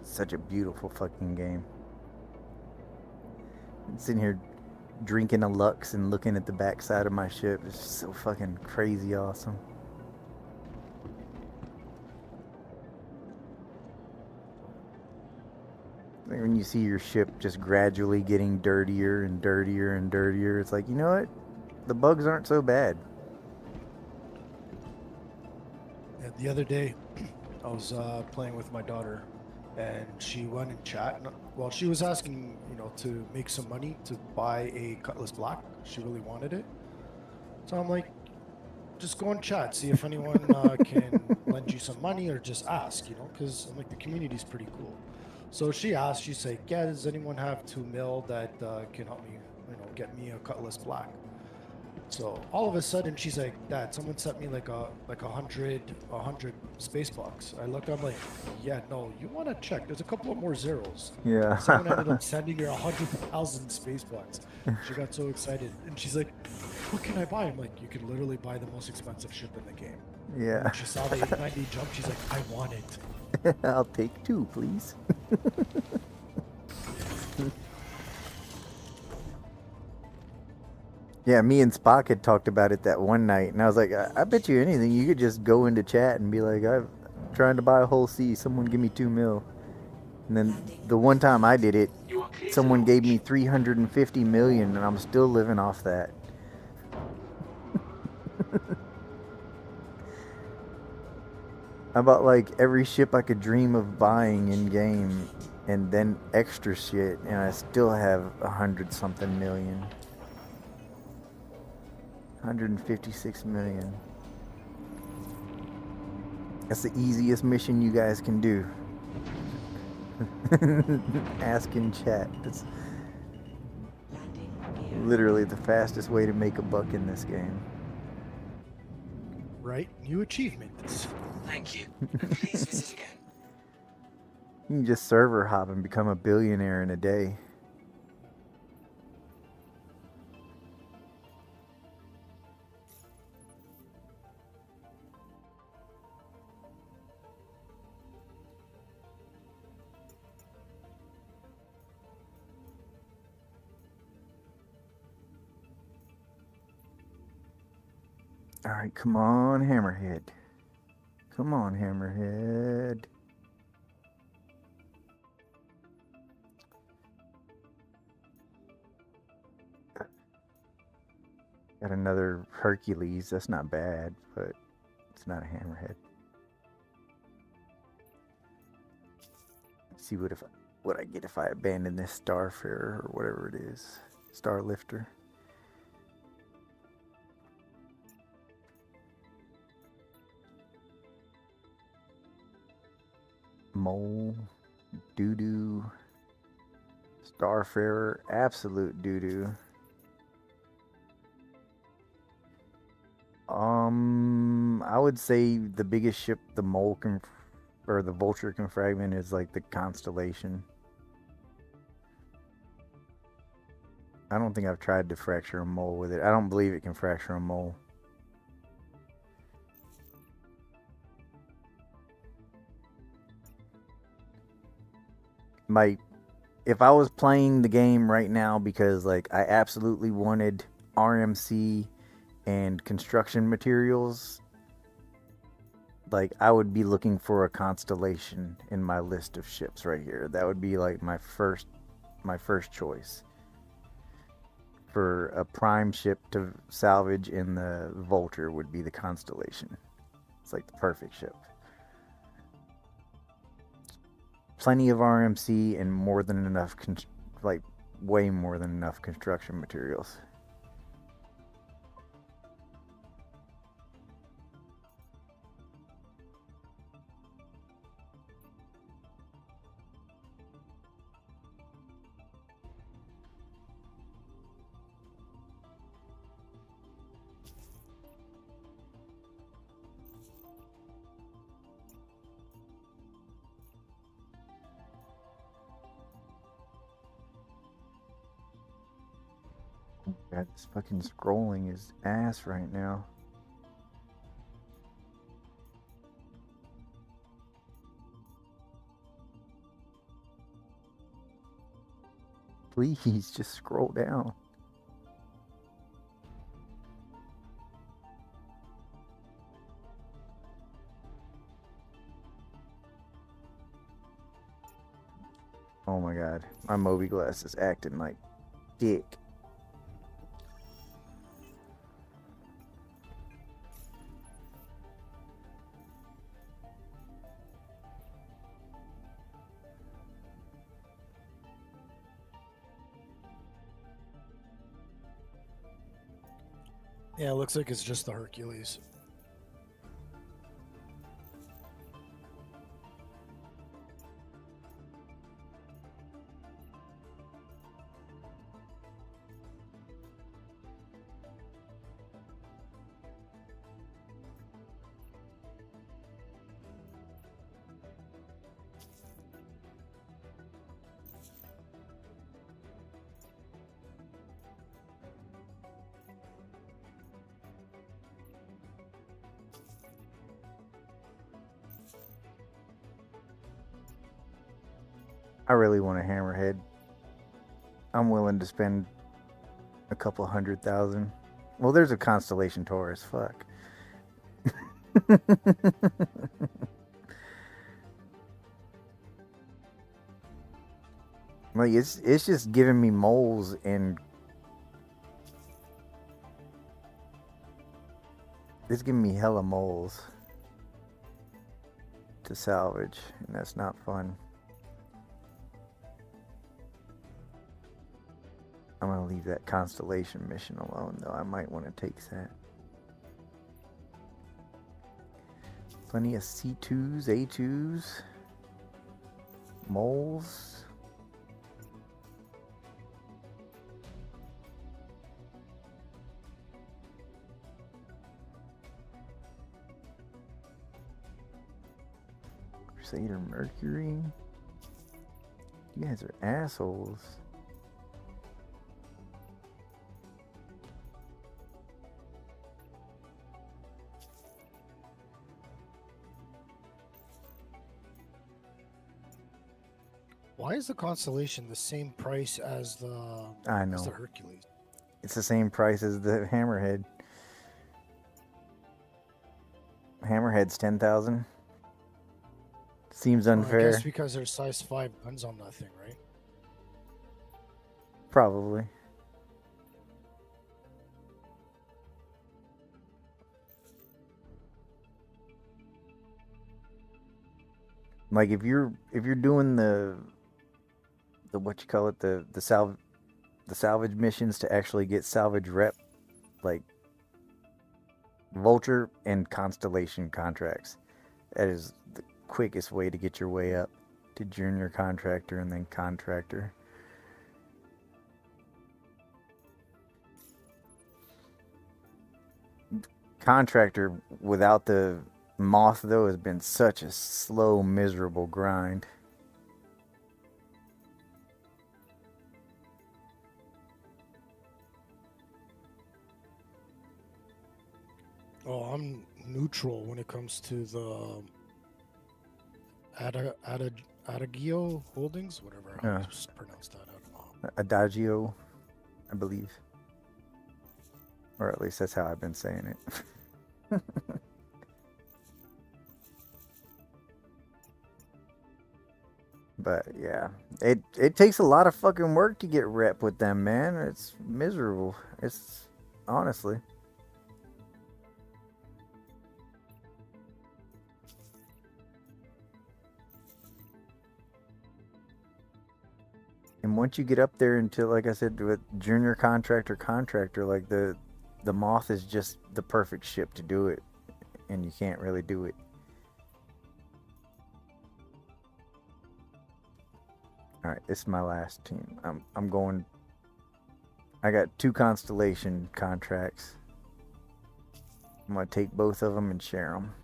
Such a beautiful fucking game. I'm sitting here drinking a Lux and looking at the backside of my ship. It's just so fucking crazy awesome. Like when you see your ship just gradually getting dirtier and dirtier and dirtier, it's like, you know what? The bugs aren't so bad. And the other day, I was playing with my daughter, and she went in chat. Well, she was asking, to make some money to buy a Cutlass Black. She really wanted it. So I'm like, just go in chat, see if anyone can lend you some money or just ask, because I'm like, the community's pretty cool. So she asked, she's like, yeah, does anyone have 2 mil that can help me, get me a Cutlass Black? So all of a sudden she's like, Dad, someone sent me like a hundred space bucks. I looked, I'm like, yeah, no, you want to check. There's a couple of more zeros. Yeah. Someone ended up sending her 100,000 space bucks. She got so excited, and she's like, what can I buy? I'm like, you can literally buy the most expensive ship in the game. Yeah. When she saw the 890 jump, she's like, I want it. I'll take 2, please. Yeah, me and Spock had talked about it that one night, and I was like, I bet you anything, you could just go into chat and be like, I'm trying to buy a whole sea, someone give me 2 mil. And then the one time I did it, You are clear to someone gave me launch. 350 million, and I'm still living off that. I bought like every ship I could dream of buying in game, and then extra shit, and I still have 100-something million. 156 million. That's the easiest mission you guys can do. Ask in chat. That's Landing gear. literally the fastest way to make a buck in this game. Right? New achievements. Thank you. Please visit again. You can just server hop and become a billionaire in a day. Alright, come on, Hammerhead. Come on, Hammerhead. Got another Hercules. That's not bad, but it's not a Hammerhead. Let's see what I get if I abandon this Starfarer or whatever it is. Starlifter. Mole, doo-doo, Starfarer, absolute doo-doo. I would say the biggest ship the Mole can, or the Vulture can fragment is like the Constellation. I don't think I've tried to fracture a Mole with it. I don't believe it can fracture a Mole. My if I was playing the game right now because like I absolutely wanted RMC and construction materials, like I would be looking for a constellation in my list of ships right here. That would be like my first choice for a prime ship to salvage in the Vulture would be the Constellation. It's like the perfect ship. Plenty of RMC and more than enough, like way more than enough construction materials. God, this fucking scrolling is ass right now. Please just scroll down. Oh my god, my Moby Glass is acting like dick. Yeah, it looks like it's just the Hercules. I really want a Hammerhead. I'm willing to spend a couple 100,000. Well, there's a Constellation Taurus. Fuck. Like it's just giving me moles and it's giving me hella moles to salvage, and that's not fun. I'm gonna leave that Constellation mission alone, though. I might want to take that. Plenty of C2s, A2s, moles. Crusader Mercury. You guys are assholes. Why is the Constellation the same price as the I as the know. Hercules? It's the same price as the Hammerhead. Hammerhead's 10,000. Seems Well, I guess unfair. because there's size 5 guns on that thing, right? Probably. Like if you're doing the what you call it the salvage missions to actually get salvage rep, like Vulture and Constellation contracts. That is the quickest way to get your way up to junior contractor and then contractor. Contractor without the moth though has been such a slow, miserable grind. Oh, I'm neutral when it comes to the Adagio Holdings, whatever how Yeah. you pronounce that. I don't know. Adagio, I believe. Or at least that's how I've been saying it. But yeah, it takes a lot of fucking work to get rep with them, man. It's miserable. It's honestly. And once you get up there into, like I said, with junior contractor, like the moth is just the perfect ship to do it, and you can't really do it. All right, this is my last team. I'm going. I got 2 constellation contracts. I'm gonna take both of them and share them,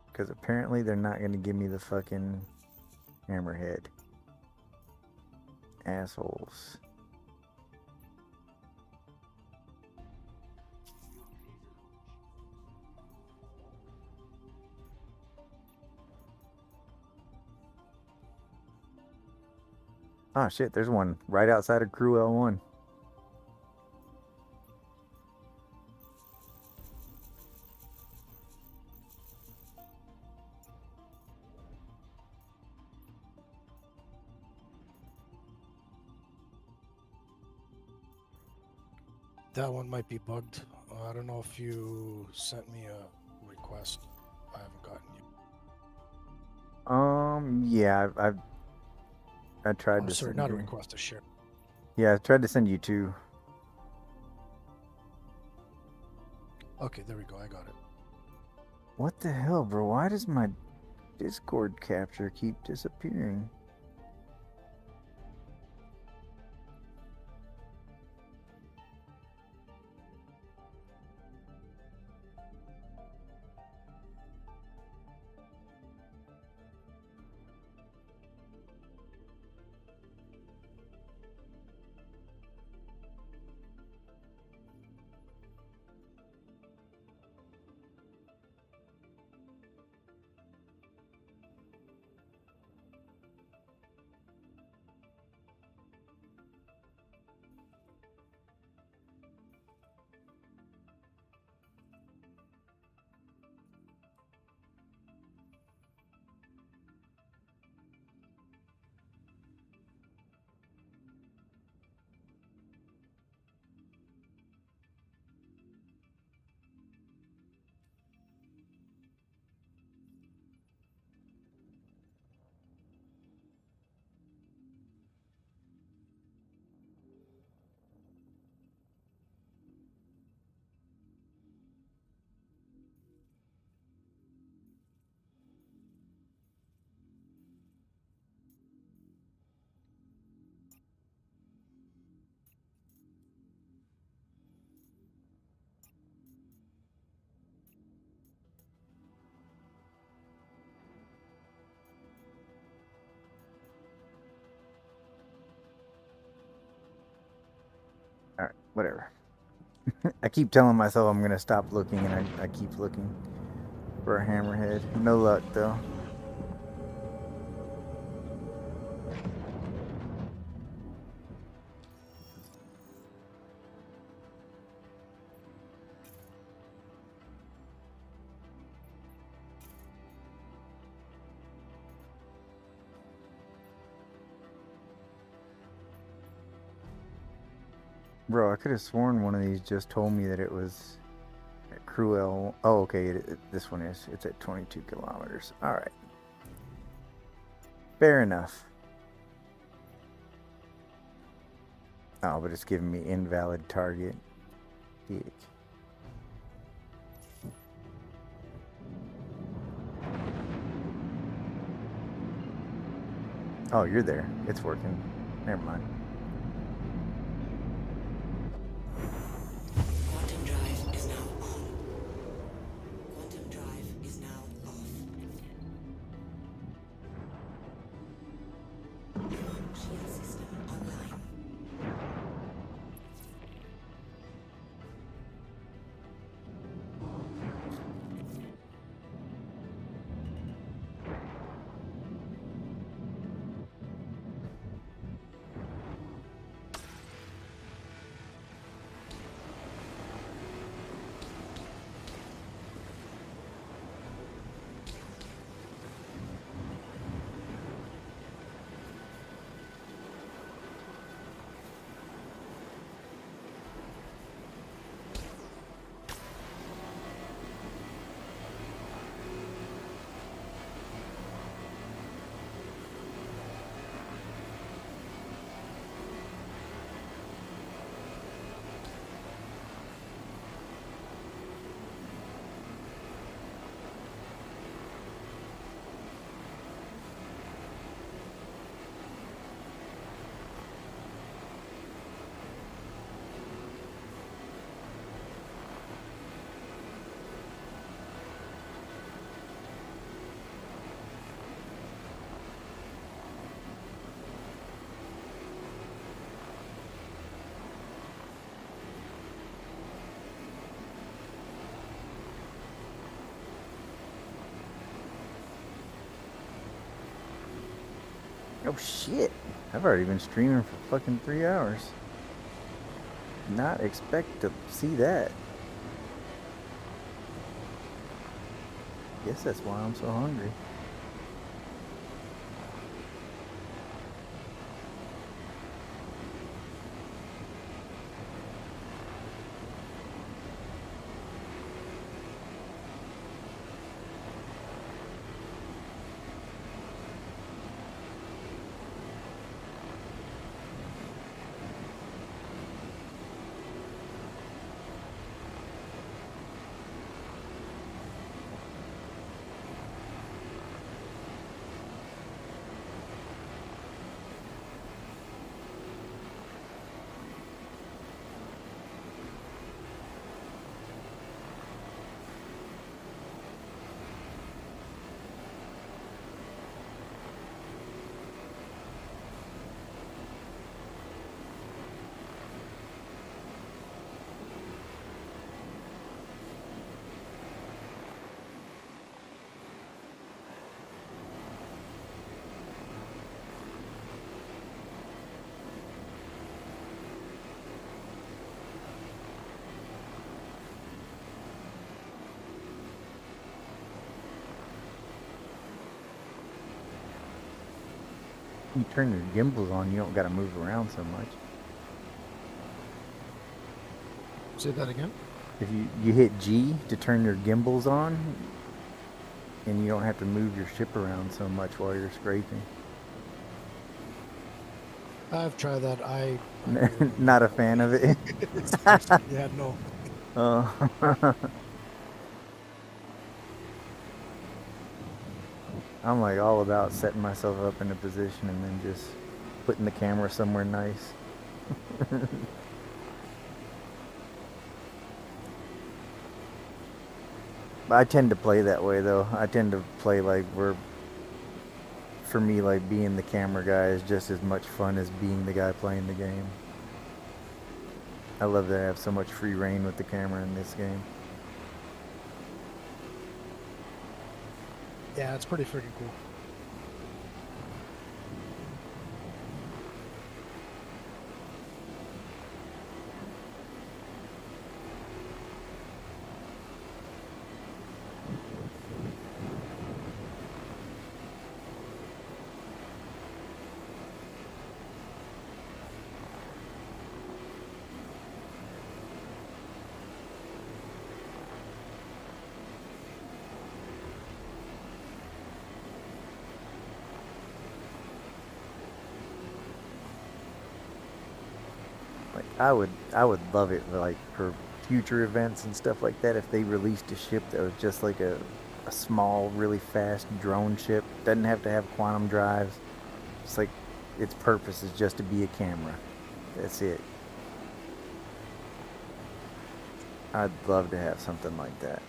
because apparently they're not gonna give me the fucking hammerhead. Assholes. Oh shit, there's one right outside of Crew L1. That one might be bugged. I don't know if you sent me a request. I haven't gotten you. Yeah, I tried I'm to sorry, send not a you. request, a share. Yeah, I tried to send you 2. Okay, there we go. I got it. What the hell, bro? Why does my Discord capture keep disappearing? All right, whatever. I keep telling myself I'm gonna stop looking, and I keep looking for a hammerhead. No luck though. Bro, I could have sworn one of these just told me that it was at Cruel. Oh, okay. This one is. It's at 22 kilometers. All right. Fair enough. Oh, but it's giving me invalid target. Dick. Oh, you're there. It's working. Never mind. Quantum drive is now on. Quantum drive is now off. Shield system online. Oh shit! I've already been streaming for fucking 3 hours. Not expect to see that. Guess that's why I'm so hungry. You turn your gimbals on, you don't gotta move around so much. Say that again. If you hit G to turn your gimbals on, and you don't have to move your ship around so much while you're scraping. I've tried that. I really don't Not a know. fan of it. Yeah, no. Oh. I'm like all about setting myself up in a position and then just putting the camera somewhere nice. I tend to play that way though. I tend to play like for me, like being the camera guy is just as much fun as being the guy playing the game. I love that I have so much free reign with the camera in this game. Yeah, it's pretty freaking cool. Like I would love it like for future events and stuff like that if they released a ship that was just like a small, really fast drone ship. Doesn't have to have quantum drives. It's like its purpose is just to be a camera. That's it. I'd love to have something like that.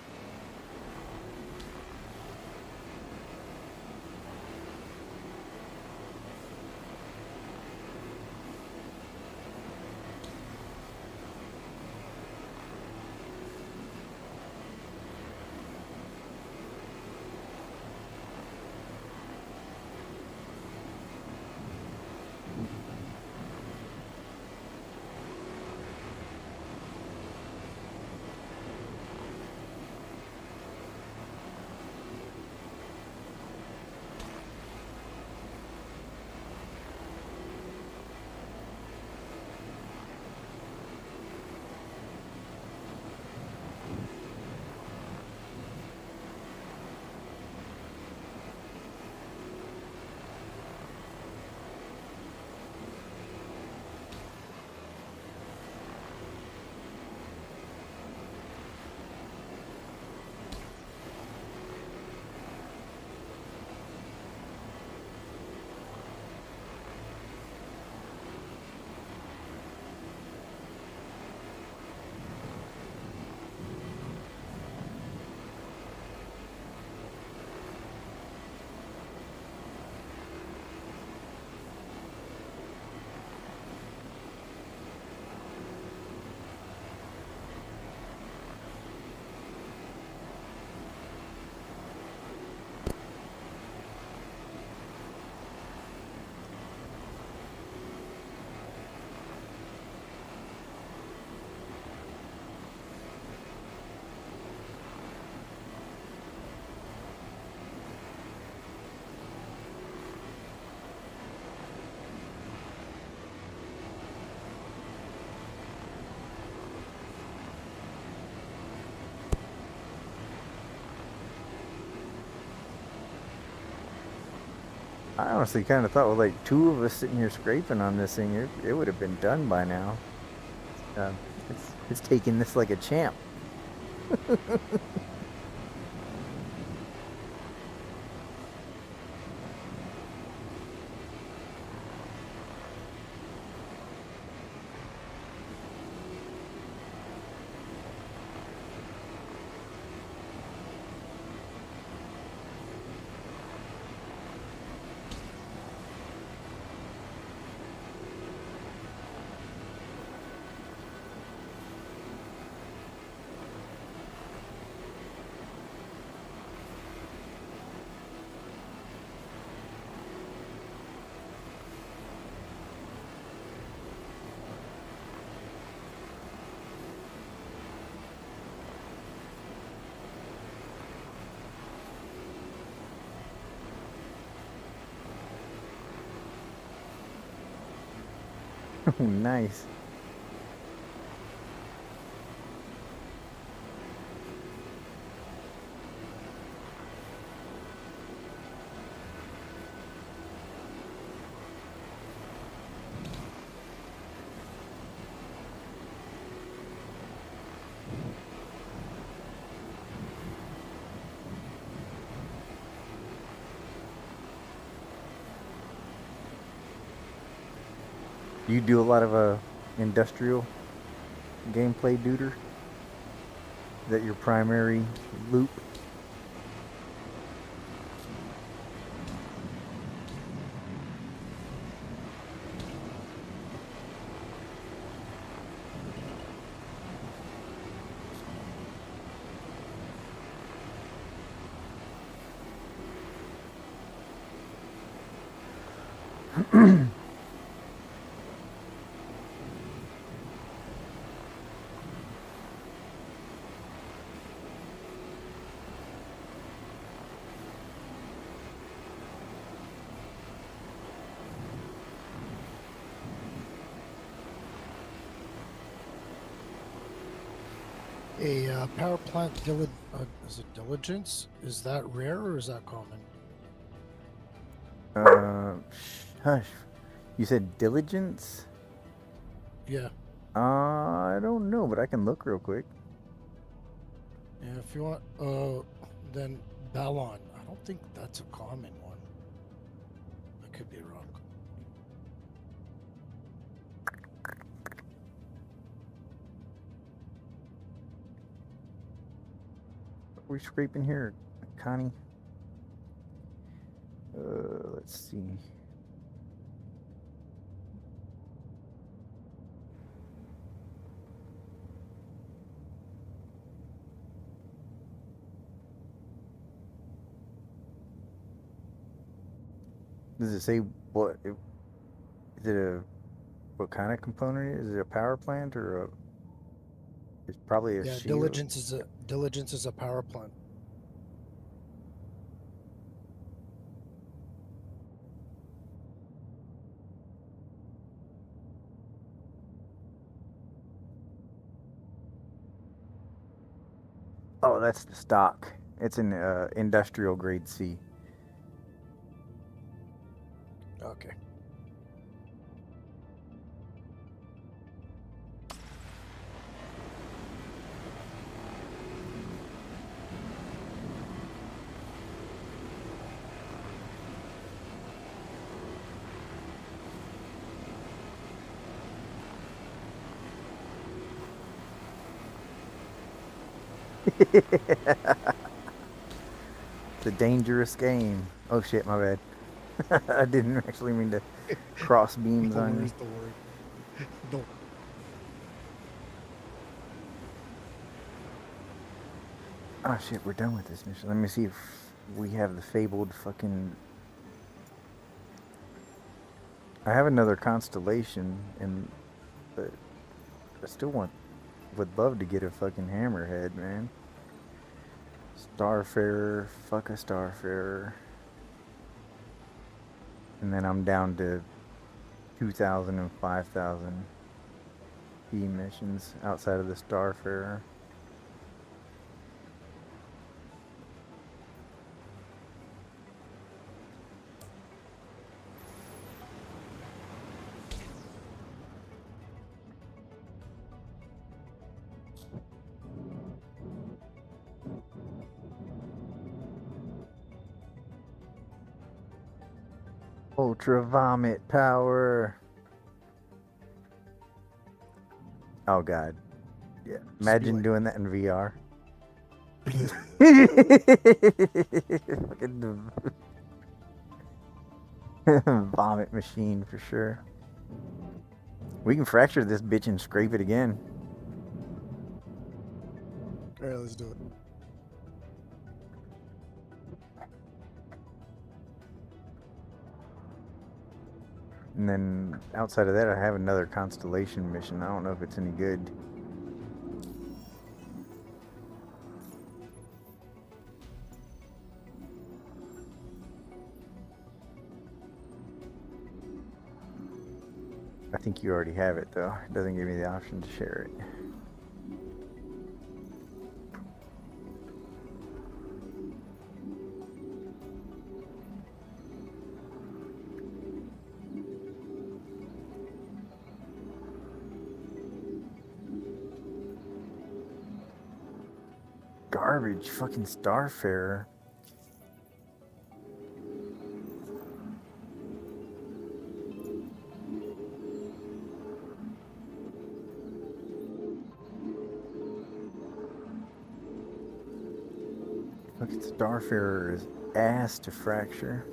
I honestly kind of thought with like two of us sitting here scraping on this thing, it would have been done by now. Uh, it's taking this like a champ. Oh, nice. You do a lot of industrial gameplay, duder. Is that your primary loop? A power plant is it diligence? Is that rare or is that common? Uh, hush. You said diligence? Yeah. I don't know, but I can look real quick. Yeah, if you want, then Ballon. I don't think that's a common one. I could be wrong. What are we scraping here, Connie? Let's see. Does it say what? Is it a what kind of component? Is it a power plant or a? It's probably a Yeah, shield. diligence is a power plant. Oh, that's the stock. It's an industrial grade C. Okay. It's a dangerous game. Oh shit, my bad. I didn't actually mean to cross beams No on you. worries, don't worry. No. Oh shit, we're done with this mission. Let me see if we have the fabled fucking. I have another constellation, but I still would love to get a fucking hammerhead, man. Starfarer, fuck a Starfarer. And then I'm down to 2,000 and 5,000 missions outside of the Starfarer. Ultra vomit power. Oh god. Yeah. Just be Imagine like, doing that in VR. Fucking vomit machine for sure. We can fracture this bitch and scrape it again. all right, let's do it. And then outside of that, I have another constellation mission. I don't know if it's any good. I think you already have it though. It doesn't give me the option to share it. Garbage, fucking Starfarer. Fucking Starfarer is ass to fracture.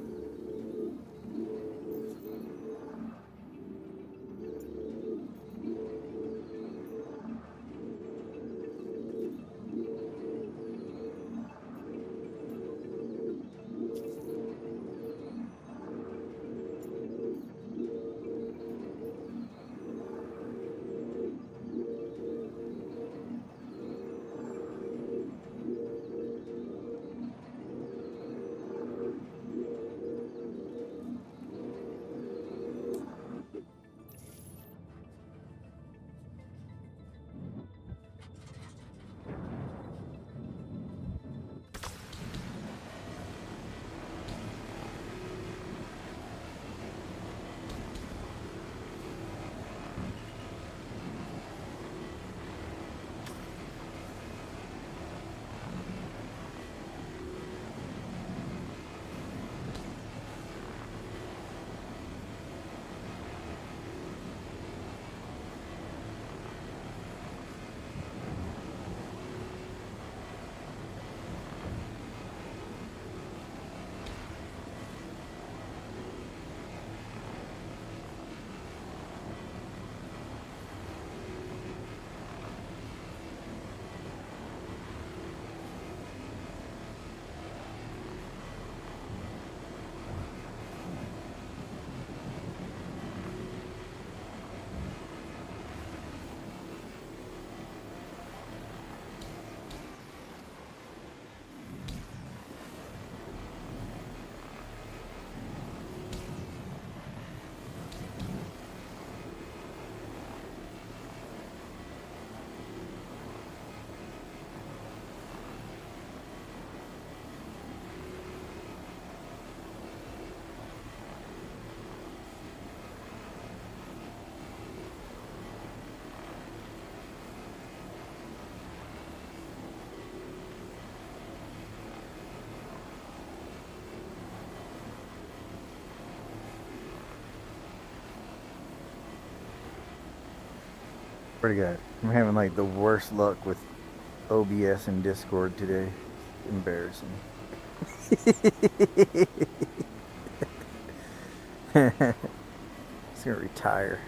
Pretty good. I'm having like the worst luck with OBS and Discord today. Embarrassing. He's gonna retire.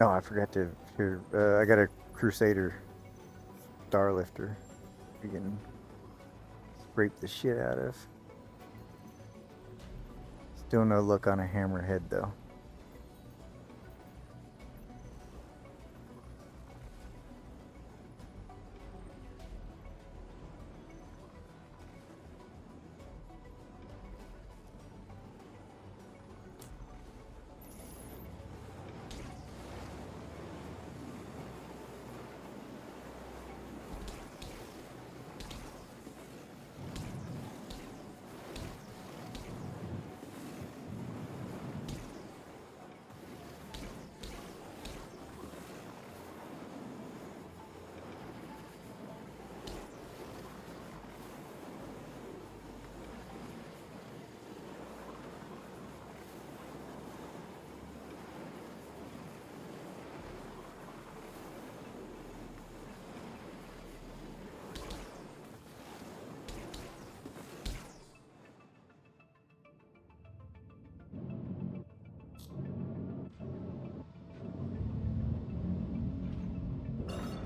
Oh, I forgot to. Here, I got a Crusader Starlifter. You can scrape the shit out of. Still no luck on a hammerhead though.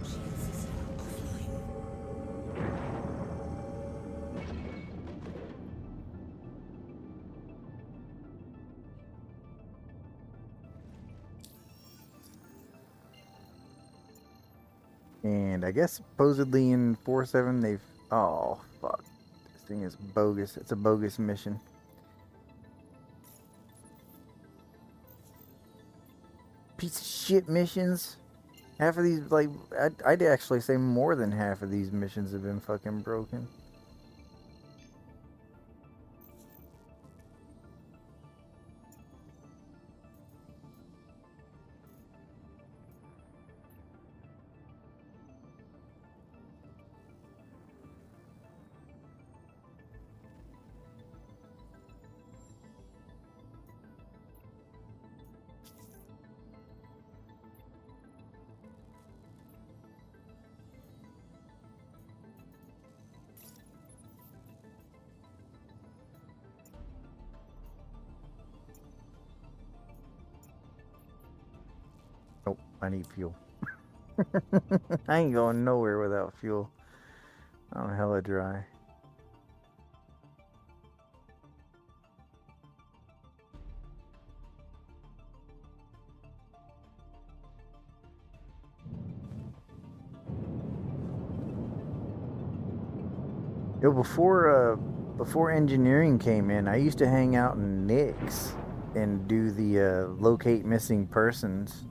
Shield system offline. And I guess supposedly in 4.7 they've. Oh, fuck. This thing is bogus. It's a bogus mission. Piece of shit missions. Half of these, like, I'd actually say more than half of these missions have been fucking broken. Nope, I need fuel. I ain't going nowhere without fuel. I'm hella dry. Yo, before engineering came in, I used to hang out in Nick's and do the locate missing persons.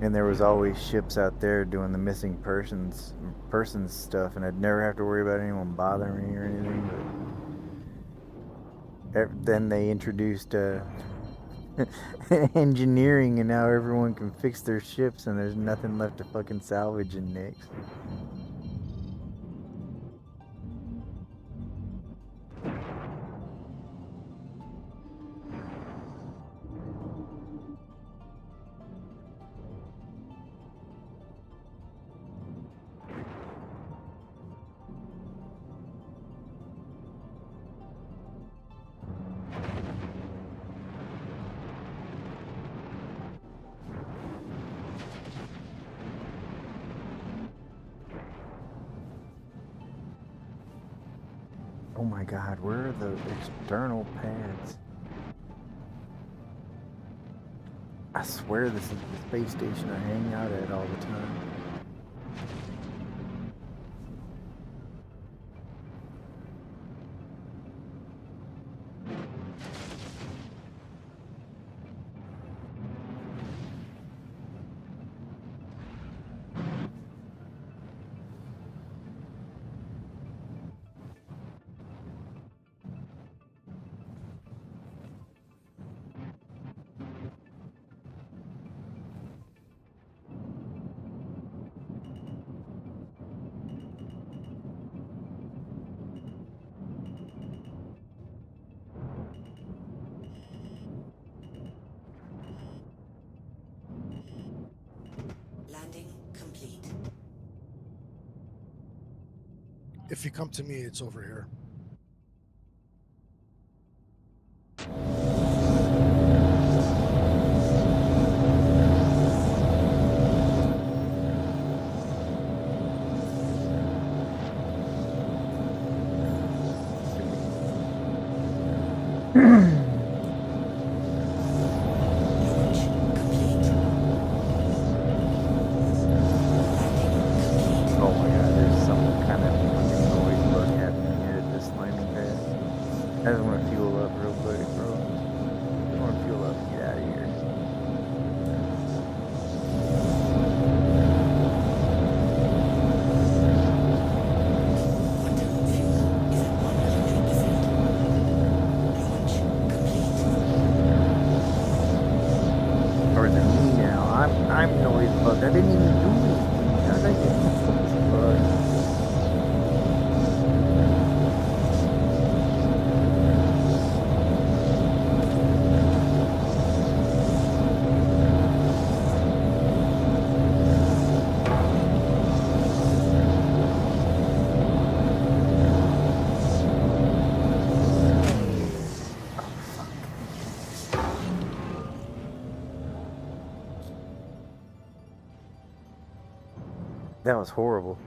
And there was always ships out there doing the missing persons stuff, and I'd never have to worry about anyone bothering me or anything. But then they introduced engineering, and now everyone can fix their ships, and there's nothing left to fucking salvage in Nick's. Oh my god, where are the external pads? I swear this is the space station I hang out at all the time. Landing complete. If you come to me, it's over here. I'm noise bugged. I didn't even do anything. How did I get noise bugged? That was horrible.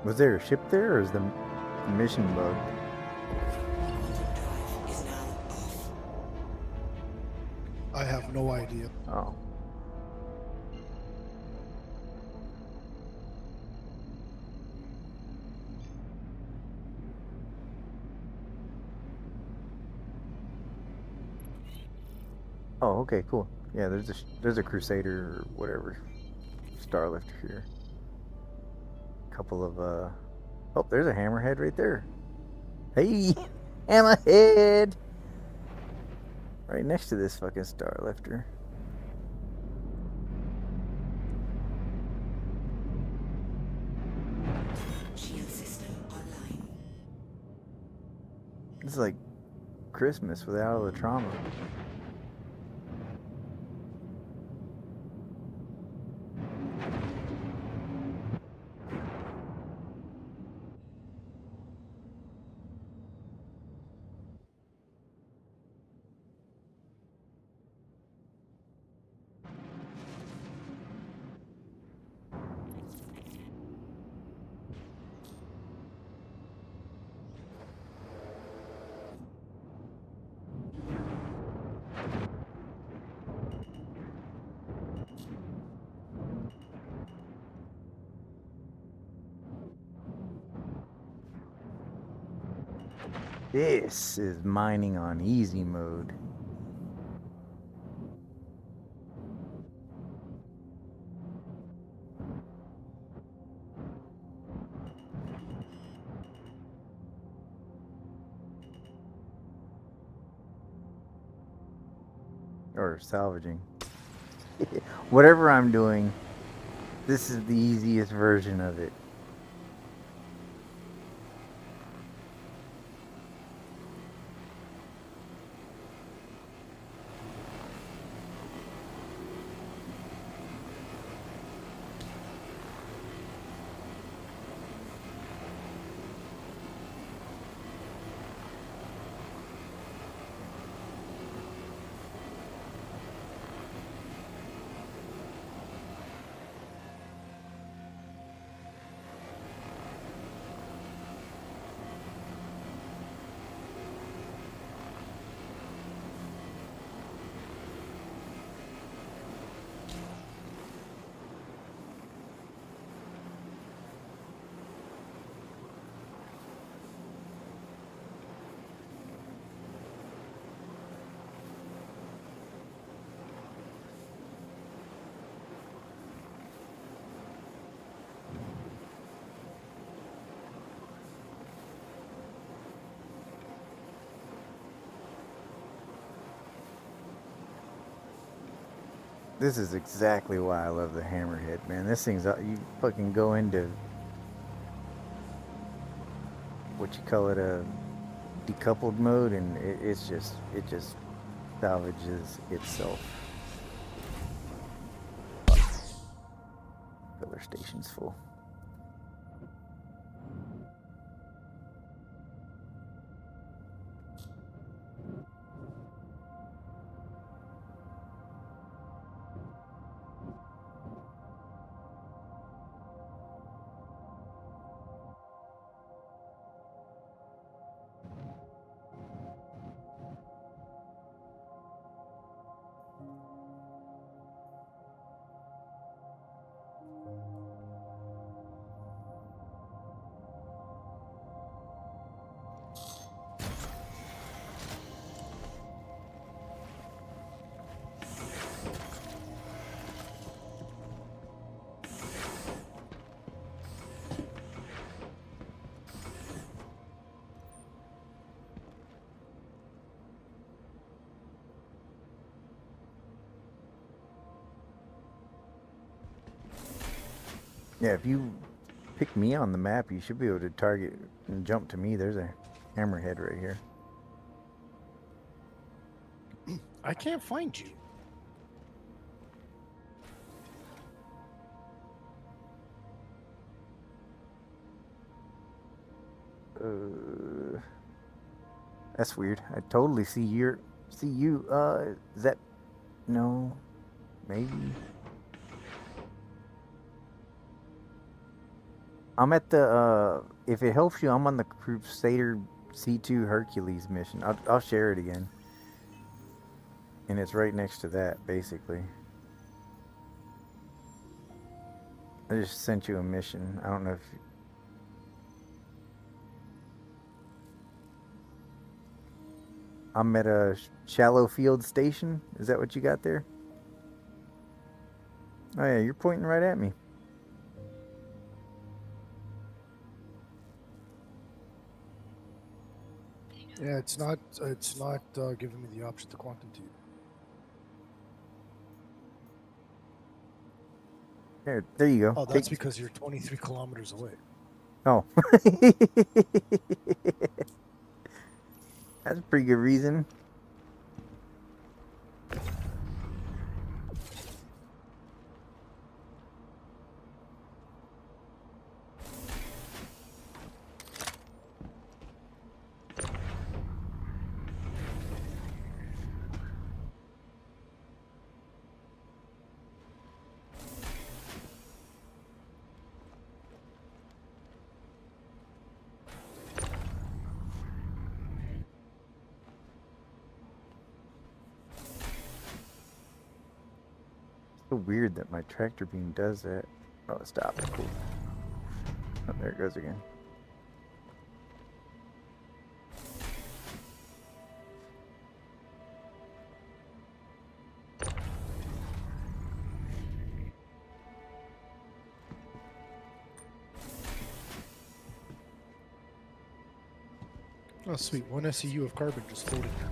Was there a ship there, or is the mission bugged? Quantum drive is now off. I have no idea. Oh. Oh, okay, cool. Yeah, there's a Crusader or whatever Starlifter here. Couple of oh, there's a hammerhead right there. Hey, hammerhead! Right next to this fucking Starlifter. Shield system online. It's like Christmas without all the trauma. This is mining on easy mode. Or salvaging. Whatever I'm doing, this is the easiest version of it. This is exactly why I love the Hammerhead, man. This thing's you fucking go into what you call it, a decoupled mode, and it just salvages itself. Filler station's full. Yeah, if you pick me on the map, you should be able to target and jump to me. There's a Hammerhead right here. I can't find you. That's weird. I totally see you. Is that no? Maybe. I'm at the if it helps you, I'm on the Crusader C2 Hercules mission. I'll share it again. And it's right next to that, basically. I just sent you a mission. I don't know if I'm at a shallow field station. Is that what you got there? Oh yeah, you're pointing right at me. Yeah, it's not giving me the option to quantum to you. There you go. Oh, that's because you're 23 kilometers away. Oh. That's a pretty good reason. So weird that my tractor beam does that. Oh, stop. Cool. Oh, there it goes again. Oh, sweet. 1 SEU of carbon just floated here.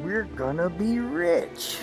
We're gonna be rich.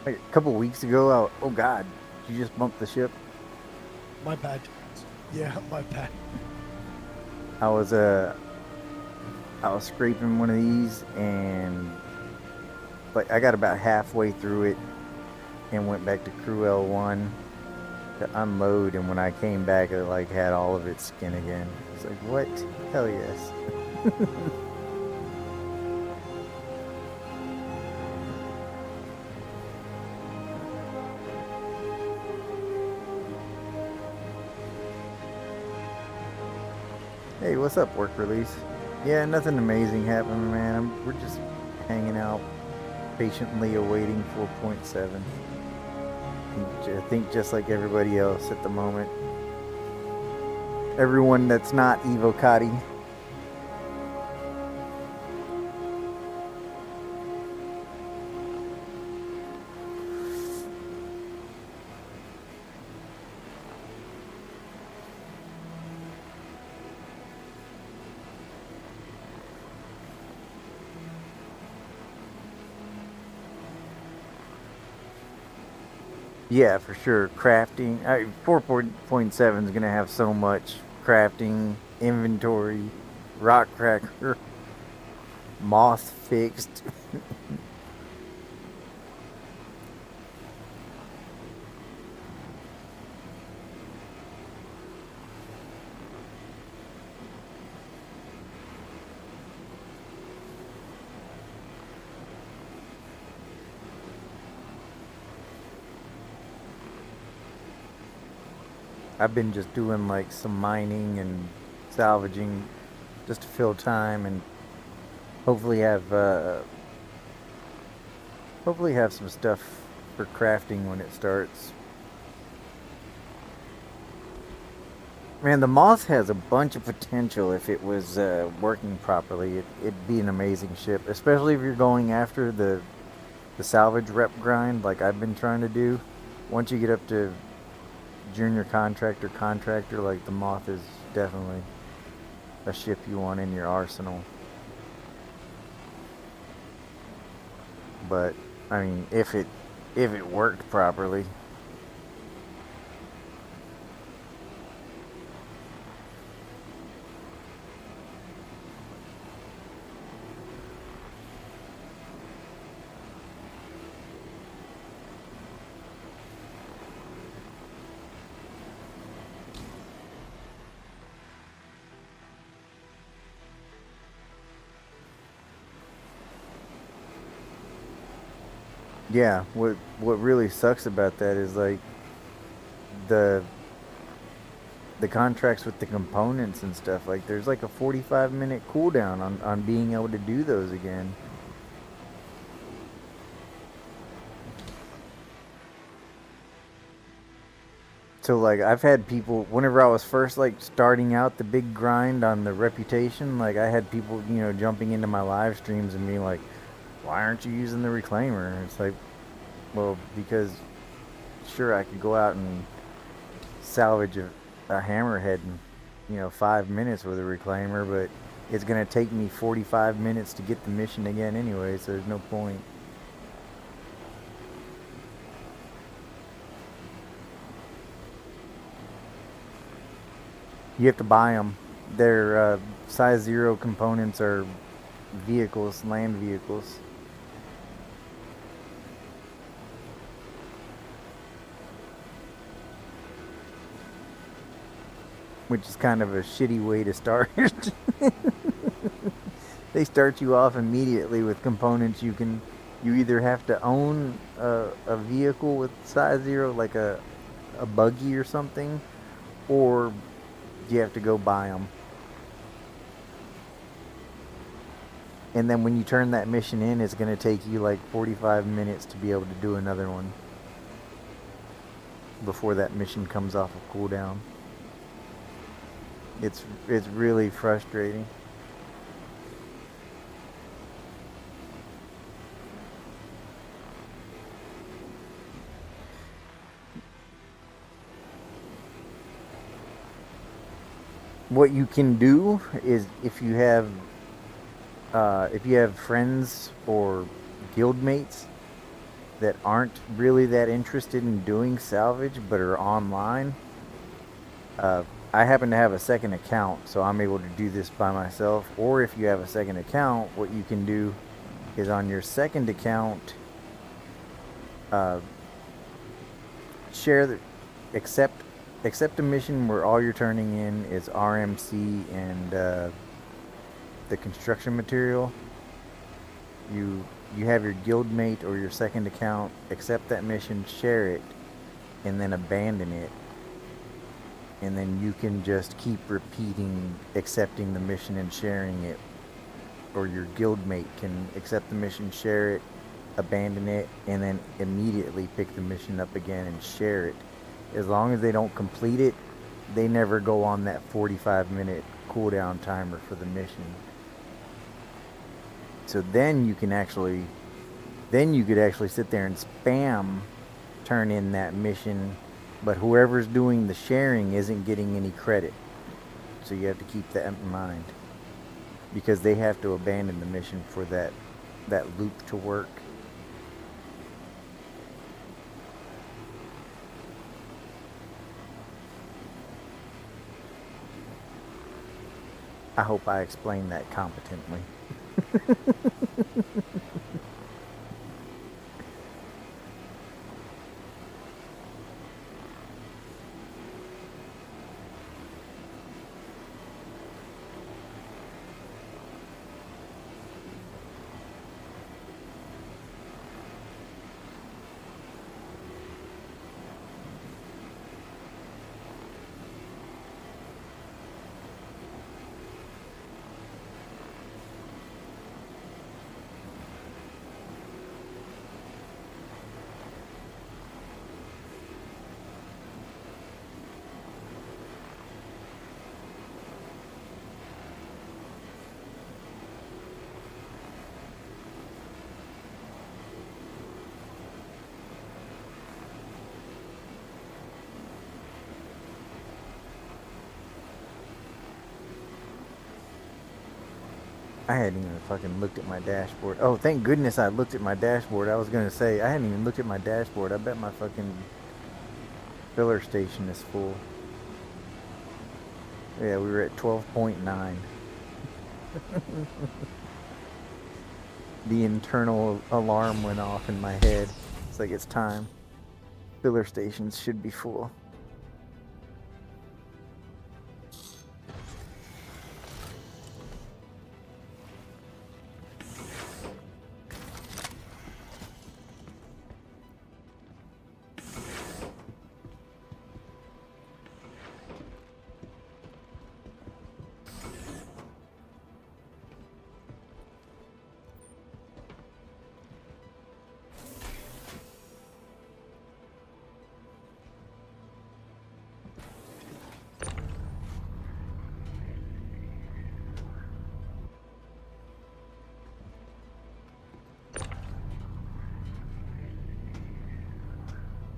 Like a couple weeks ago, oh God, you just bumped the ship. My bad. Yeah, my bad. I was I was scraping one of these, and like I got about halfway through it and went back to crew L1 to unload, and when I came back it like had all of its skin again. It's like, what? Hell yes. Hey, what's up, work release? Yeah, nothing amazing happened, man. We're just hanging out, patiently awaiting 4.7. I think just like everybody else at the moment. Everyone that's not Evocati. Yeah, for sure. Crafting. 4.7 is going to have so much crafting, inventory, rock cracker, moth fixed. I've been just doing like some mining and salvaging just to fill time and hopefully have some stuff for crafting when it starts. Man, the Moth has a bunch of potential if it was working properly. It'd be an amazing ship, especially if you're going after the salvage rep grind like I've been trying to do. Once you get up to junior contractor, like the Moth is definitely a ship you want in your arsenal. But I mean, if it worked properly. Yeah, what really sucks about that is like the the contracts with the components and stuff. Like there's like a 45-minute cooldown on being able to do those again. So like I've had people whenever I was first like starting out the big grind on the reputation, like I had people, jumping into my live streams and being like, "Why aren't you using the reclaimer?" And it's like, well, because sure I could go out and salvage a hammerhead in 5 minutes with a reclaimer, but it's gonna take me 45 minutes to get the mission again anyway, so there's no point. You have to buy them. Their size 0 components are vehicles, land vehicles. Which is kind of a shitty way to start. They start you off immediately with components you either have to own a vehicle with size 0, like a buggy or something, or you have to go buy them. And then when you turn that mission in, it's going to take you like 45 minutes to be able to do another one before that mission comes off of cooldown. It's really frustrating. What you can do is if you have friends or guild mates, that aren't really that interested in doing salvage but are online. Uh, I happen to have a second account, so I'm able to do this by myself. Or if you have a second account, what you can do is on your second account, uh, share the accept accept a mission where all you're turning in is RMC and the construction material. You have your guildmate or your second account accept that mission, share it, and then abandon it. And then you can just keep repeating accepting the mission and sharing it. Or your guildmate can accept the mission, share it, abandon it, and then immediately pick the mission up again and share it. As long as they don't complete it, they never go on that 45-minute cooldown timer for the mission. So then you could actually sit there and spam turn in that mission, but whoever's doing the sharing isn't getting any credit. So you have to keep that in mind, because they have to abandon the mission for that loop to work. I hope I explained that competently. I hadn't even fucking looked at my dashboard. Oh, thank goodness I looked at my dashboard. I was gonna say, I hadn't even looked at my dashboard. I bet my fucking filler station is full. Yeah, we were at 12.9. The internal alarm went off in my head. It's like, it's time. Filler stations should be full.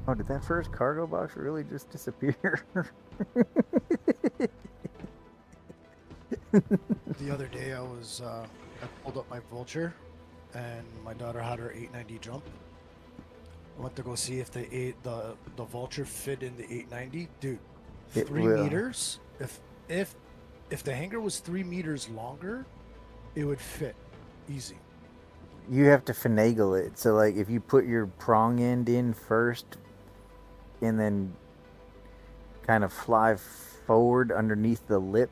Oh, did that first cargo box really just disappear? The other day I pulled up my vulture, and my daughter had her 890 jump. I went to go see if the vulture fit in the 890. Dude, It 3 meters. If the hanger was 3 meters longer, it would fit easy. You have to finagle it. So, like, if you put your prong end in first and then kind of fly forward underneath the lip,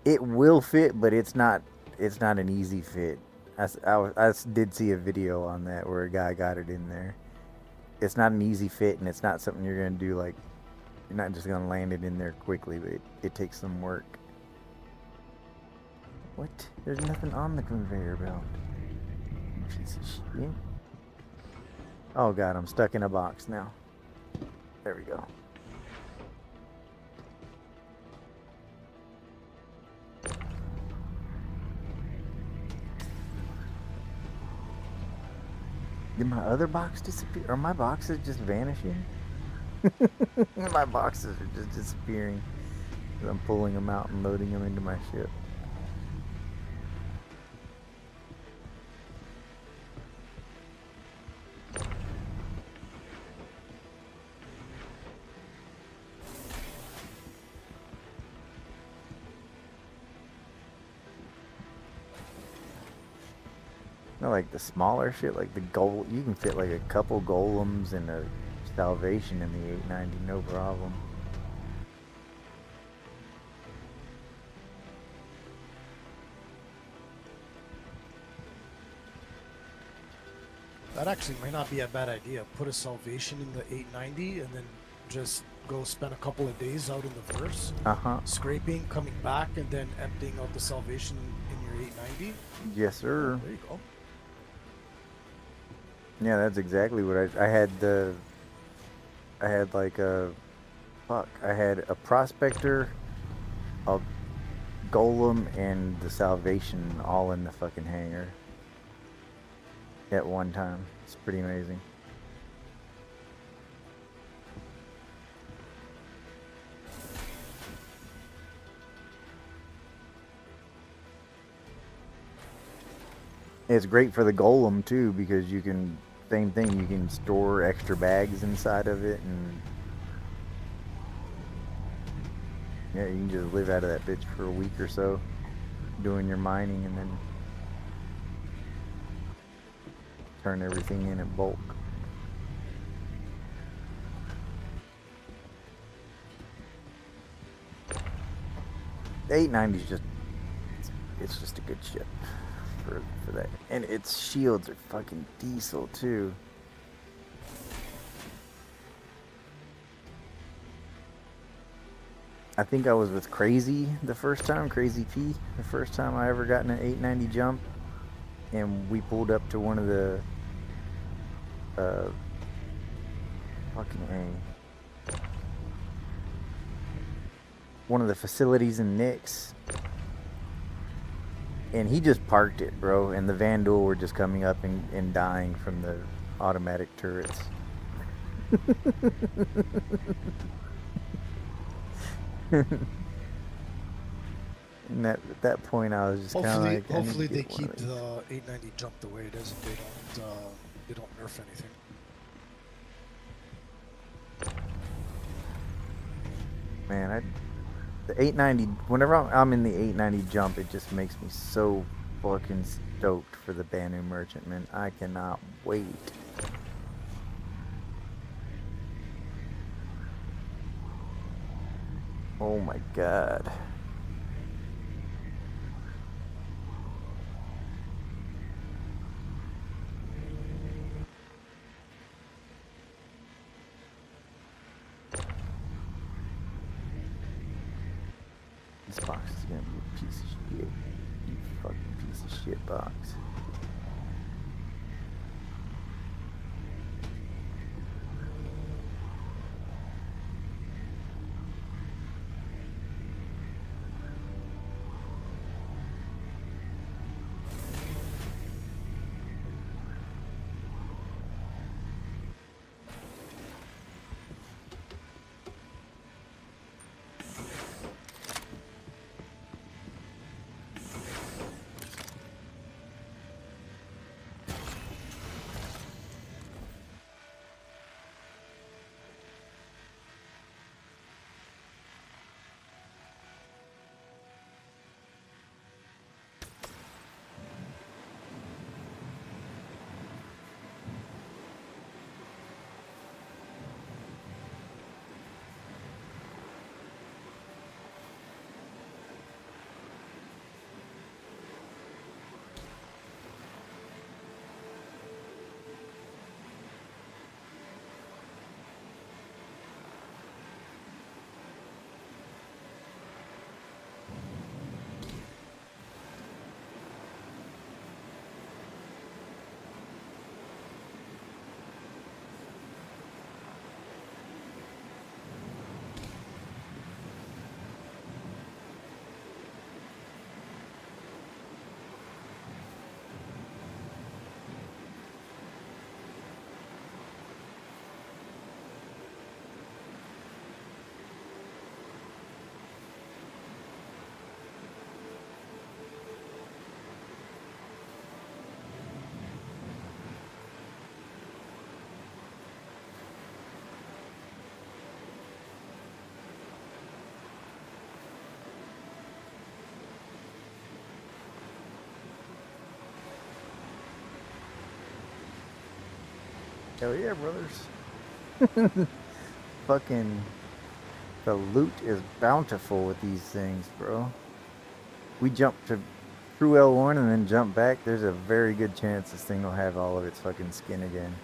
it will fit, but it's not an easy fit. I did see a video on that where a guy got it in there. It's not an easy fit, and it's not something you're going to do, like, you're not just going to land it in there quickly, but it takes some work. What? There's nothing on the conveyor belt. Piece of shit. Oh god, I'm stuck in a box now. There we go. Did my other box disappear? Are my boxes just vanishing? My boxes are just disappearing. I'm pulling them out and loading them into my ship. know, like the smaller shit, like the gold. You can fit like a couple golems and a salvation in the 890, no problem. That actually might not be a bad idea. Put a salvation in the 890 and then just go spend a couple of days out in the verse, Uh-huh. scraping, coming back, and then emptying out the salvation in your 890. Yes, sir. There you go. Yeah, that's exactly what I had. I had like a fuck. I had a prospector, a golem, and the salvation all in the fucking hangar at one time. It's pretty amazing. It's great for the golem too because you can same thing. You can store extra bags inside of it, and yeah, you can just live out of that bitch for a week or so, doing your mining, and then turn everything in bulk. The 890 is just it's just a good ship for that, and its shields are fucking diesel too. I think I was with Crazy the first time, Crazy P, the first time I ever got in an 890 jump, and we pulled up to one of the one of the facilities in Nix, and he just parked it, bro, and the Vandal were just coming up and dying from the automatic turrets. And at that point, I was just kind of like, Hopefully they keep the 890 jump the way it is, and they don't nerf anything. Man, the 890. Whenever I'm in the 890 jump, it just makes me so fucking stoked for the Banu Merchantman. I cannot wait. Oh my god. This box is gonna be a piece of shit. You fucking piece of shit box. Hell yeah, brothers. Fucking the loot is bountiful with these things, bro. We jump to through L1 and then jump back. There's a very good chance this thing will have all of its fucking skin again.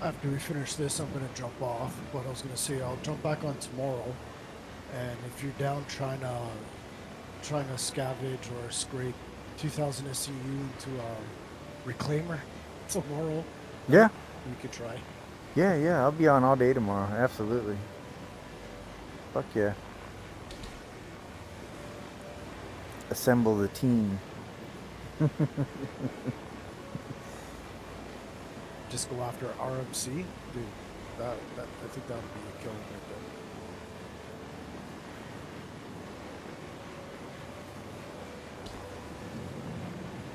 After we finish this, I'm gonna jump off. But I was gonna say I'll jump back on tomorrow. And if you're down trying to scavenge or scrape 2,000 SCU into a reclaimer tomorrow, Yeah, we could try. yeah. I'll be on all day tomorrow. Absolutely. Fuck yeah. Assemble the team. Just go after RMC, dude. That I think that would be a killing right there.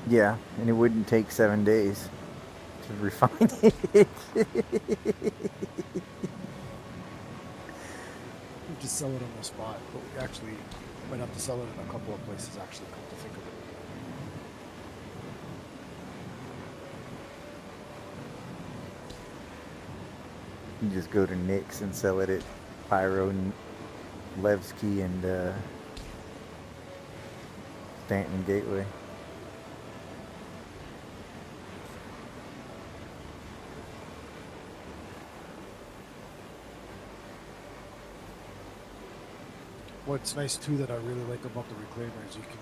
Yeah, and it wouldn't take 7 days to refine it. We just sell it on the spot, but we actually might have to sell it in a couple of places. Actually, come to think of it. You just go to Nick's and sell it at Pyro and Levski and Stanton Gateway. What's nice too that I really like about the reclaimer is you can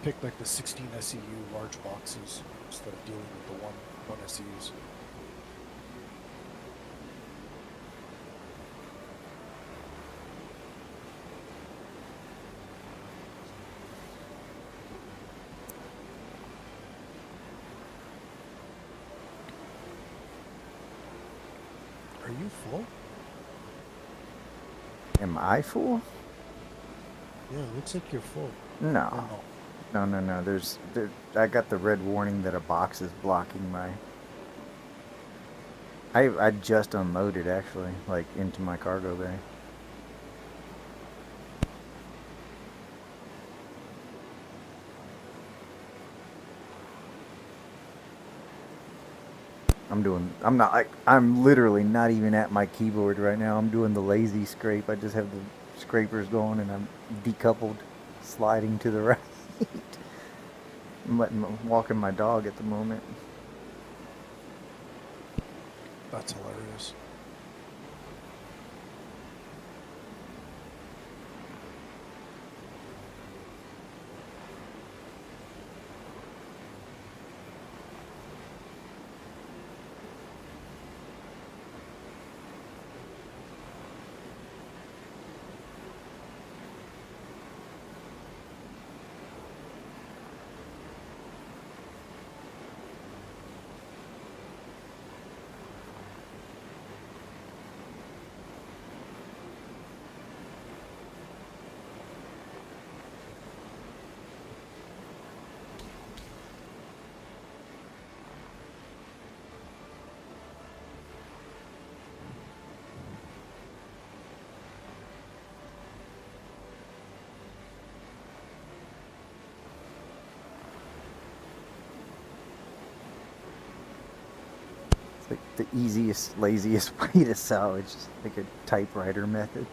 pick like the 16 SEU large boxes instead of dealing with the one SEUs. Are you full? Am I full? Yeah, it looks like you're full. No. Or no? No. I got the red warning that a box is blocking my. I just unloaded actually, like into my cargo bay. I'm literally not even at my keyboard right now. I'm doing the lazy scrape. I just have the scrapers going and I'm decoupled, sliding to the right. I'm walking my dog at the moment. That's hilarious. It's like the easiest, laziest way to salvage, like a typewriter method.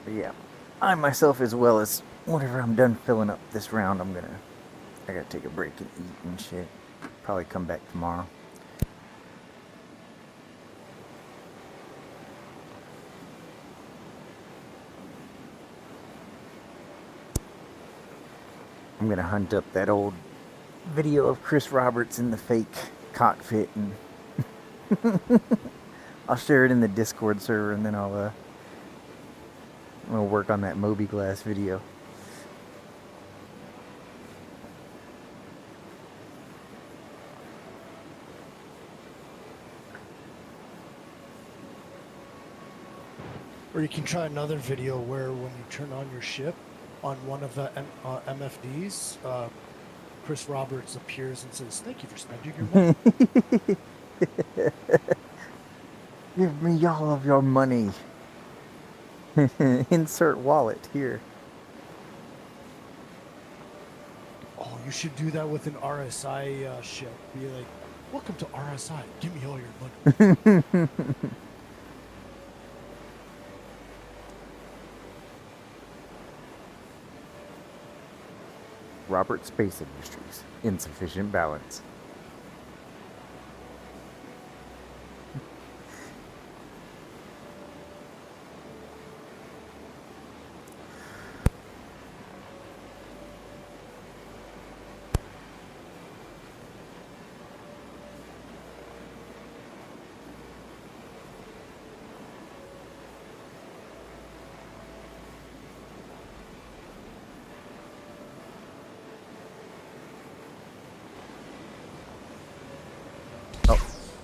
But yeah, I myself, as well as whenever I'm done filling up this round, I gotta take a break and eat and shit. Probably come back tomorrow. I'm gonna hunt up that old video of Chris Roberts in the fake cockpit, and I'll share it in the Discord server, and then I'm gonna work on that Moby Glass video. Or you can try another video where when you turn on your ship on one of the MFDs, Chris Roberts appears and says, "Thank you for spending your money." Give me all of your money. Insert wallet here. Oh, you should do that with an RSI ship. Be like, "Welcome to RSI. Give me all your money." Robert Space Industries. Insufficient balance.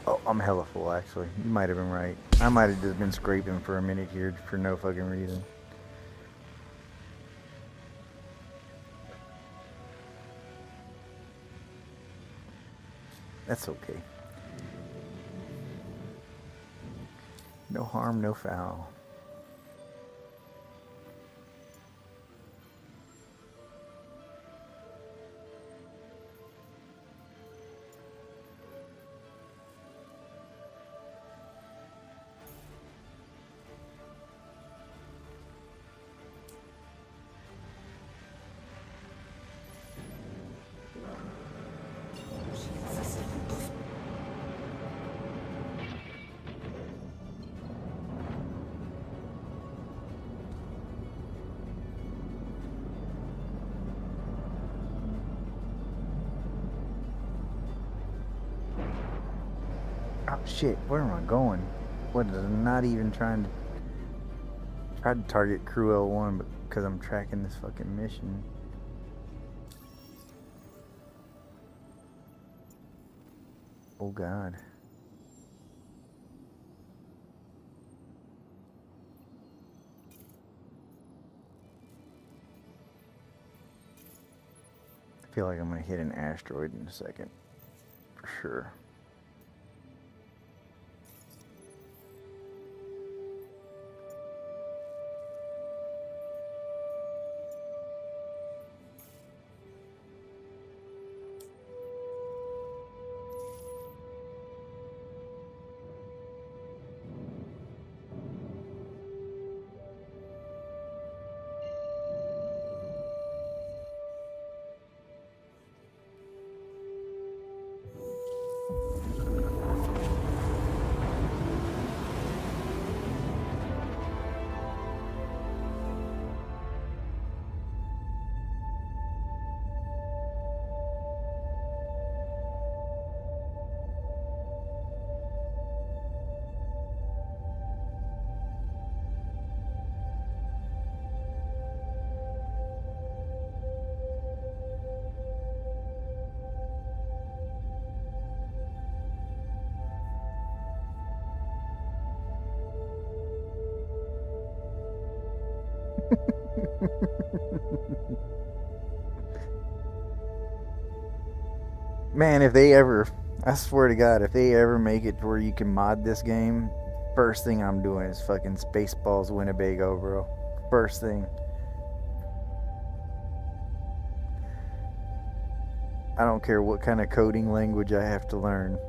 Oh, I'm hella full, actually. You might have been right. I might have just been scraping for a minute here for no fucking reason. That's okay. No harm, no foul. Oh shit, where am I going? What is I'm not even trying to try to target crew L1, but because I'm tracking this fucking mission. Oh god. I feel like I'm gonna hit an asteroid in a second. For sure. Man, if they ever, I swear to God, if they ever make it to where you can mod this game, first thing I'm doing is fucking Spaceballs Winnebago, bro. First thing. I don't care what kind of coding language I have to learn.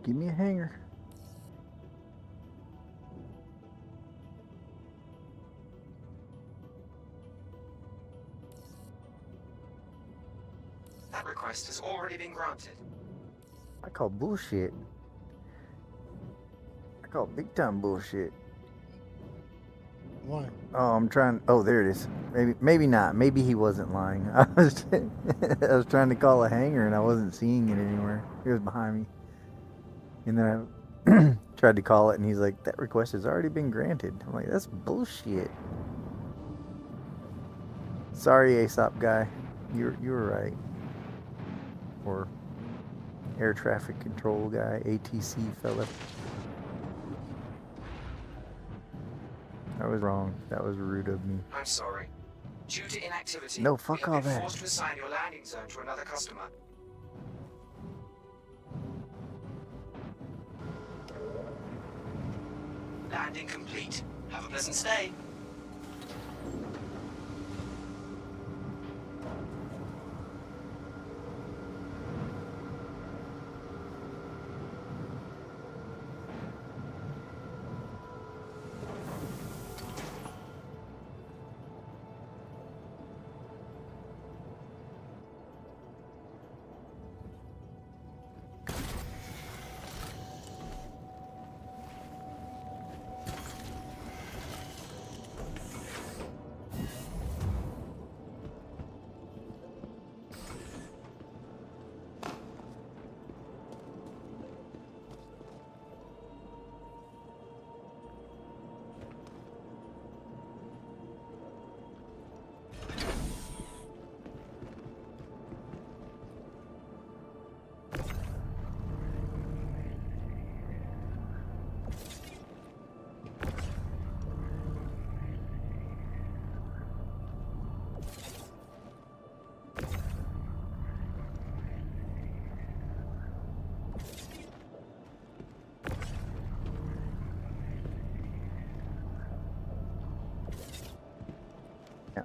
Give me a hanger. That request has already been granted. I call bullshit. I call big time bullshit. Why? Oh, I'm trying. Oh, there it is. Maybe not. Maybe he wasn't lying. I was, I was trying to call a hanger and I wasn't seeing it anywhere. It was behind me. And then I tried to call it, and he's like, "That request has already been granted." I'm like, "That's bullshit." Sorry, Aesop guy. You were right. Or air traffic control guy, ATC fella. I was wrong. That was rude of me. I'm sorry. Due to inactivity, No, fuck we all have been that. forced to assign your landing zone to another customer. Landing complete. Have a pleasant stay.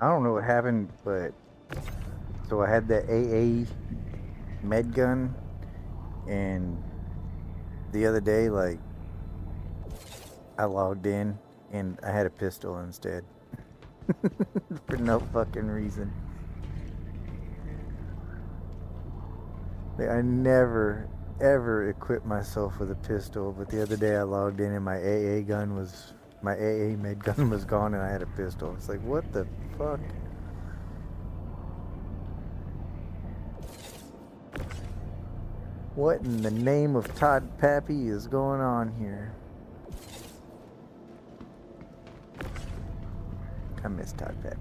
I don't know what happened, but so I had that AA med gun, and the other day, like, I logged in and I had a pistol instead. For no fucking reason. Like, I never ever equipped myself with a pistol, but the other day I logged in and my AA med gun was gone and I had a pistol. It's like, what the fuck? What in the name of Todd Pappy is going on here? I miss Todd Pappy.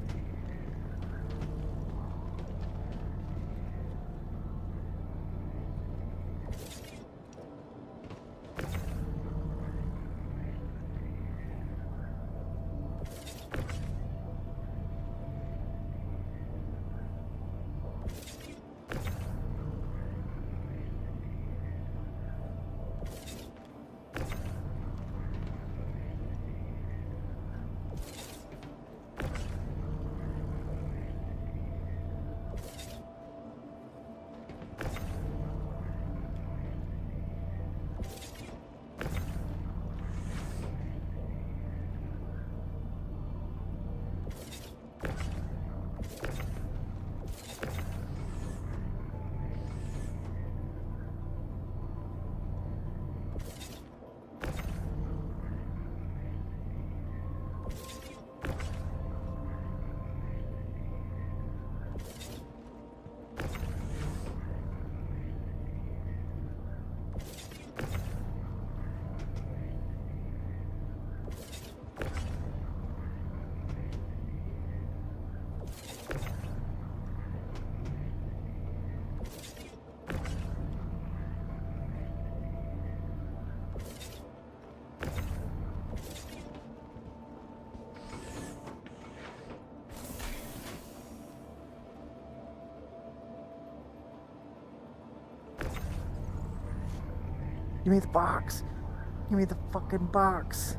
Give me the box. Give me the fucking box.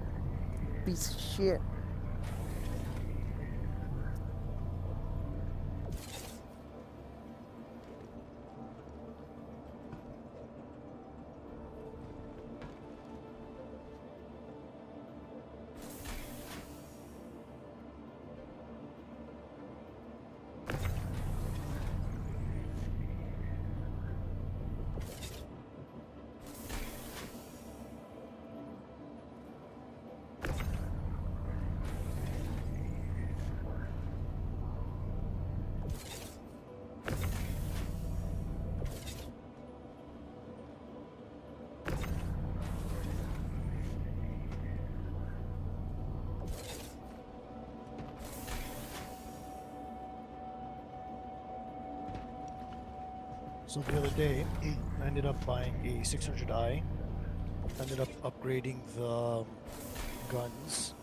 Piece of shit. So the other day, I ended up buying a 600i. Ended up upgrading the guns,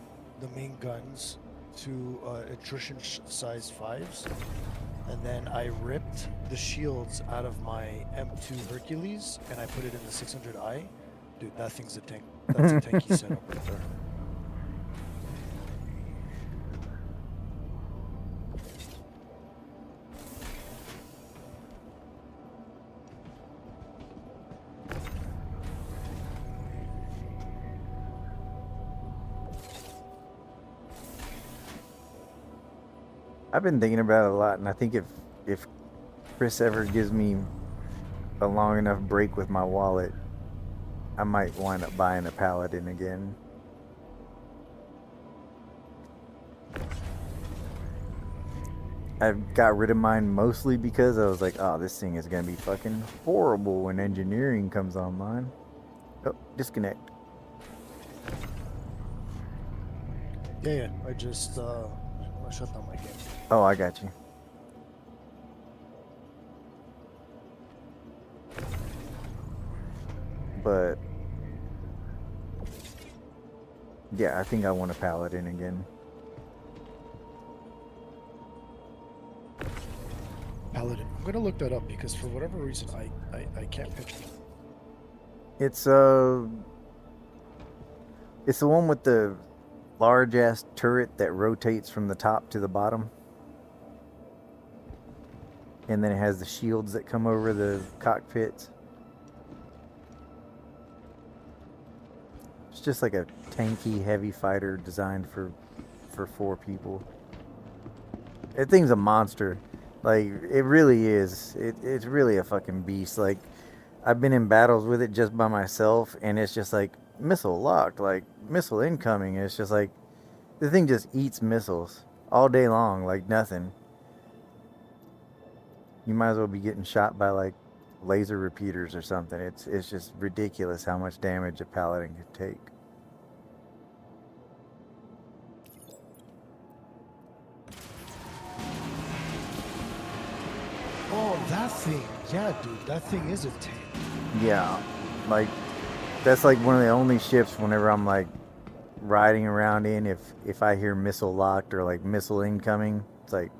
the main guns, to attrition size 5s. And then I ripped the shields out of my M2 Hercules and I put it in the 600i. Dude, that thing's a tank. That's a tanky setup right there. I've been thinking about it a lot, and I think if Chris ever gives me a long enough break with my wallet, I might wind up buying a Paladin again. I got rid of mine mostly because I was like, oh, this thing is going to be fucking horrible when engineering comes online. Oh, disconnect. Yeah, I just I shut down my game. Oh, I got you. But yeah, I think I want a Paladin again. Paladin. I'm gonna look that up because for whatever reason I can't picture it. It's the one with the large ass turret that rotates from the top to the bottom. And then it has the shields that come over the cockpits. It's just like a tanky, heavy fighter designed for 4 people. That thing's a monster. Like, it really is. It's really a fucking beast. Like, I've been in battles with it just by myself, and it's just like, missile locked, like, missile incoming. It's just like, the thing just eats missiles all day long, like nothing. You might as well be getting shot by, like, laser repeaters or something. It's just ridiculous how much damage a Paladin can take. Oh, that thing. Yeah, dude, that thing is a tank. Yeah, like, that's like one of the only ships whenever I'm like riding around in, if I hear missile locked or like missile incoming, it's like,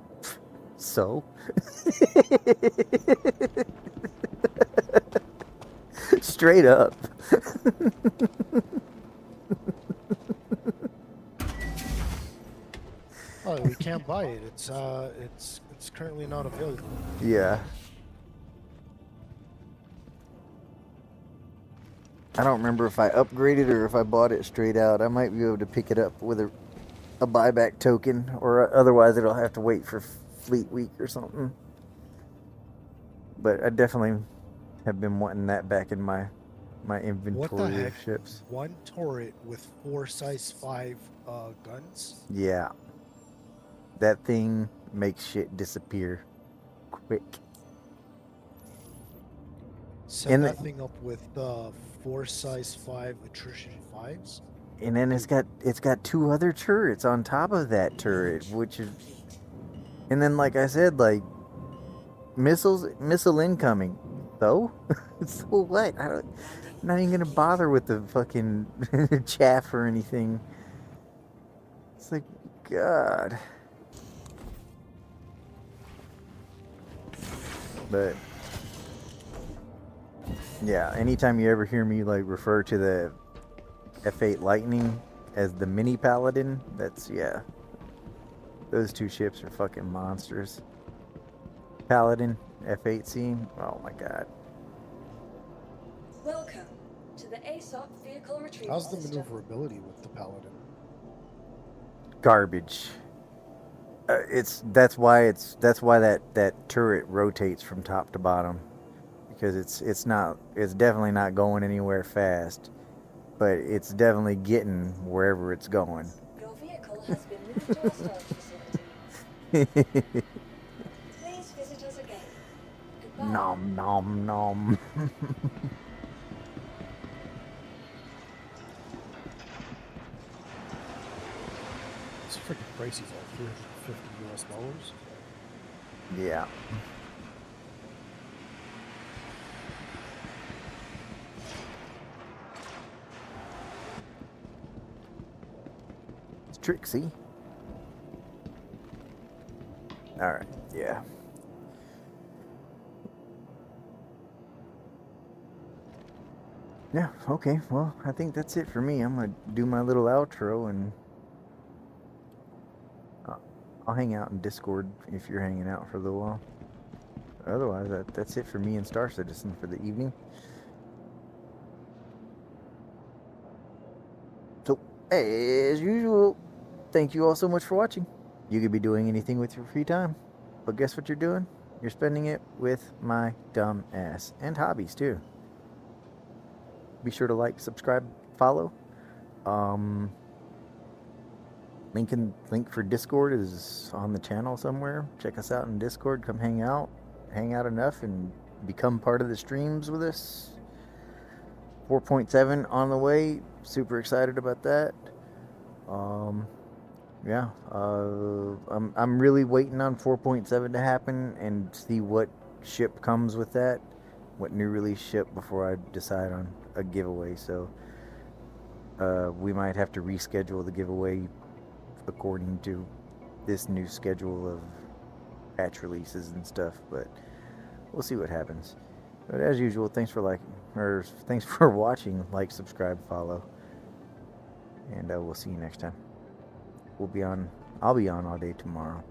so? Straight up. Oh, we can't buy it. It's currently not available. Yeah. I don't remember if I upgraded or if I bought it straight out. I might be able to pick it up with a buyback token, or otherwise it'll have to wait for Fleet Week or something. But I definitely have been wanting that back in my inventory of ships. One turret with 4 size 5 guns? Yeah. That thing makes shit disappear quick. Set that thing up with 4 size 5 attrition 5s. And then it's got 2 other turrets on top of that turret, which is, and then like I said, like missile incoming. So what? I'm not even gonna bother with the fucking chaff or anything. It's like, God. But yeah, anytime you ever hear me like refer to the F8 Lightning as the mini Paladin, that's, yeah, those 2 ships are fucking monsters. Paladin, F8C, oh my god. Welcome to the ASOP vehicle retrieval How's the system. maneuverability with the Paladin? Garbage. That's why that turret rotates from top to bottom, because it's definitely not going anywhere fast, but it's definitely getting wherever it's going. Your vehicle has been moved to a storage facility. Please visit us again. Goodbye. Nom nom nom. It's freaking pricey, though. $350 US. Yeah. Trixie. Alright, yeah. Yeah, okay, well, I think that's it for me. I'm gonna do my little outro, and I'll hang out in Discord if you're hanging out for a little while. Otherwise, that's it for me and Star Citizen for the evening. So, as usual, thank you all so much for watching. You could be doing anything with your free time, but guess what you're doing? You're spending it with my dumb ass, and hobbies too. Be sure to like, subscribe, follow. Link for Discord is on the channel somewhere. Check us out in Discord. Come hang out enough and become part of the streams with us. 4.7 on the way. Super excited about that. Yeah. I'm really waiting on 4.7 to happen and see what ship comes with that, what new release ship, before I decide on a giveaway. So we might have to reschedule the giveaway according to this new schedule of patch releases and stuff, but we'll see what happens. But as usual, thanks for watching. Like, subscribe, follow, and we'll see you next time. I'll be on all day tomorrow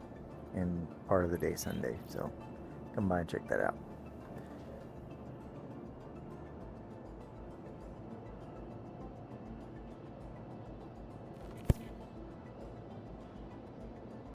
and part of the day Sunday, so come by and check that out.